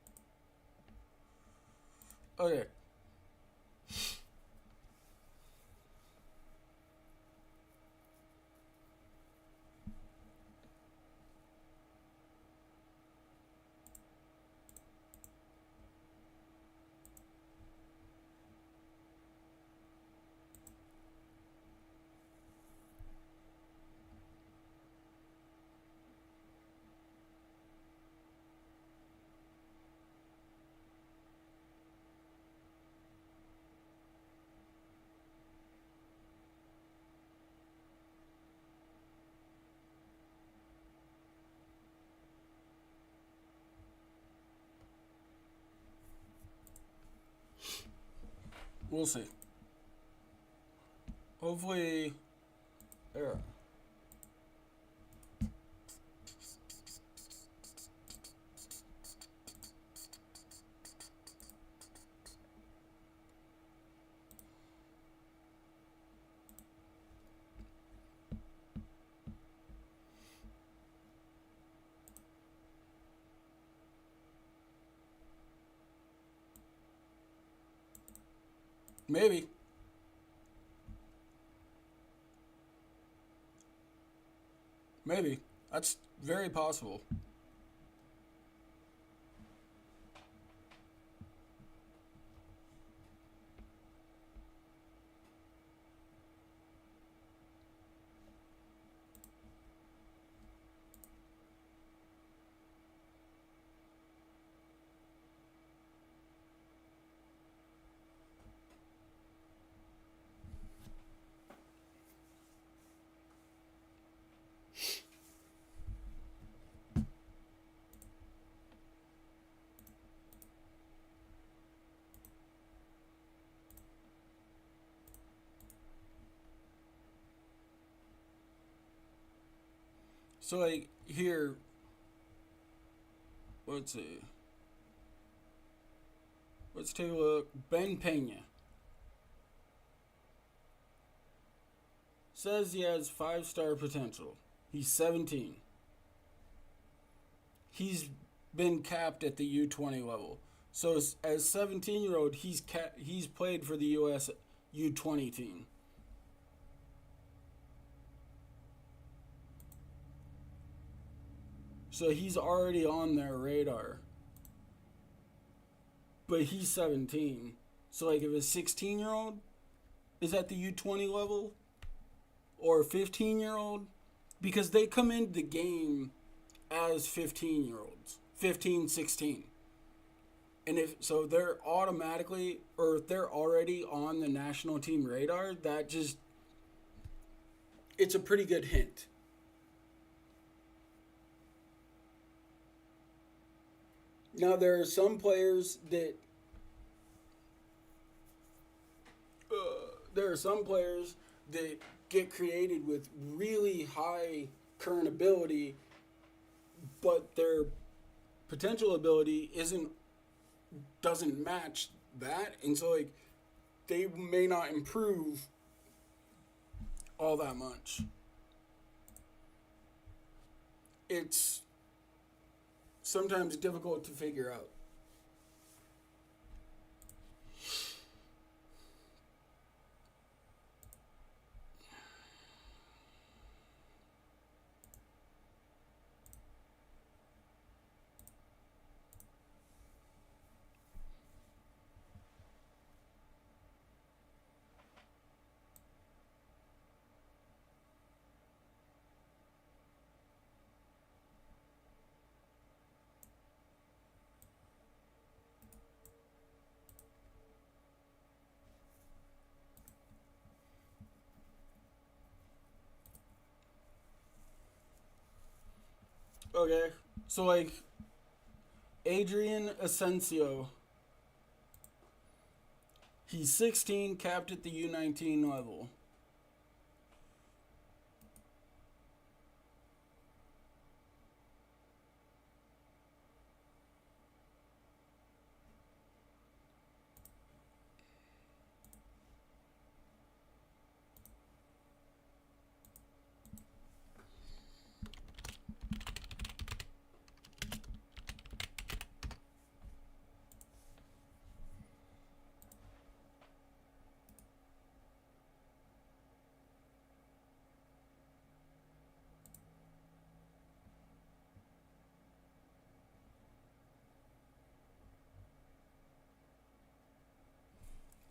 Okay. We'll see. Hopefully, there. Maybe. Maybe. That's very possible. So, like, here, let's see. Let's take a look. Ben Pena says he has 5-star potential. He's 17. He's been capped at the U20 level. So as 17-year-old, he's played for the U.S. U20 team. So he's already on their radar. But he's 17. So like if a 16-year-old is at the U20 level or a 15-year-old, because they come into the game as 15-year-olds, 15, 16. And if so they're automatically, or if they're already on the national team radar, that just, it's a pretty good hint. Now there are some players that get created with really high current ability, but their potential ability doesn't match that, and so like they may not improve all that much. It's sometimes difficult to figure out. Okay, so like Adrian Asensio, he's 16, capped at the U19 level.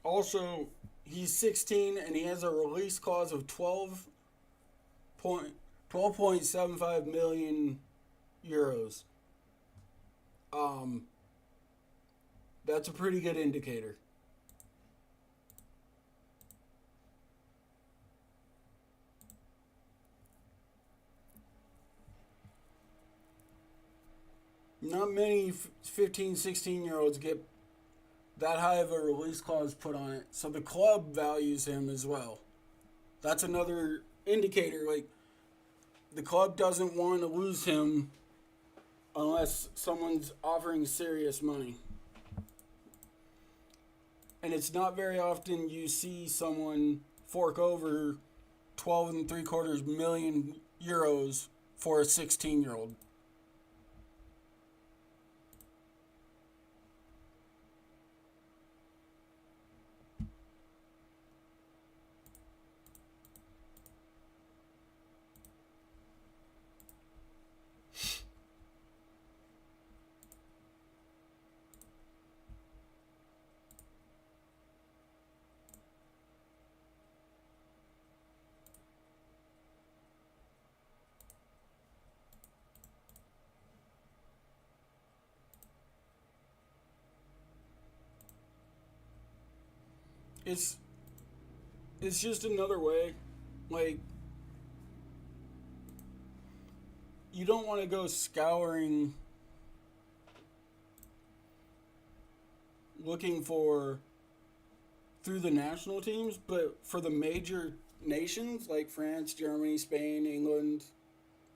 Also, he's 16 and he has a release clause of 12.75 million euros. That's a pretty good indicator. Not many 15, 16-year-olds get that high of a release clause put on it. So the club values him as well. That's another indicator. Like, the club doesn't want to lose him unless someone's offering serious money. And it's not very often you see someone fork over 12.75 million euros for a 16-year-old. It's just another way. Like, you don't want to go scouring looking for through the national teams, but for the major nations like France, Germany, Spain, England,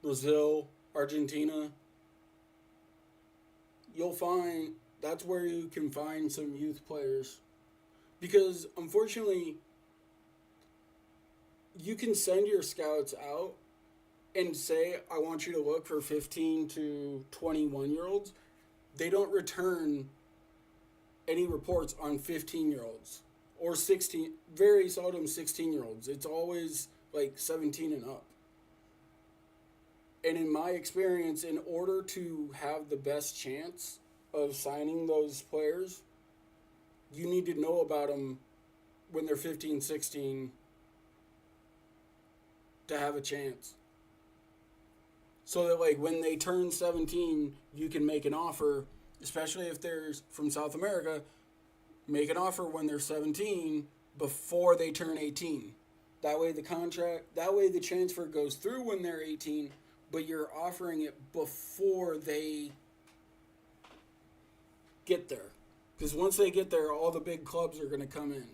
Brazil, Argentina, you'll find that's where you can find some youth players. Because unfortunately, you can send your scouts out and say, I want you to look for 15 to 21-year-olds. They don't return any reports on 15-year-olds or 16, very seldom 16-year-olds. It's always like 17 and up. And in my experience, in order to have the best chance of signing those players, you need to know about them when they're 15, 16 to have a chance. So that, like, when they turn 17, you can make an offer, especially if they're from South America, make an offer when they're 17 before they turn 18. That way the transfer goes through when they're 18, but you're offering it before they get there. Because once they get there, all the big clubs are going to come in.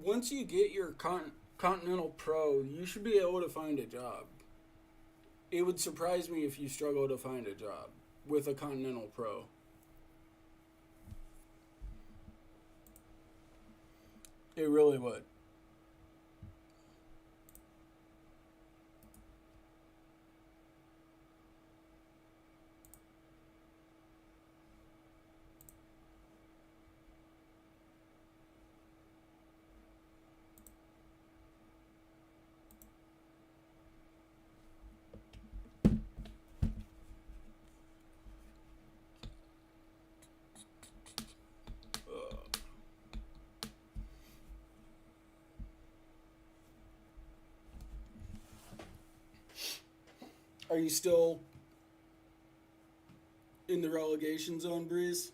Once you get your Continental Pro, you should be able to find a job. It would surprise me if you struggle to find a job with a Continental Pro. It really would. Are you still in the relegation zone, Breeze?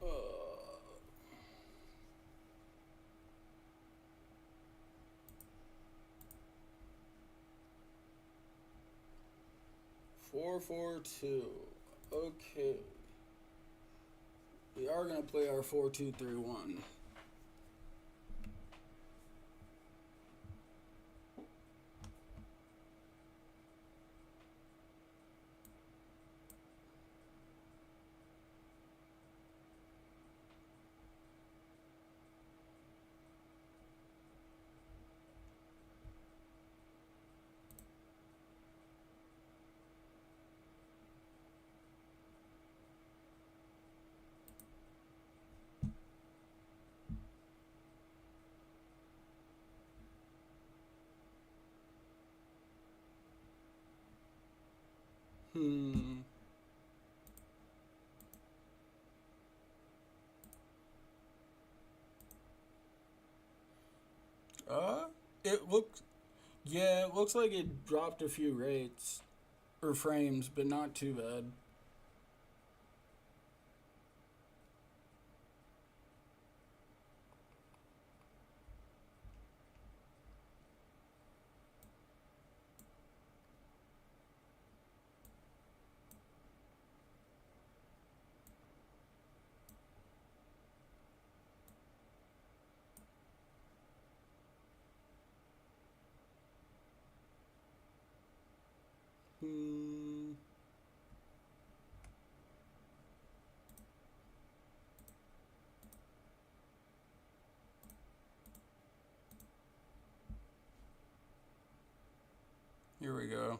Uh, 4-4-2. Okay. We are going to play our 4-2-3-1. Hmm. Uh, it looks. Yeah, it looks like it dropped a few rates or frames, but not too bad. Hmm. Here we go.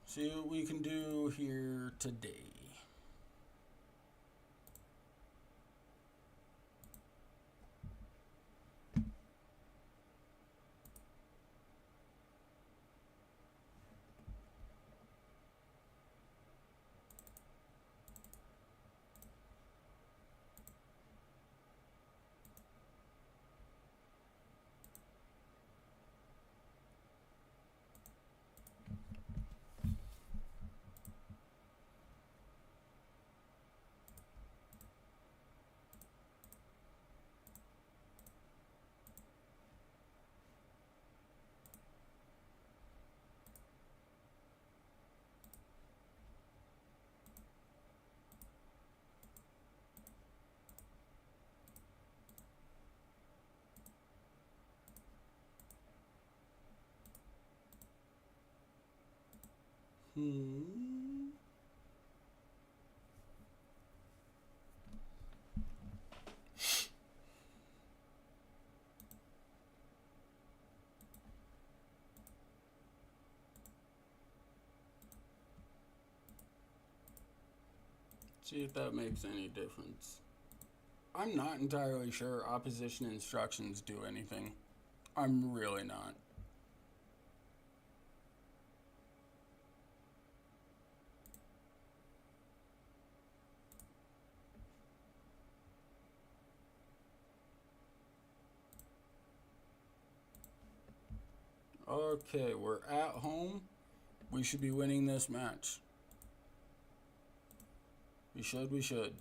See what we can do here today. Hmm. See if that makes any difference. I'm not entirely sure opposition instructions do anything. I'm really not. Okay, we're at home. We should be winning this match. We should, we should.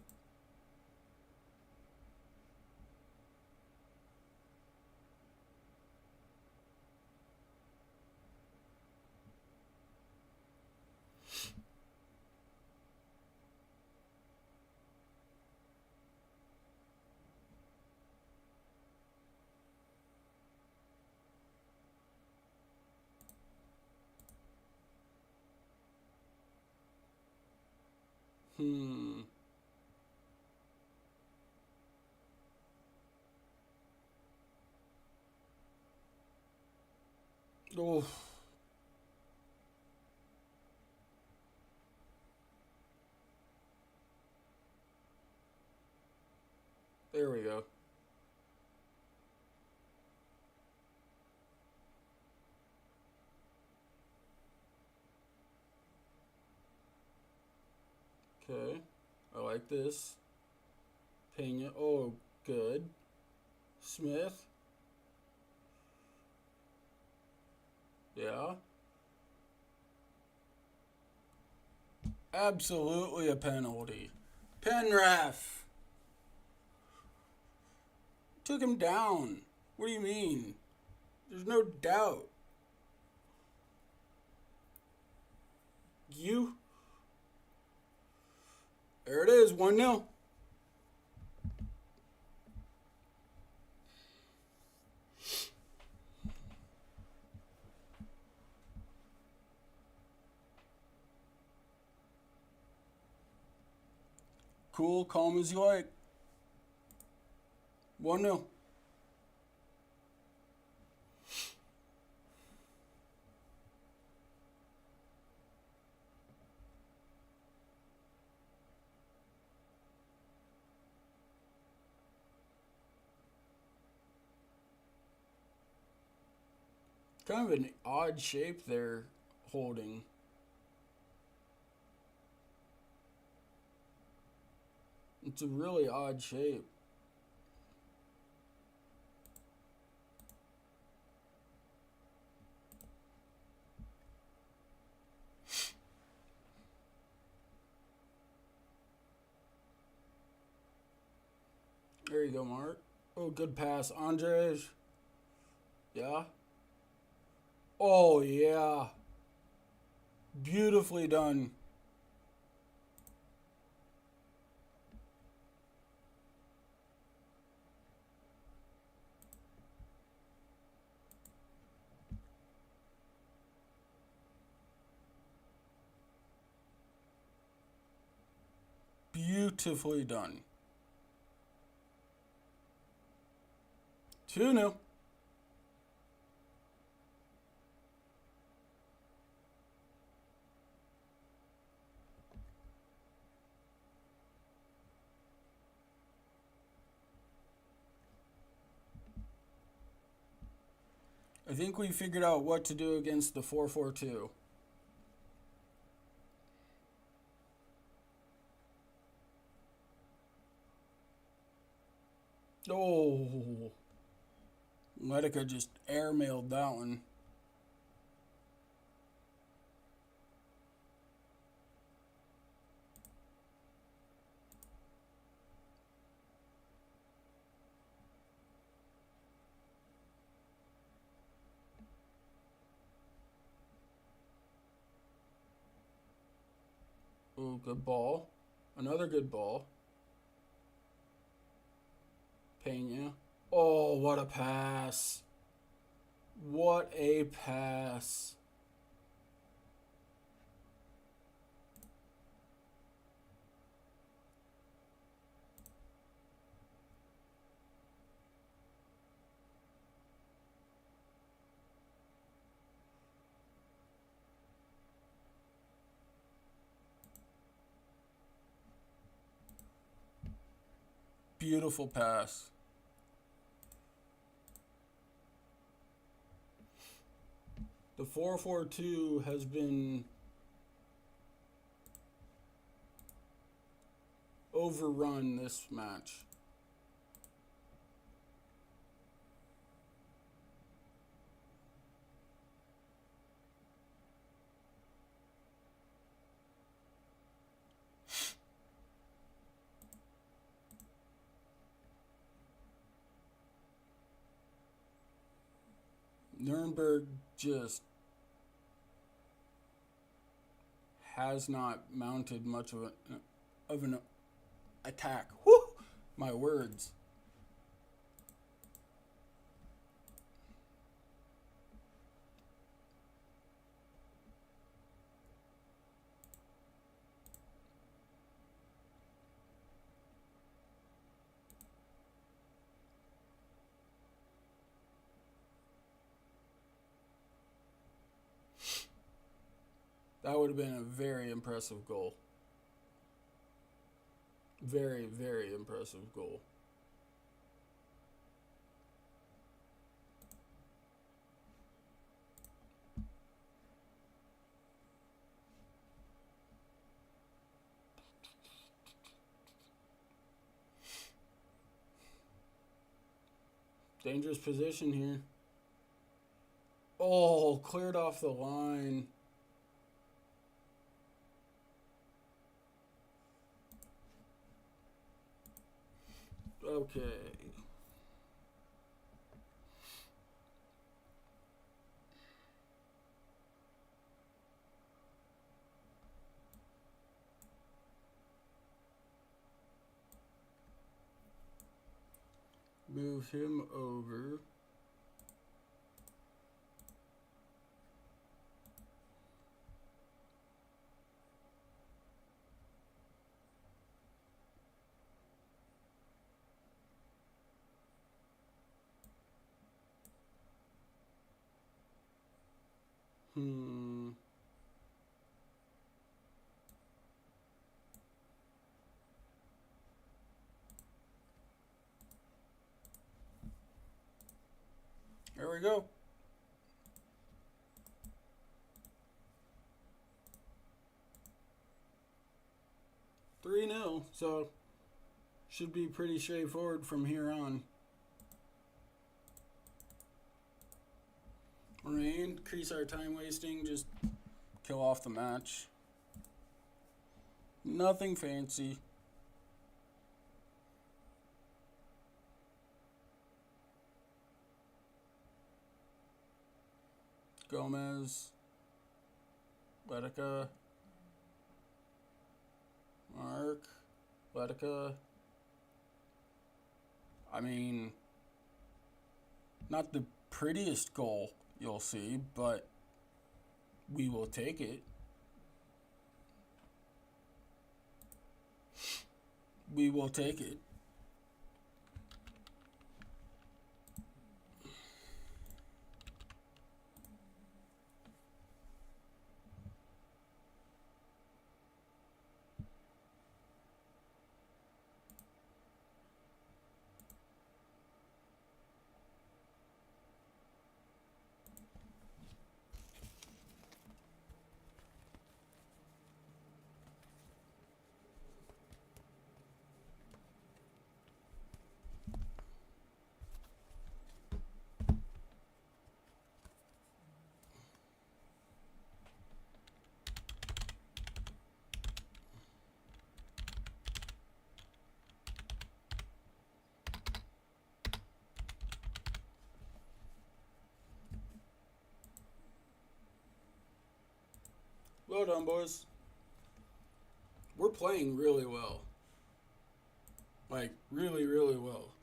Hmm. Oh, there we go. Okay, I like this. Pena. Oh, good. Smith. Yeah. Absolutely a penalty. Penref took him down. What do you mean? There's no doubt. You. There it is, 1-0. Cool, calm as you like. 1-0. Kind of an odd shape they're holding. It's a really odd shape. There you go, Mark. Oh, good pass. Andres. Yeah. Oh, yeah. Beautifully done. Beautifully done. 2-0. I think we figured out what to do against the 4-4-2. Oh. Letica just airmailed that one. Oh, good ball. Another good ball. Pena. Oh, what a pass. What a pass. Beautiful pass. The 4-4-2 has been overrun this match. Nuremberg just has not mounted much of an attack. Whew! My words. That would have been a very impressive goal. Very, very impressive goal. Dangerous position here. Oh, cleared off the line. Okay. Move him over. There we go. 3-0, so should be pretty straightforward from here on. We're going to increase our time wasting, just kill off the match. Nothing fancy. Gomez, Letica, Mark, Letica. I mean, not the prettiest goal you'll see, but we will take it. We will take it. Well done, boys. We're playing really well. Like, really, really well.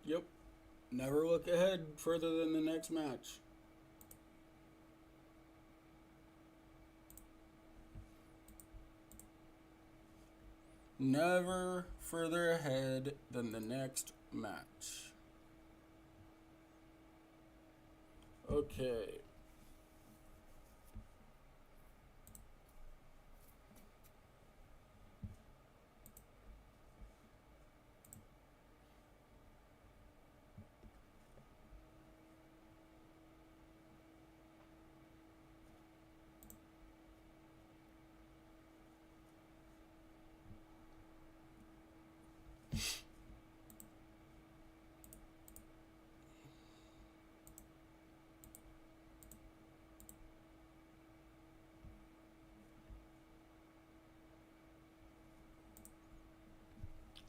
Yep. Never look ahead further than the next match. Never further ahead than the next match. Okay.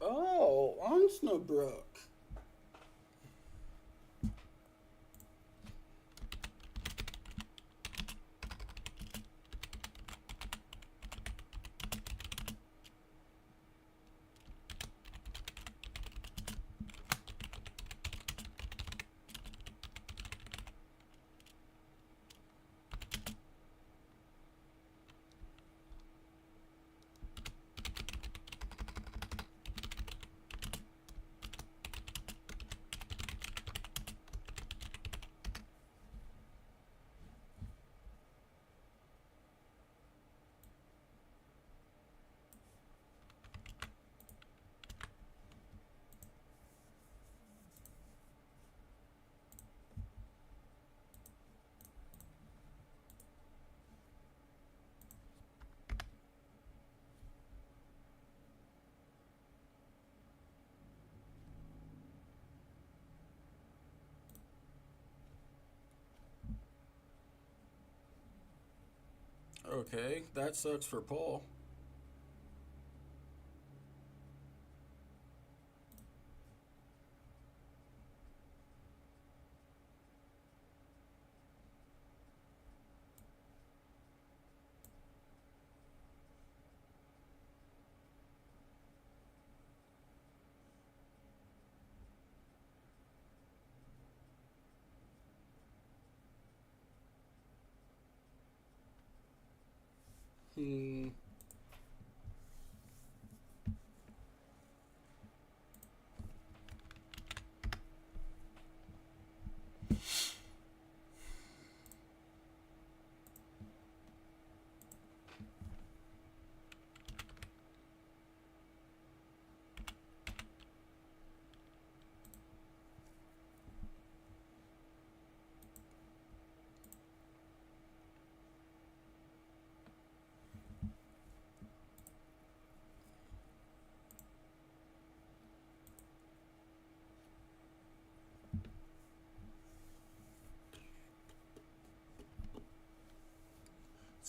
Oh, Osnabrück. Okay, that sucks for Paul. Hmm.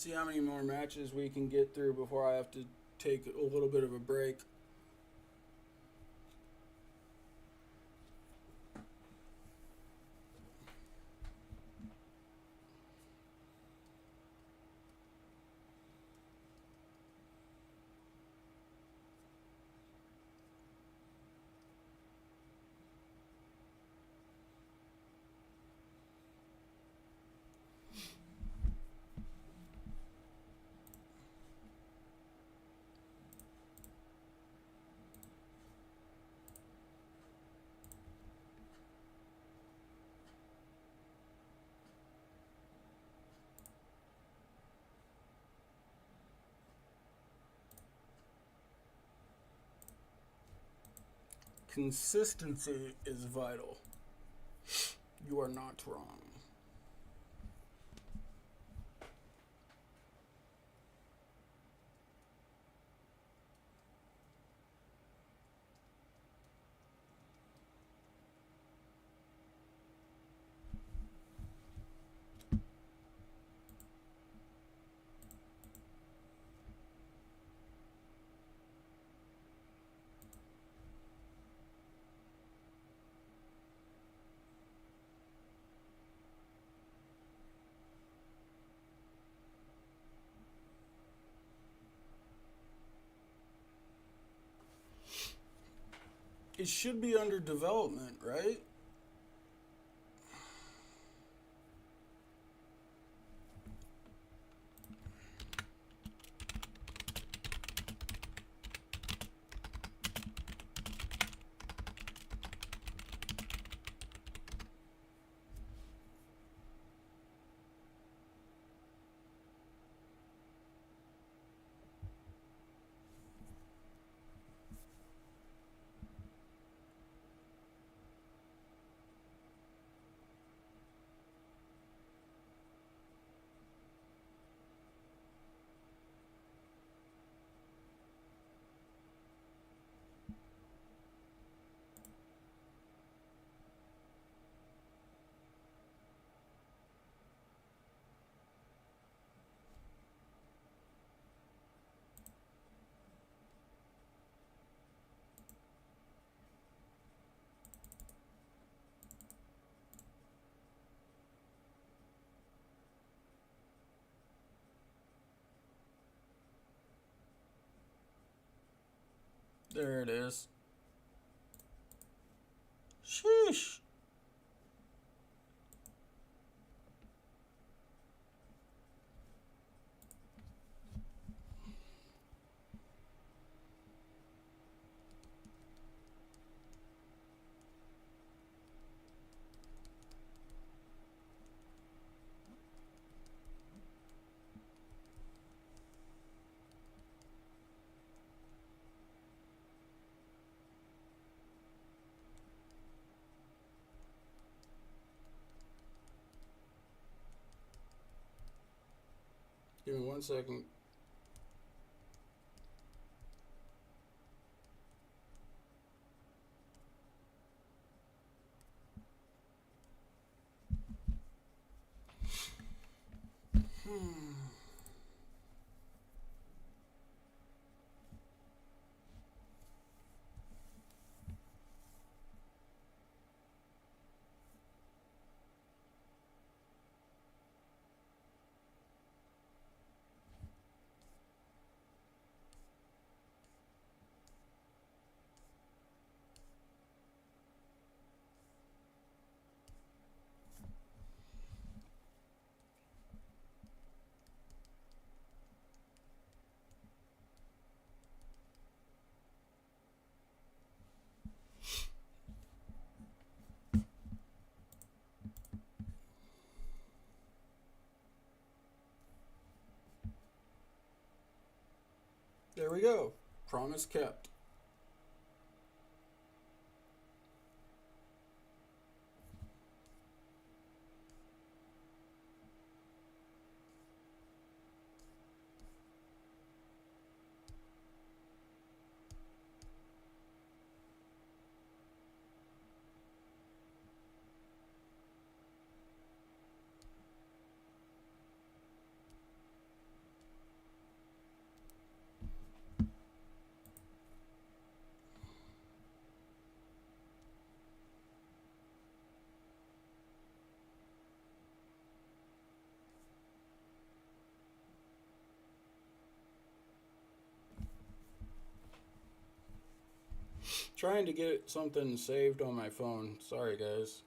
See how many more matches we can get through before I have to take a little bit of a break. Consistency is vital. You are not wrong. It should be under development, right? There it is. Sheesh. Give me 1 second. There we go. Promise kept. Trying to get something saved on my phone. Sorry, guys.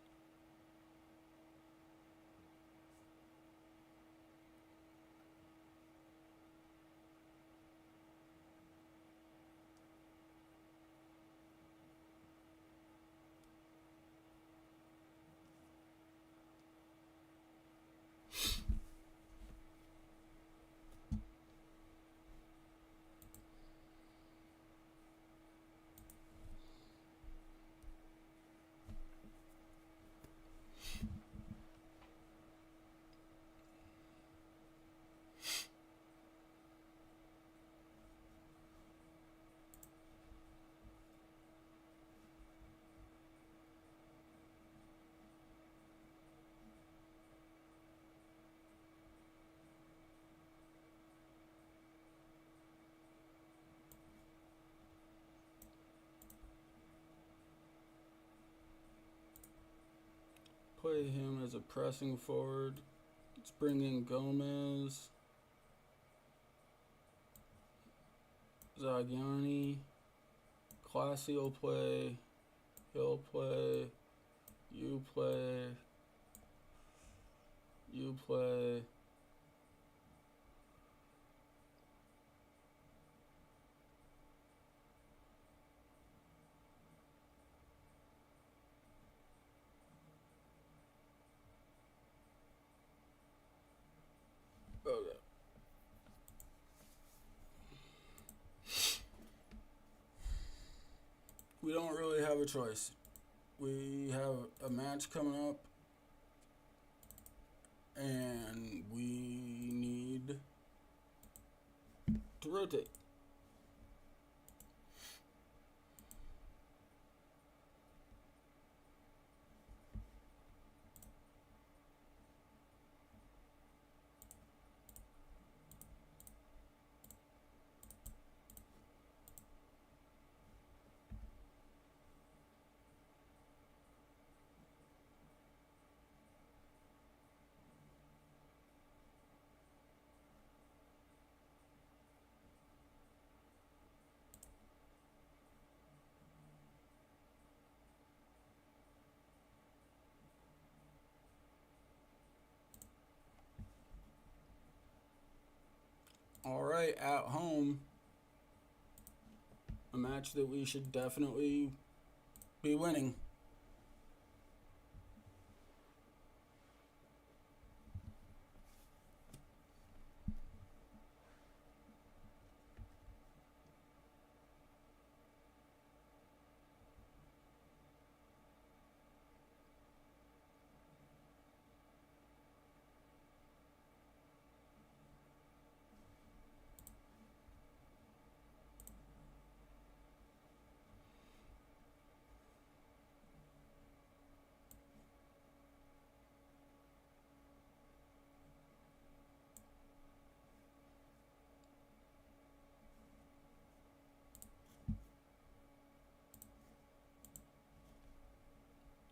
Play him as a pressing forward. Let's bring in Gomez. Zagiani. Classy will play. He'll play. You play. You play. Okay. We don't really have a choice. We have a match coming up, and we need to rotate. All right, at home, a match that we should definitely be winning.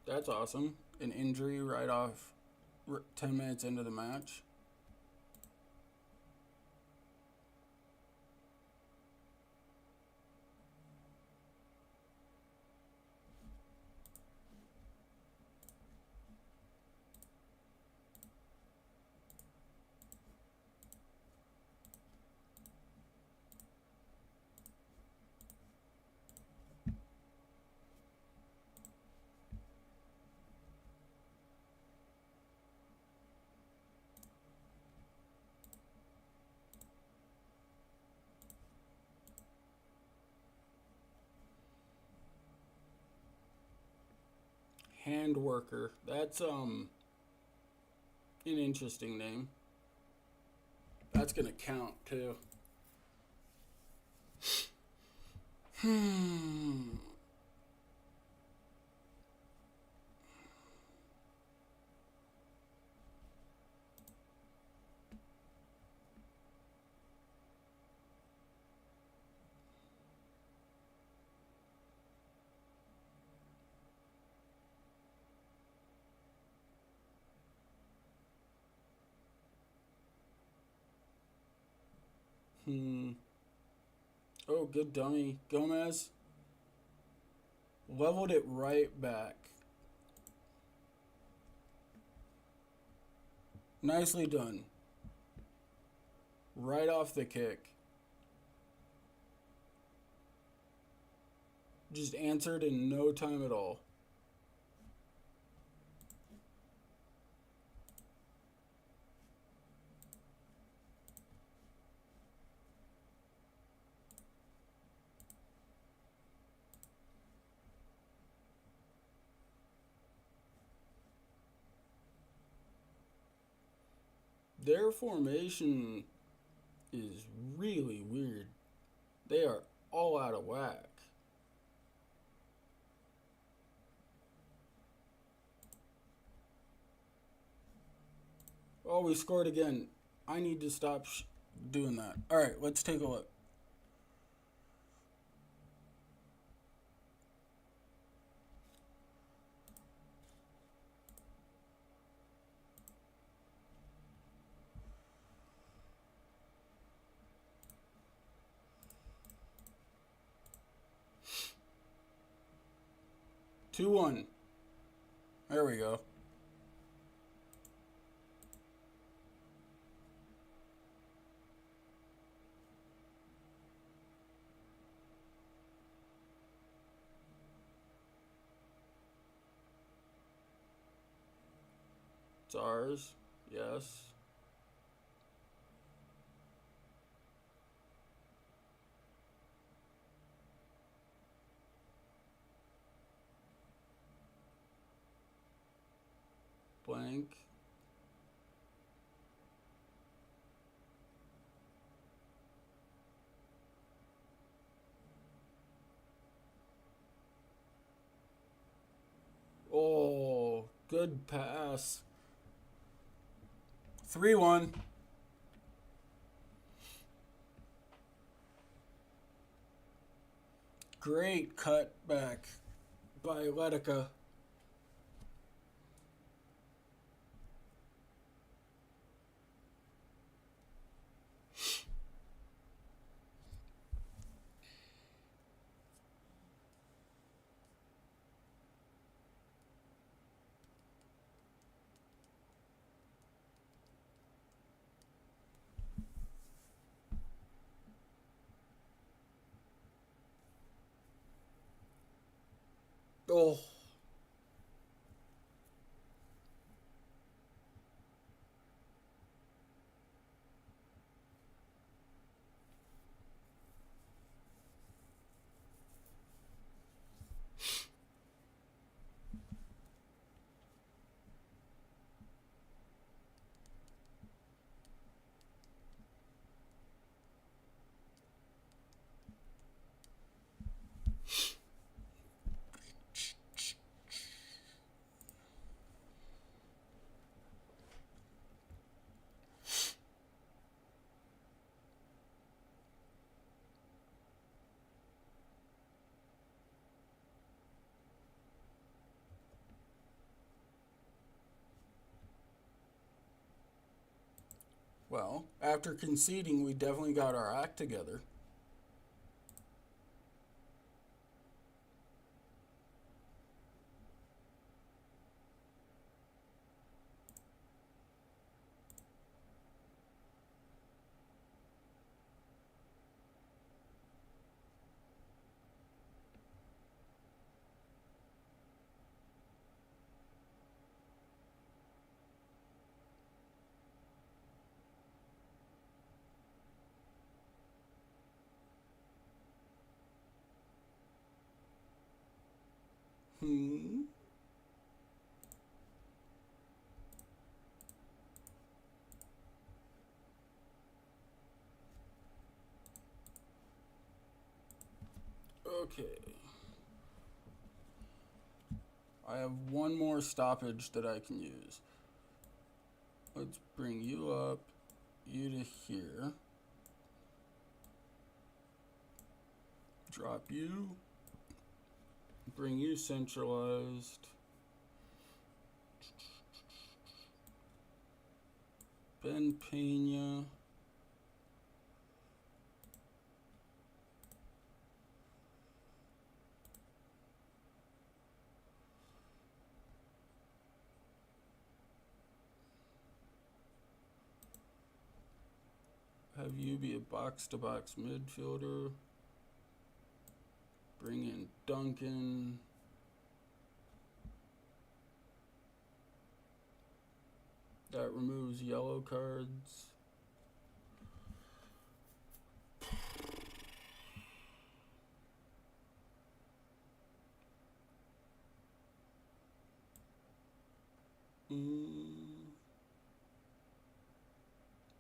That's awesome. An injury right off 10 minutes into the match. Hand Worker. That's an interesting name. That's gonna count too. Hmm. Hmm. Oh, good dummy. Gomez leveled it right back. Nicely done. Right off the kick. Just answered in no time at all. Their formation is really weird. They are all out of whack. Oh, we scored again. I need to stop doing that. All right, let's take a look. Two one. There we go. It's ours. Yes. Blank. Oh, good pass. 3-1. Great cut back by Letica. Oh. Well, after conceding, we definitely got our act together. Hmm. Okay. I have one more stoppage that I can use. Let's bring you up, you to here. Drop you. Bring you centralized. Ben Pena. Have you be a box-to-box midfielder. Bring in Duncan. That removes yellow cards.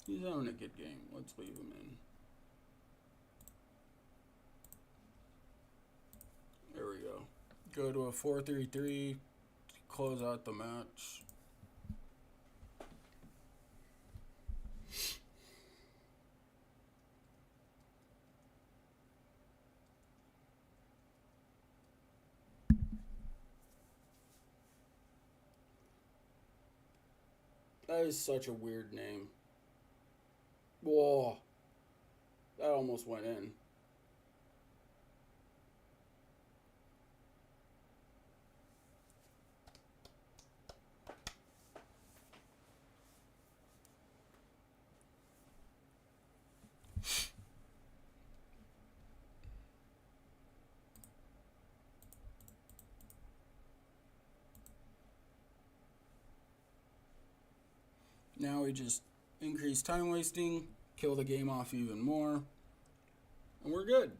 He's having a good game. Let's leave him in. There we go. Go to a 4-3-3. Close out the match. That is such a weird name. Whoa. That almost went in. Now we just increase time wasting, kill the game off even more, and we're good.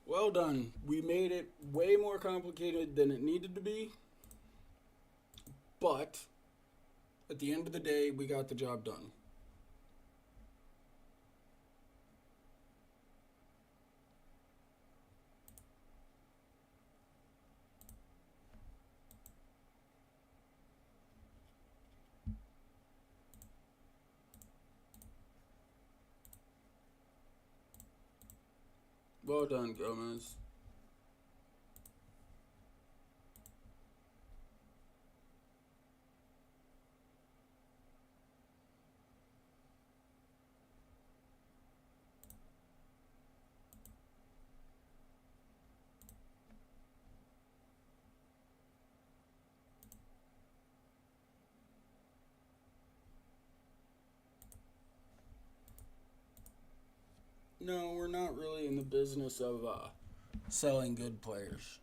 Well done. We made it way more complicated than it needed to be. But at the end of the day, we got the job done. Well done, Gomez. No, we're not really in the business of selling good players.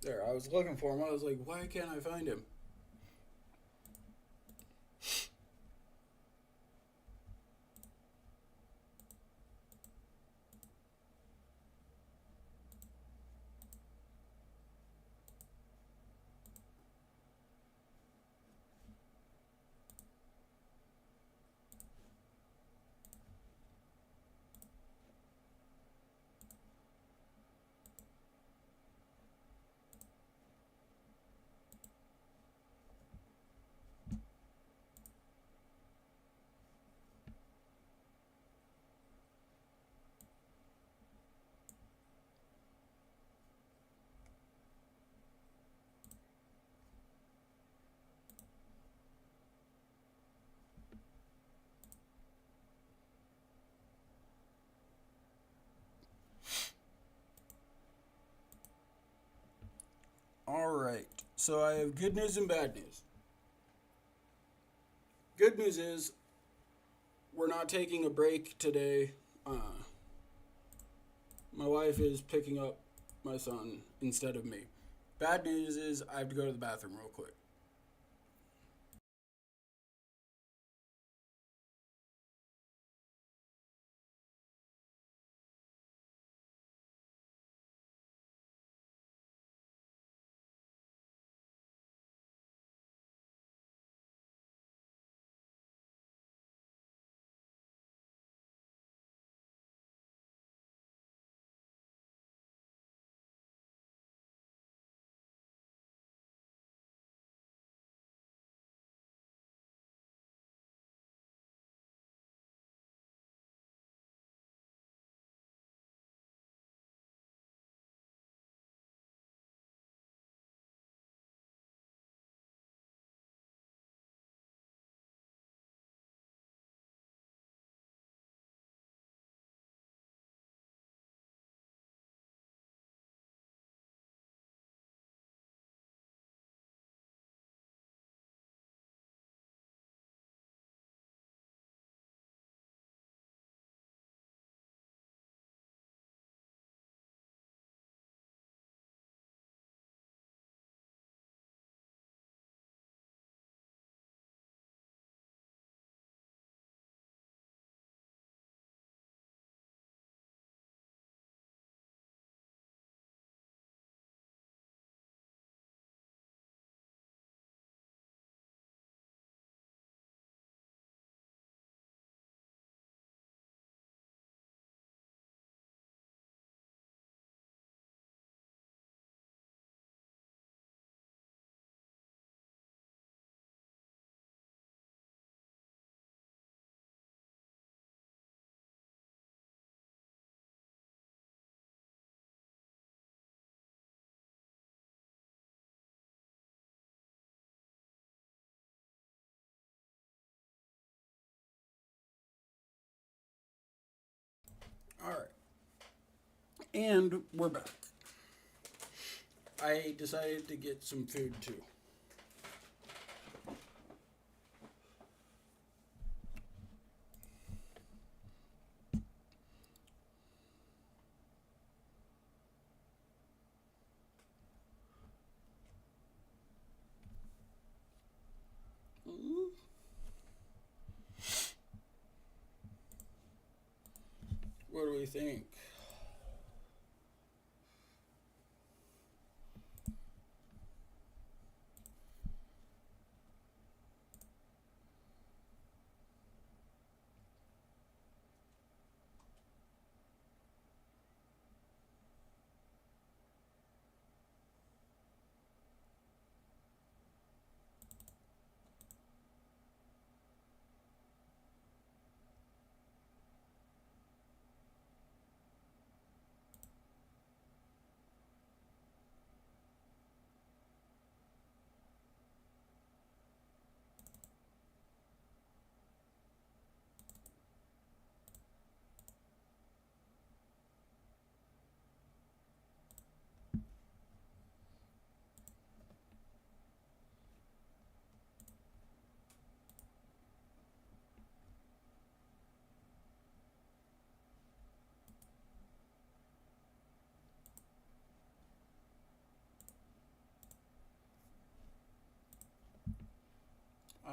There, I was looking for him. I was like, why can't I find him? All right. So I have good news and bad news. Good news is we're not taking a break today. My wife is picking up my son instead of me. Bad news is I have to go to the bathroom real quick. All right. And we're back. I decided to get some food too. What do we think?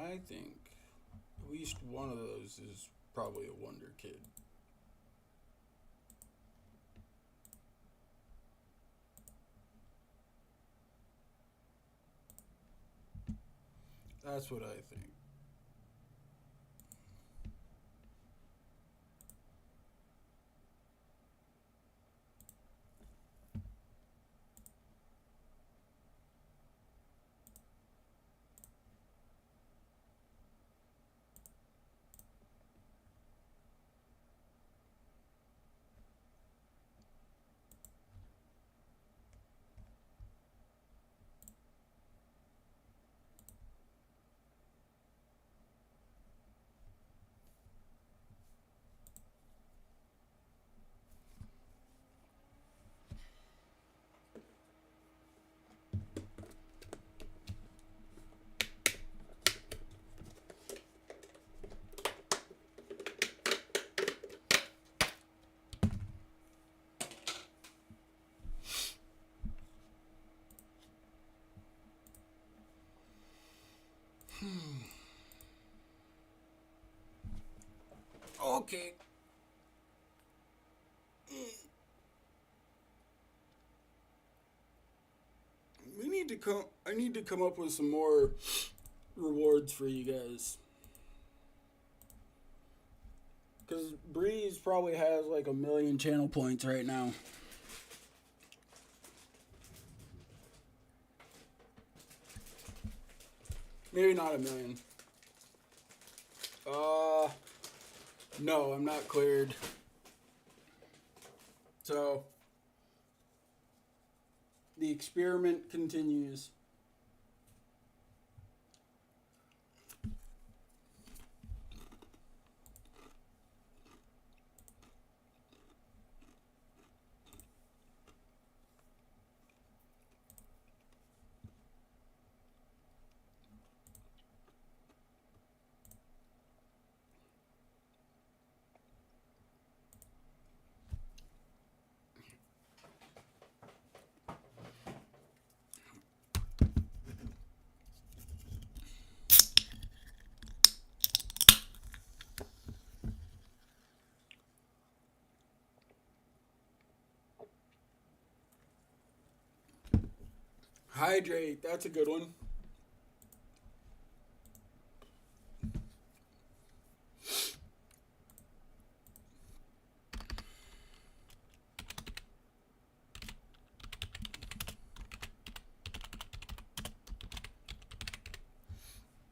I think at least one of those is probably a wonder kid. That's what I think. Okay. I need to come up with some more rewards for you guys. Because Breeze probably has like 1,000,000 channel points right now. Maybe not 1,000,000. No, I'm not cleared. So, the experiment continues. Hydrate, that's a good one.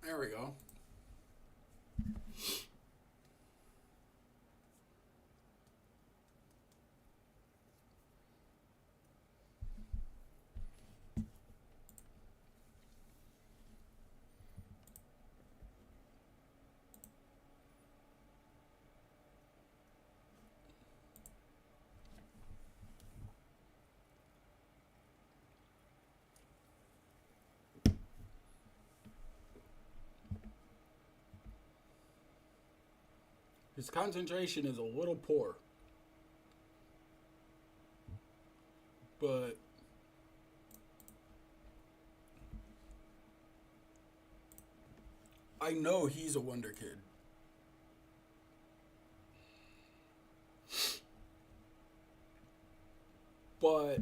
There we go. His concentration is a little poor. But I know he's a wonder kid. But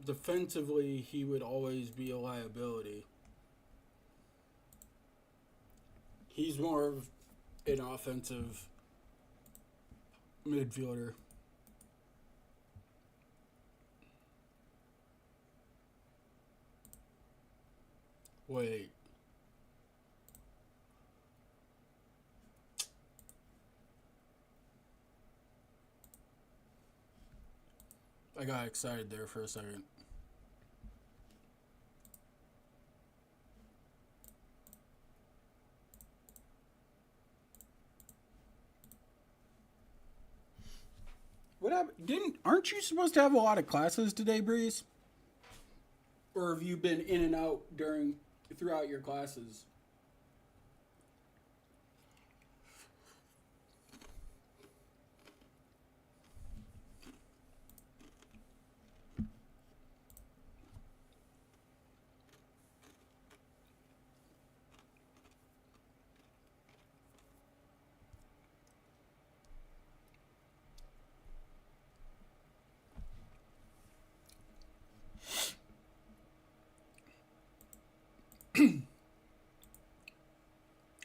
defensively, he would always be a liability. He's more of an offensive midfielder. Wait. I got excited there for a second. What happened? Aren't you supposed to have a lot of classes today, Breeze? Or have you been in and out throughout your classes?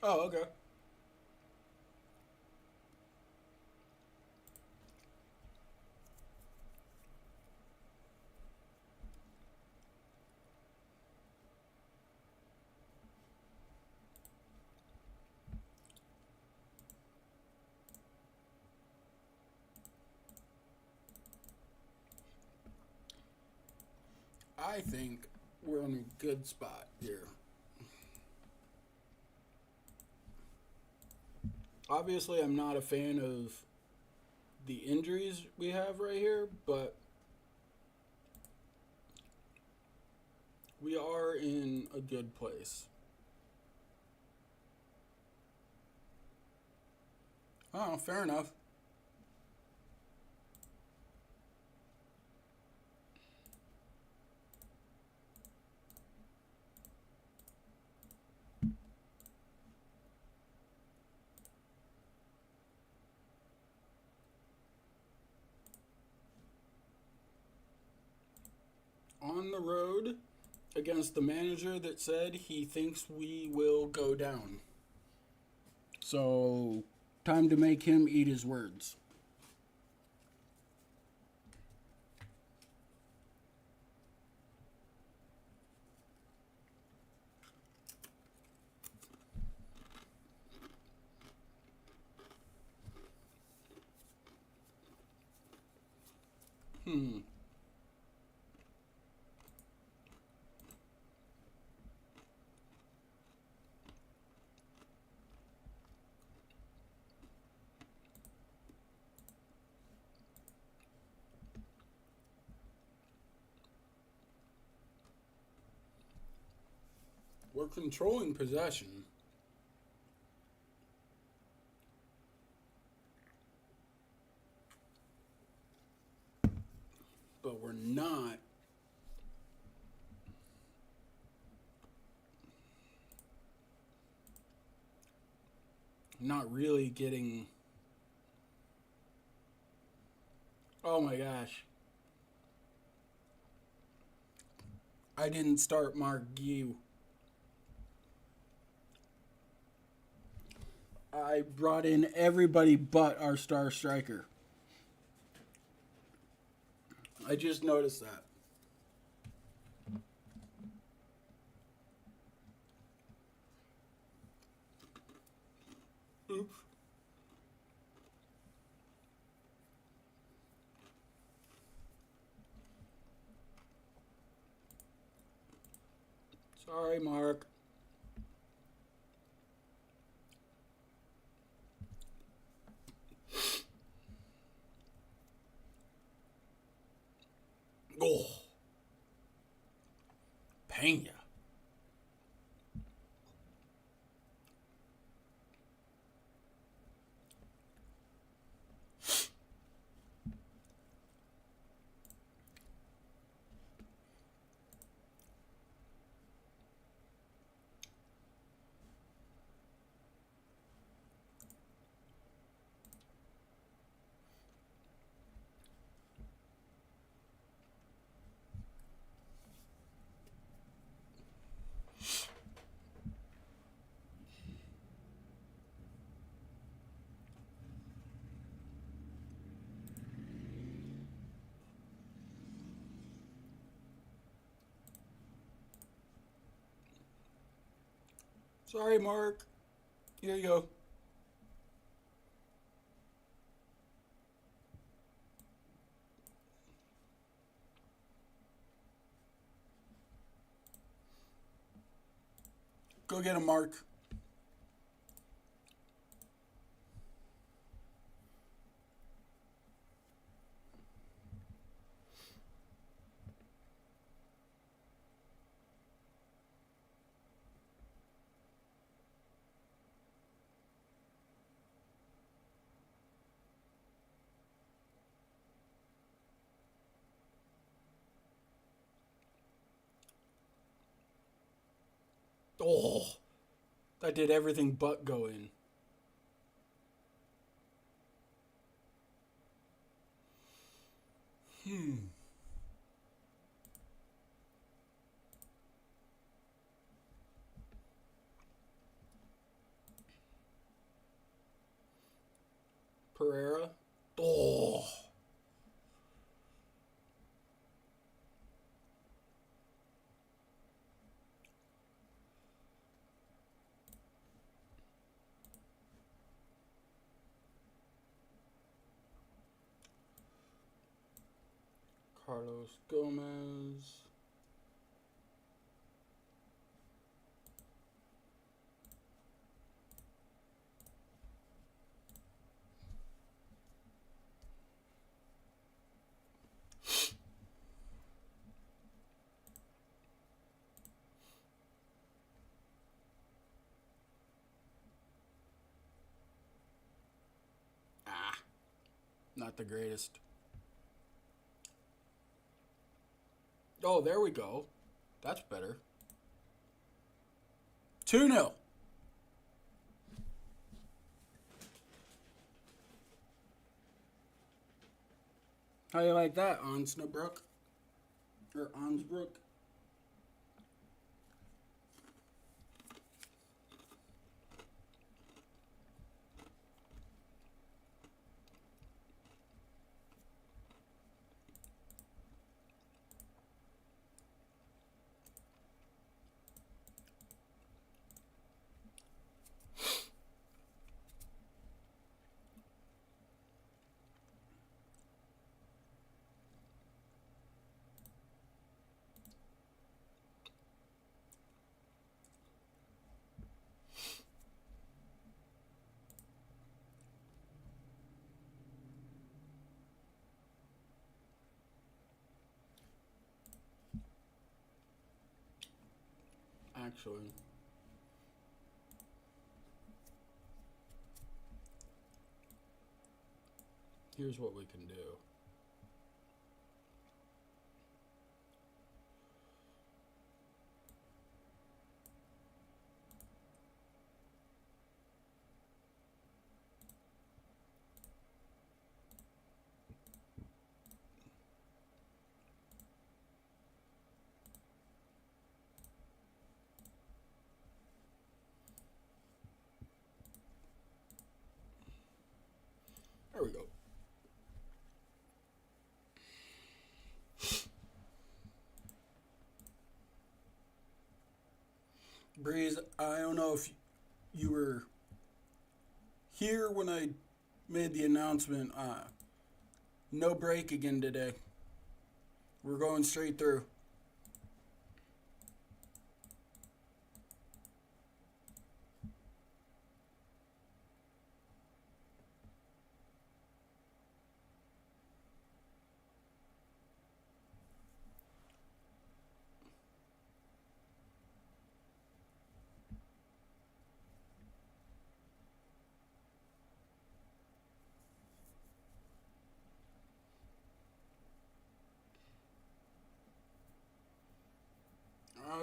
Oh, okay. I think we're in a good spot here. Obviously, I'm not a fan of the injuries we have right here, but we are in a good place. Oh, fair enough. On the road against the manager that said he thinks we will go down. So, time to make him eat his words. Hmm. We're controlling possession. But we're not really getting. Oh my gosh. I didn't start Mark Gu. I brought in everybody but our star striker. I just noticed that. Oops. Sorry, Mark. Oh, Pena. Sorry, Mark. Here you go. Go get him, Mark. Oh, that did everything but go in. Hmm. Pereira. Oh. Carlos Gomez. Ah, not the greatest. Oh, there we go. That's better. 2-0. How you like that, Onsnabrook? Or Onsbrook? Actually, here's what we can do. There we go. Breeze, I don't know if you were here when I made the announcement. No break again today. We're going straight through.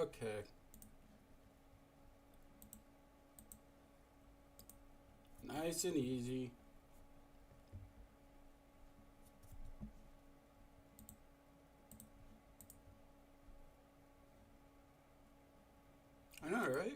Okay. Nice and easy. I know, right?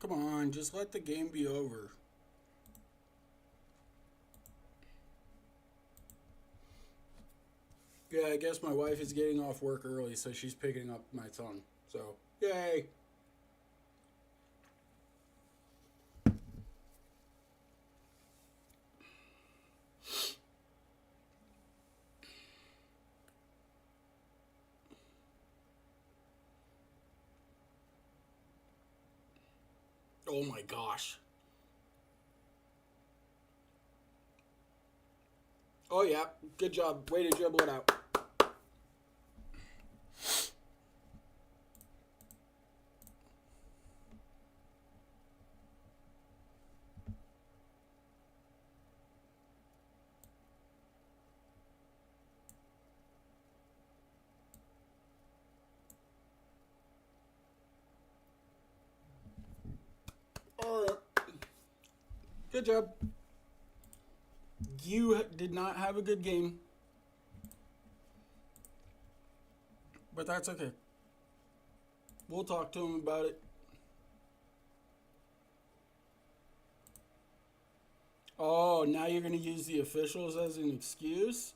Come on, just let the game be over. Yeah, I guess my wife is getting off work early, so she's picking up my son. So, yay! Oh my gosh. Oh yeah, good job. Way to dribble it out. All right. Good job. You did not have a good game, but that's okay. We'll talk to him about it. Oh, now you're going to use the officials as an excuse?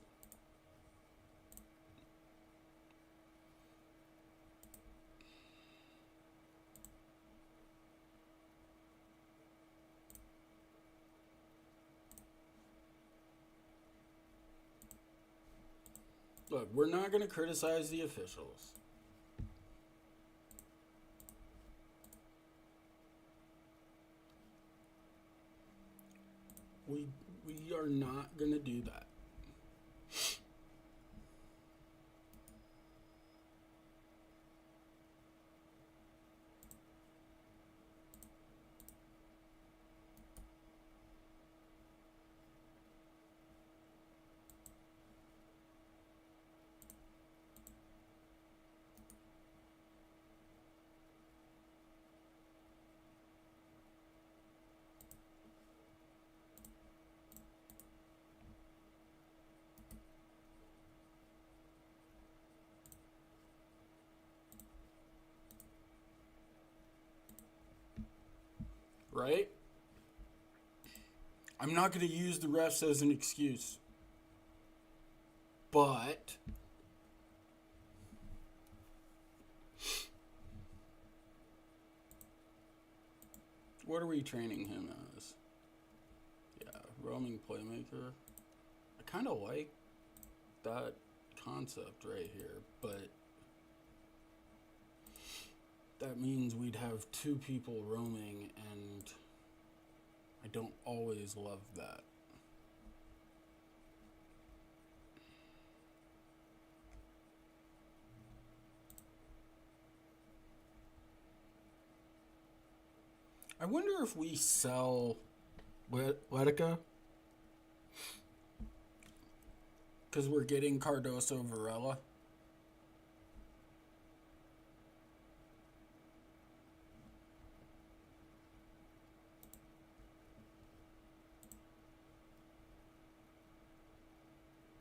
Look, we're not going to criticize the officials. We are not going to do that. Right? I'm not going to use the refs as an excuse. But what are we training him as? Yeah, roaming playmaker. I kind of like that concept right here, but that means we'd have two people roaming, and I don't always love that. I wonder if we sell Letica, because we're getting Cardoso Varela.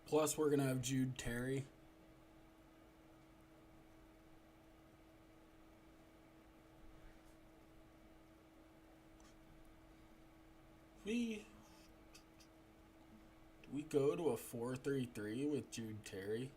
Plus, we're going to have Jude Terry. We go to a 4-3-3 with Jude Terry.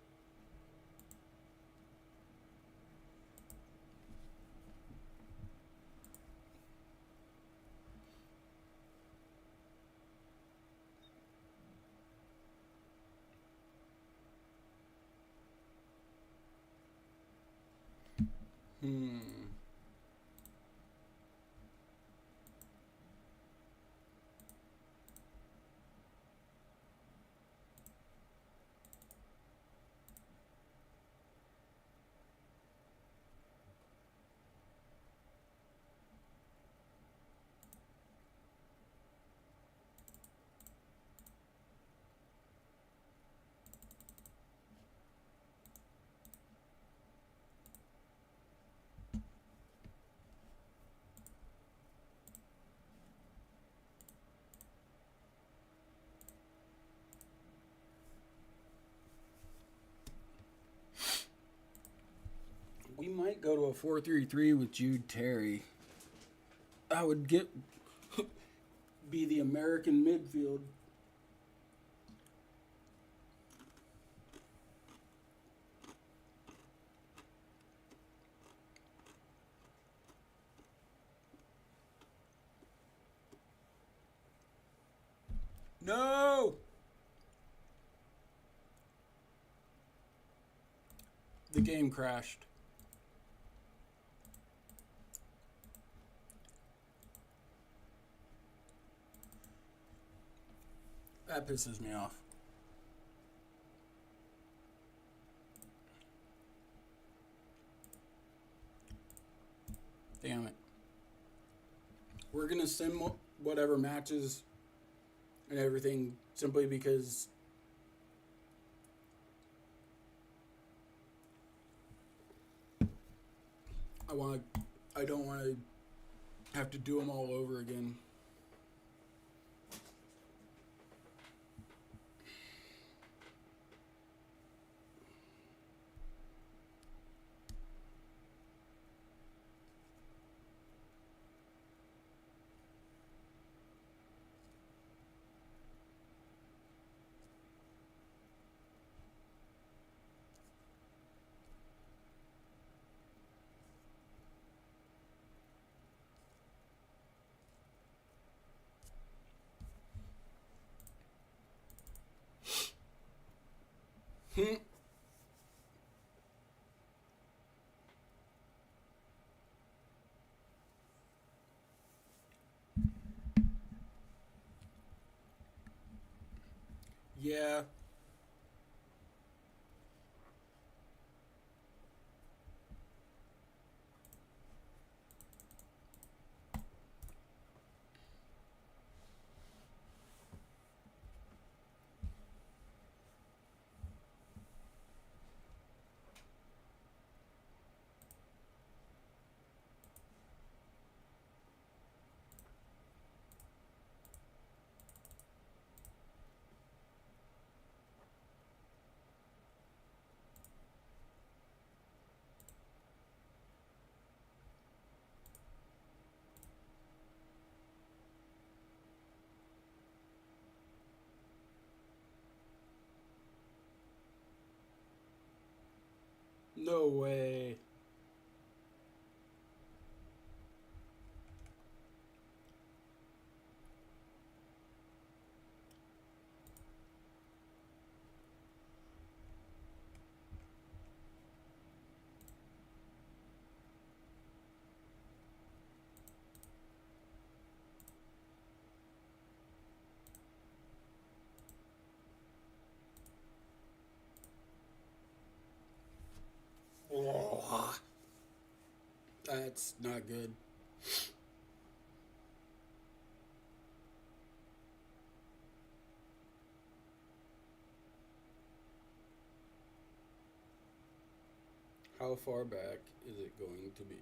We might go to a 4-3-3 with Jude Terry. I would get be the American midfield. No! The game crashed. That pisses me off. Damn it. We're going to send whatever matches and everything simply because I don't want to have to do them all over again. Yeah. No way. Oh, that's not good. How far back is it going to be?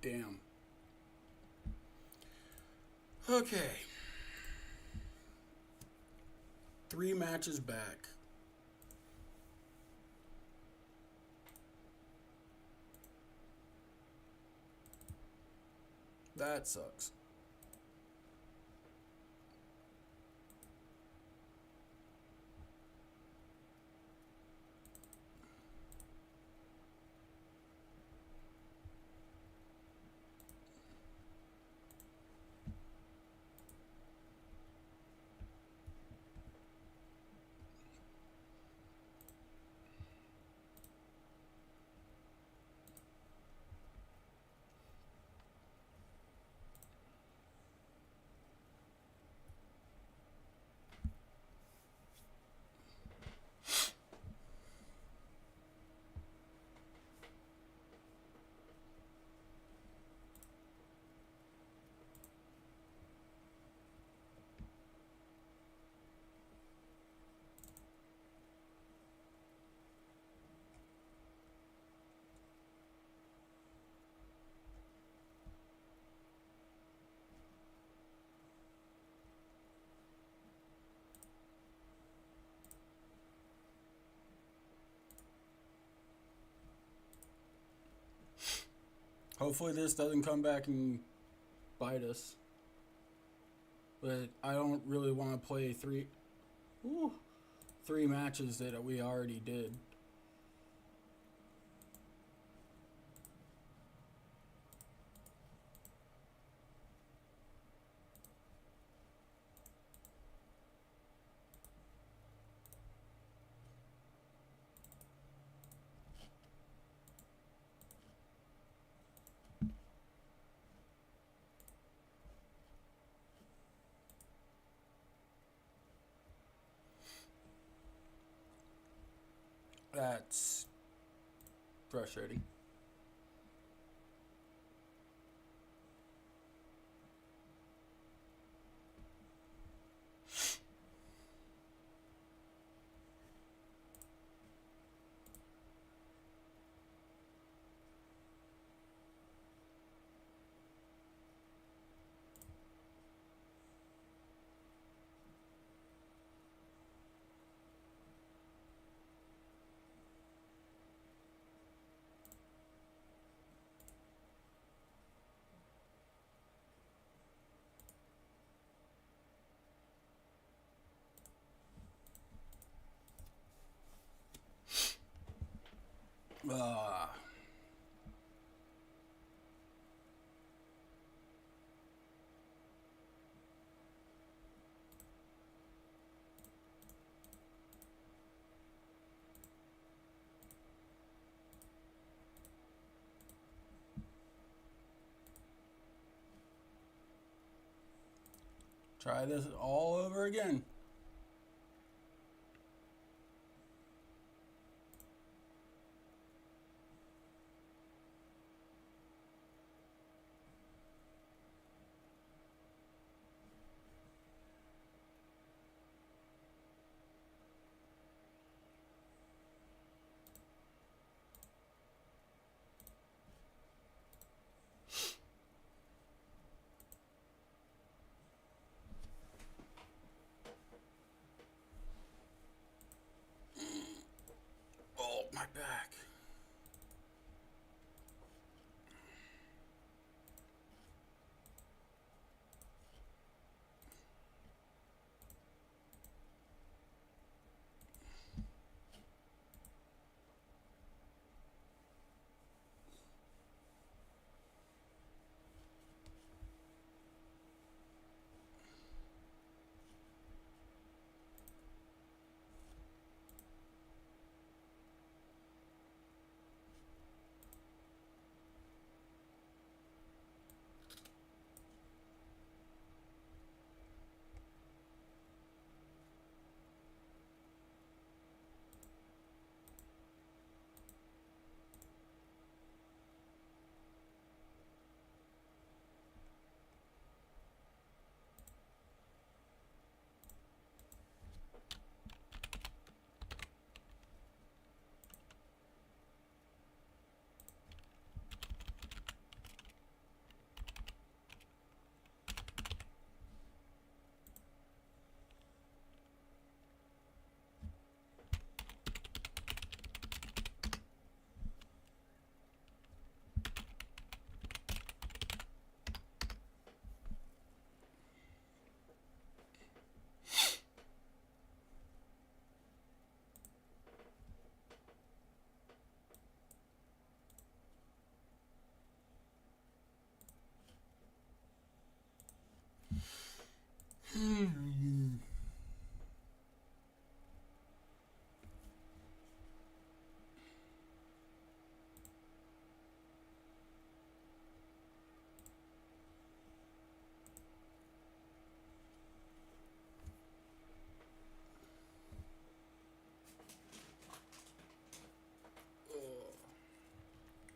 Damn. Okay. 3 matches back. That sucks. Hopefully this doesn't come back and bite us. But I don't really want to play three matches that we already did. That's frustrating. Uh, Try this all over again. Oh, my back.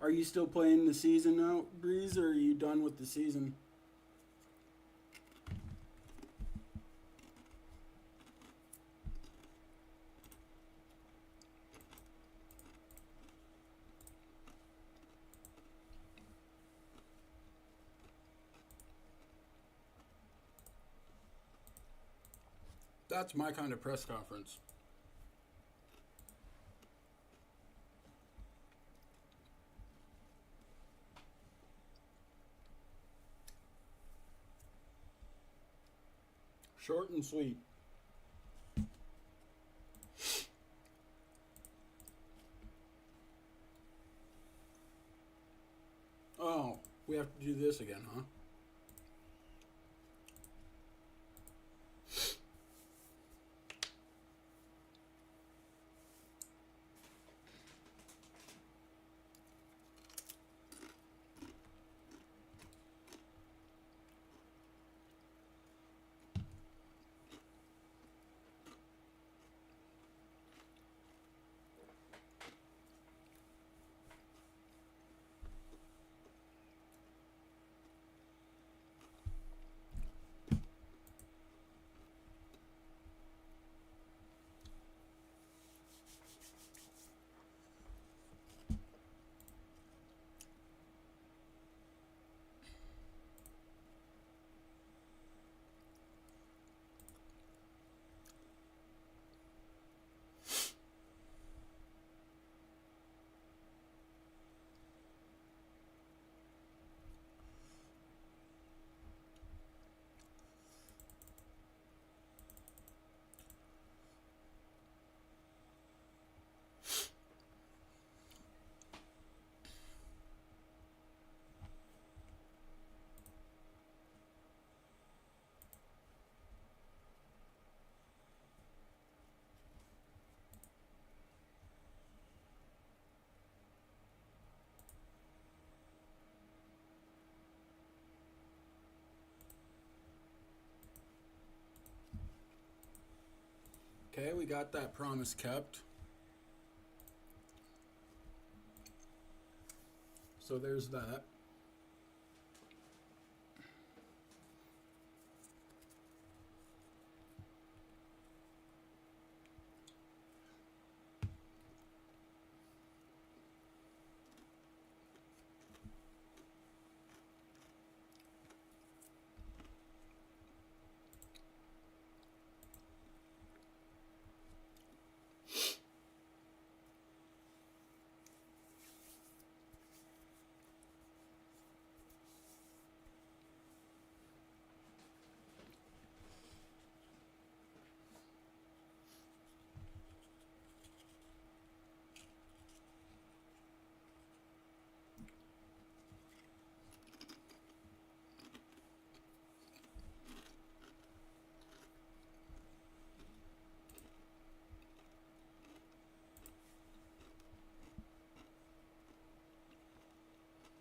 Are you still playing the season out, Breeze, or are you done with the season? That's my kind of press conference. Short and sweet. Oh, we have to do this again, huh? Okay, we got that promise kept. So there's that.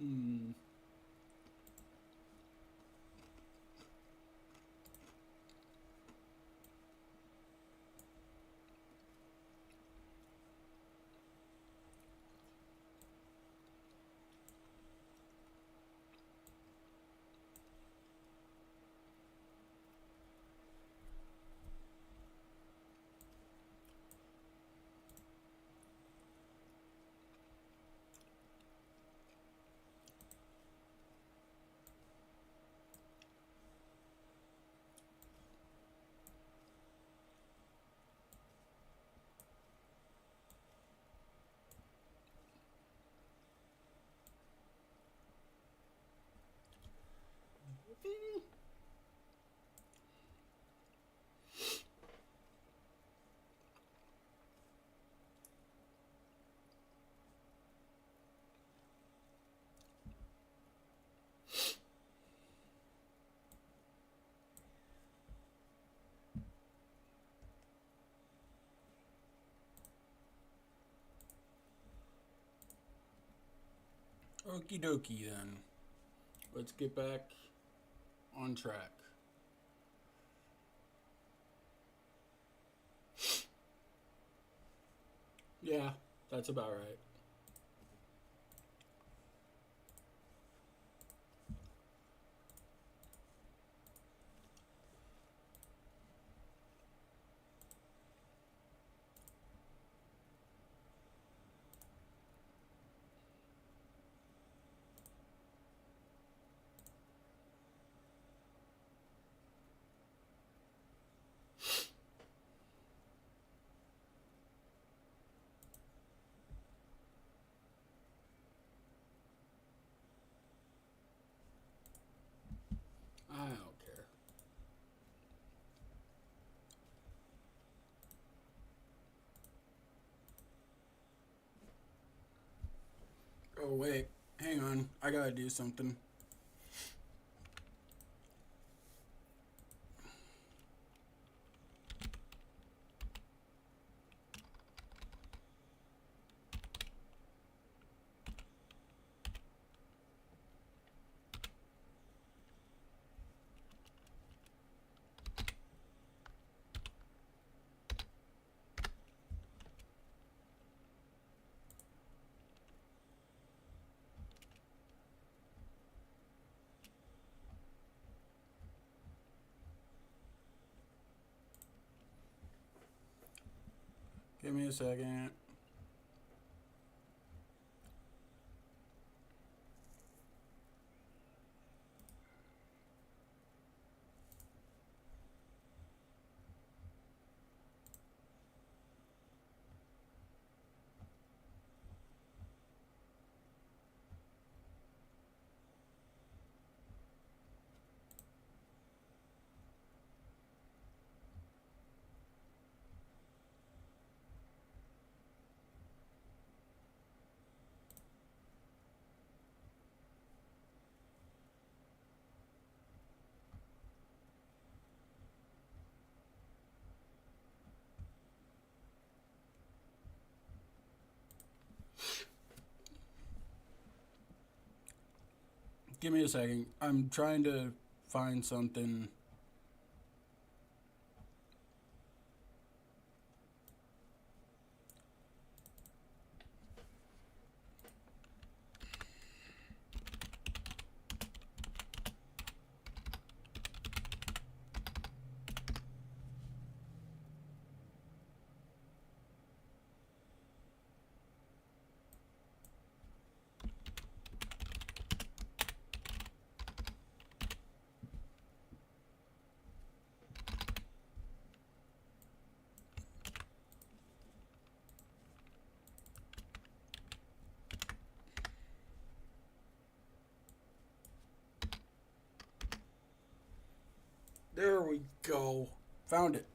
Hmm. Okie dokie then. Let's get back on track. Yeah, that's about right. Oh, wait. Hang on. I gotta do something. Give me a second. Give me a second. I'm trying to find something. There we go. Found it.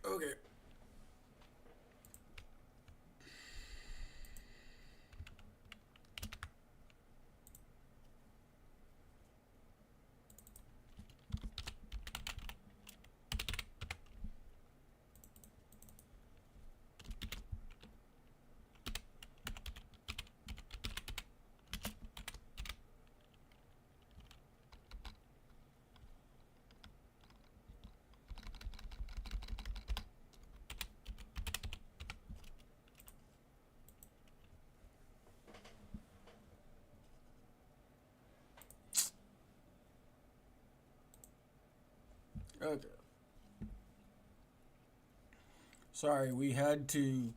Okay. Okay. Sorry, we had to.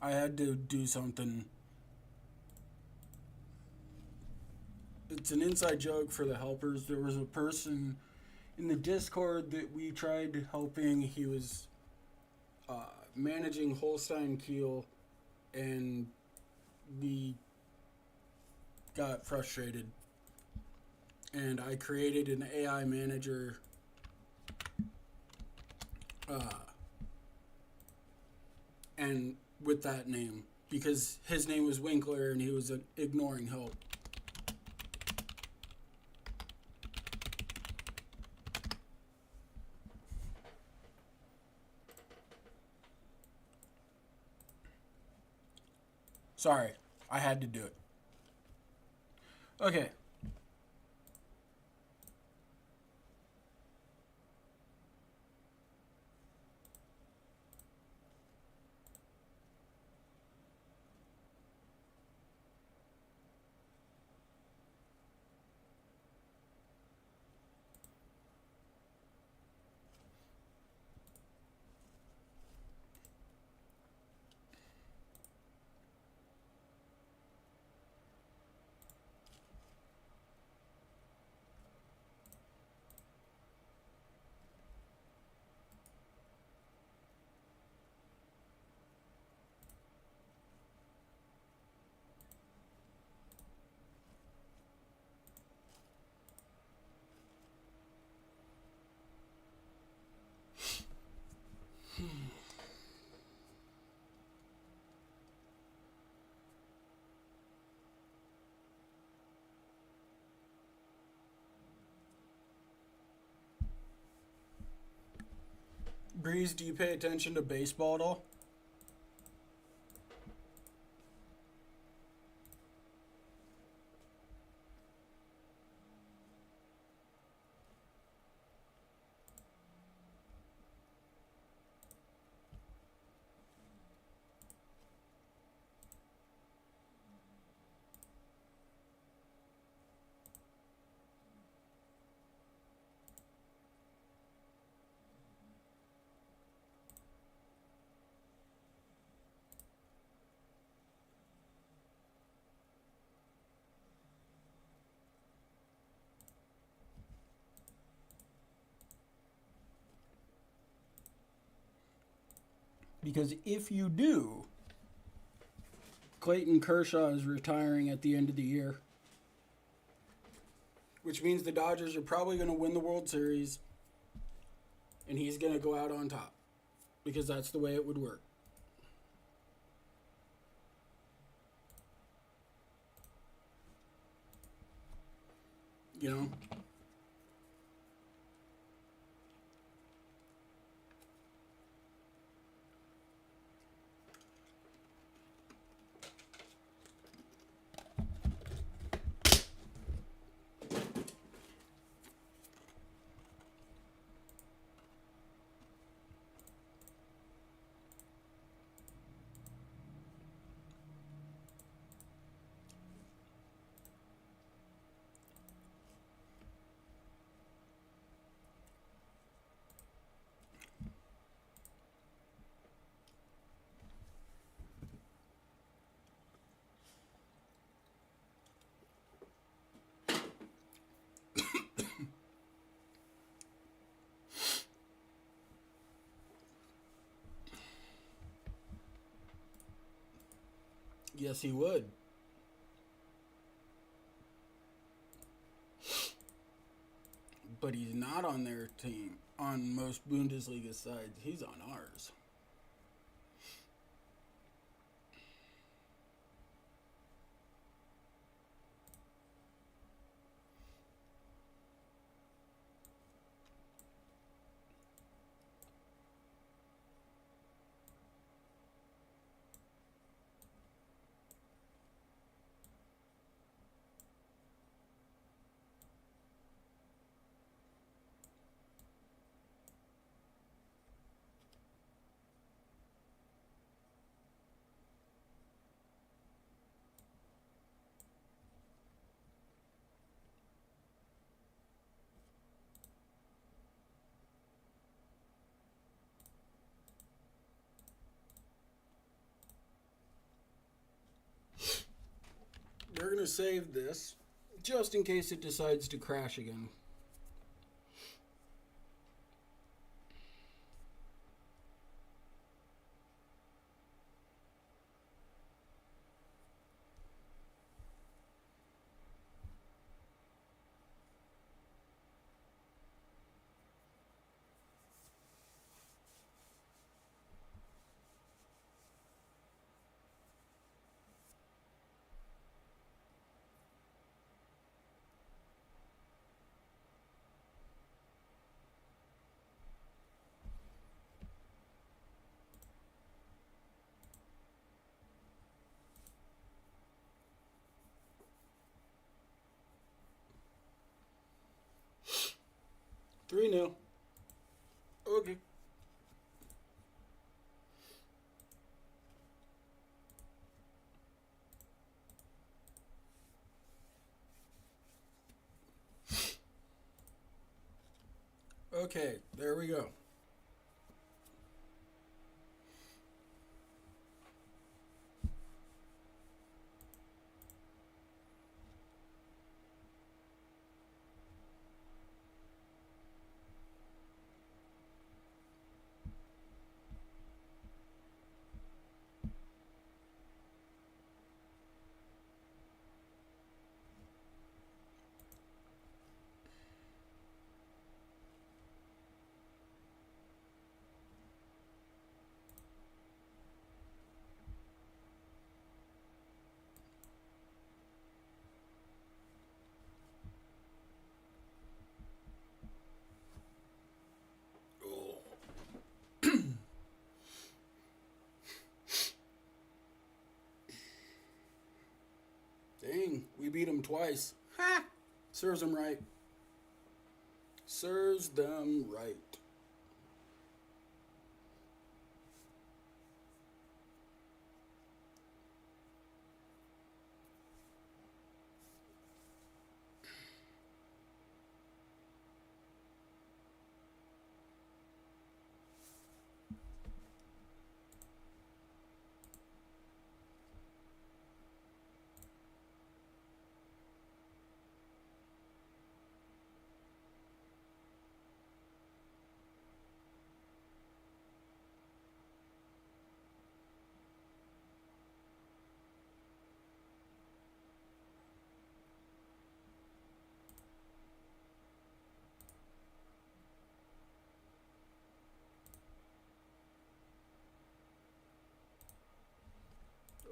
I had to do something. It's an inside joke for the helpers. There was a person in the Discord that we tried helping. He was managing Holstein Kiel, and we got frustrated. And I created an AI manager uh, and with that name because his name was Winkler and he was ignoring help. Sorry, I had to do it. Okay. Breeze, do you pay attention to baseball at all? Because if you do, Clayton Kershaw is retiring at the end of the year, which means the Dodgers are probably going to win the World Series and he's going to go out on top because that's the way it would work. You know? Yes, he would. But he's not on their team. On most Bundesliga sides, he's on ours. They're going to save this just in case it decides to crash again. 3-0. Okay. Okay, there we go. Dang, we beat them twice. Ha! Serves them right. Serves them right.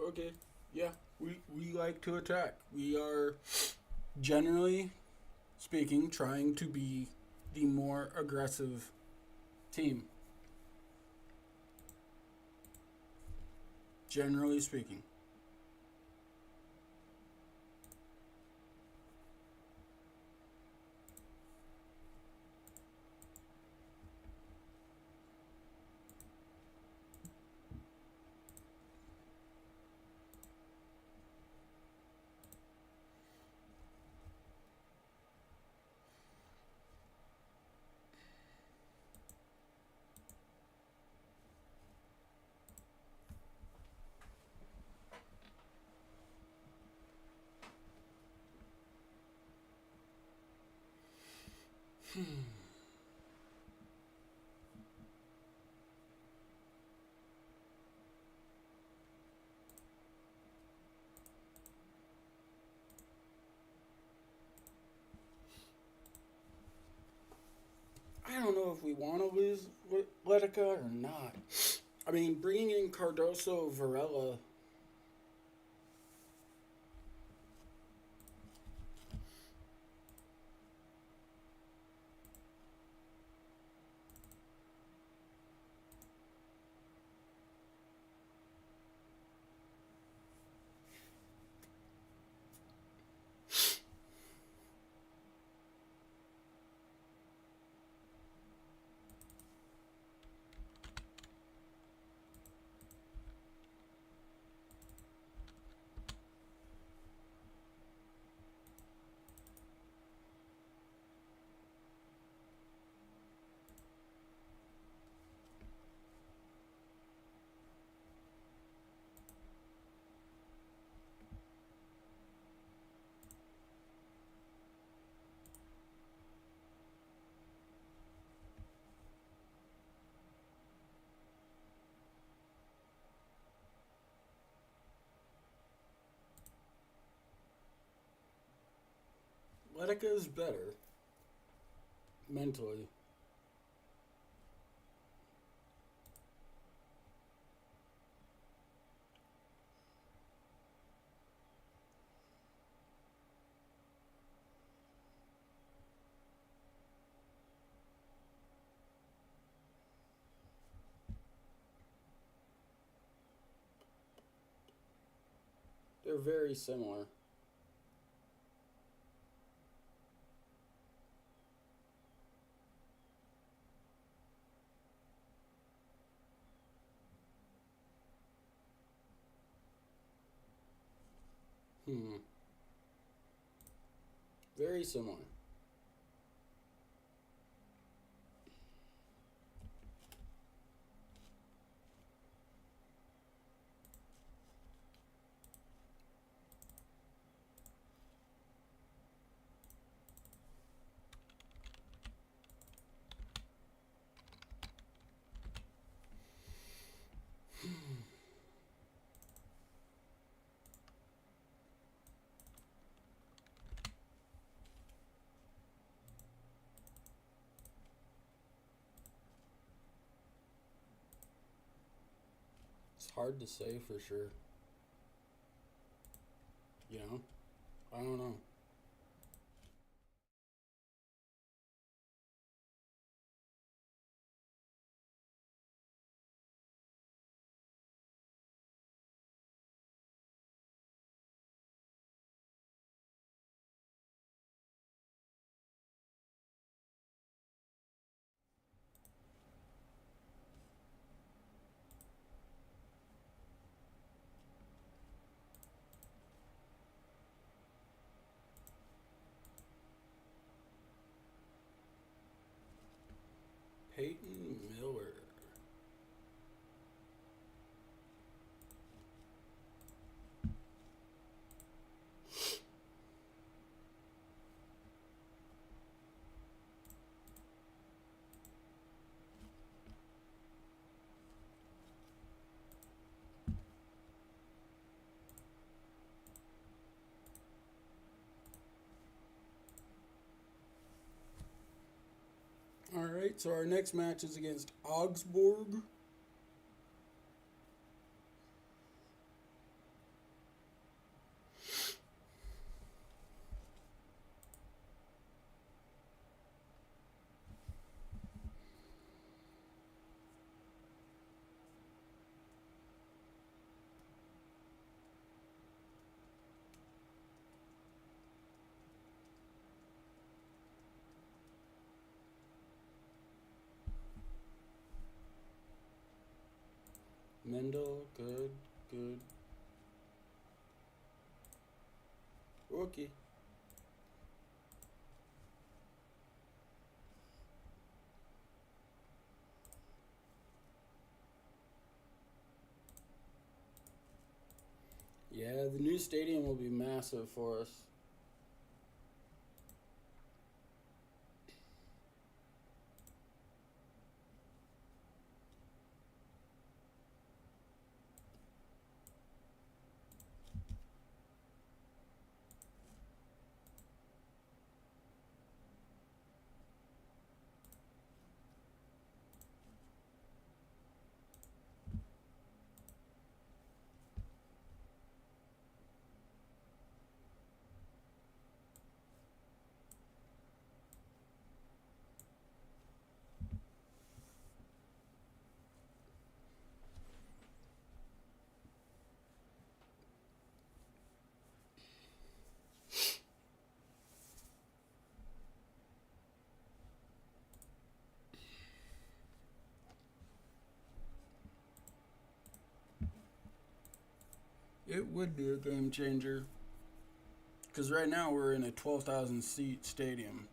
Okay. Yeah, we like to attack. We are, generally speaking, trying to be the more aggressive team. Generally speaking. I don't know if we want to lose Letica or not. I mean, bringing in Cardoso, Varela. Letica is better mentally. They're very similar. Hmm. Very similar. It's hard to say for sure. You know? I don't know. Peyton Miller. All right, so our next match is against Augsburg. Mendel, good, good. Rookie. Yeah, the new stadium will be massive for us. It would be a game changer. Because right now we're in a 12,000 seat stadium.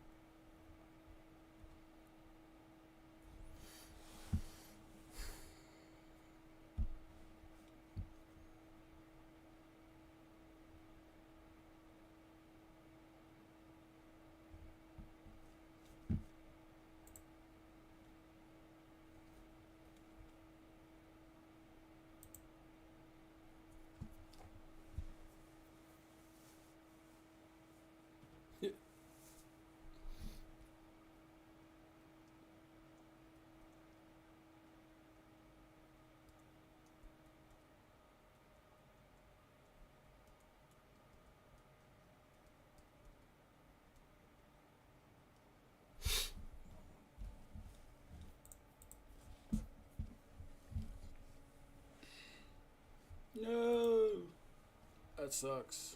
No! That sucks.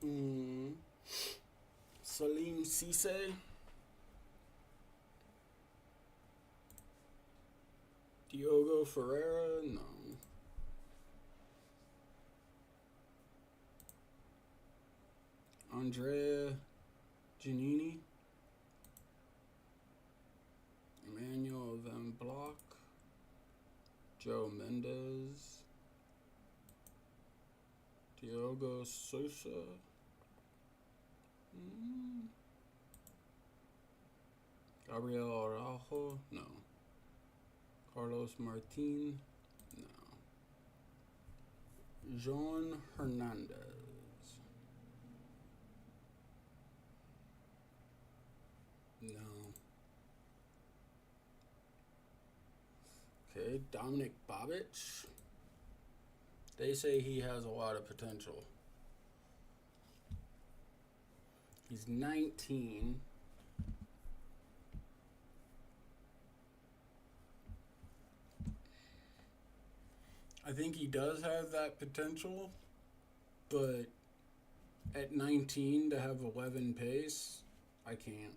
Mm. Salim Cisse. Diogo Ferreira. No. Andrea Giannini. Emmanuel Van Block. Joe Mendes. Diogo Sousa. Gabriel Araujo. No. Carlos Martin. No. Jean Hernandez. No. Okay, Dominic Bobic. They say he has a lot of potential. He's 19. I think he does have that potential, but at 19 to have 11 pace, I can't.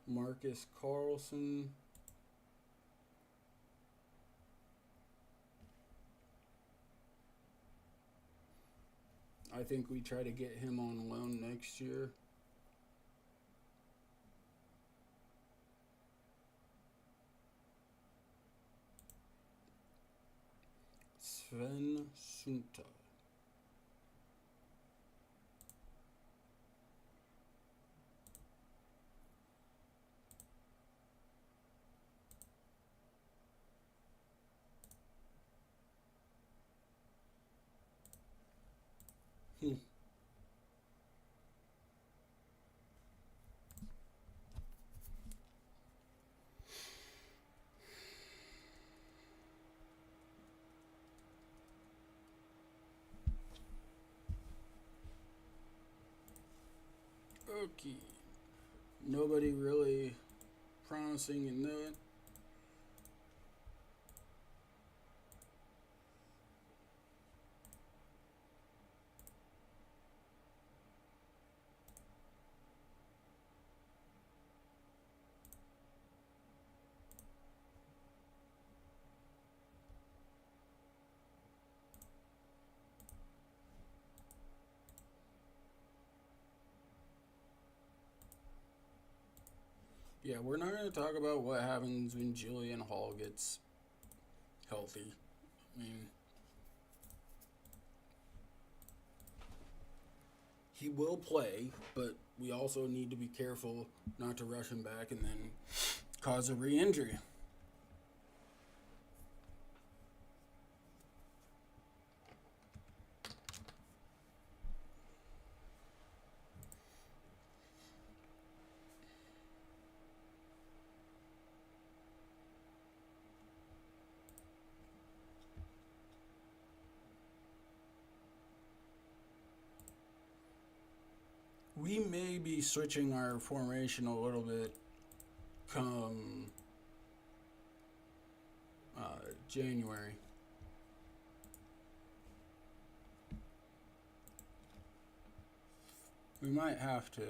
Marcus Carlson. I think we try to get him on loan next year. Sven Sunta. Okay. Nobody really promising in that. Yeah, we're not going to talk about what happens when Julian Hall gets healthy. I mean, he will play, but we also need to be careful not to rush him back and then cause a re-injury. We may be switching our formation a little bit come January. We might have to.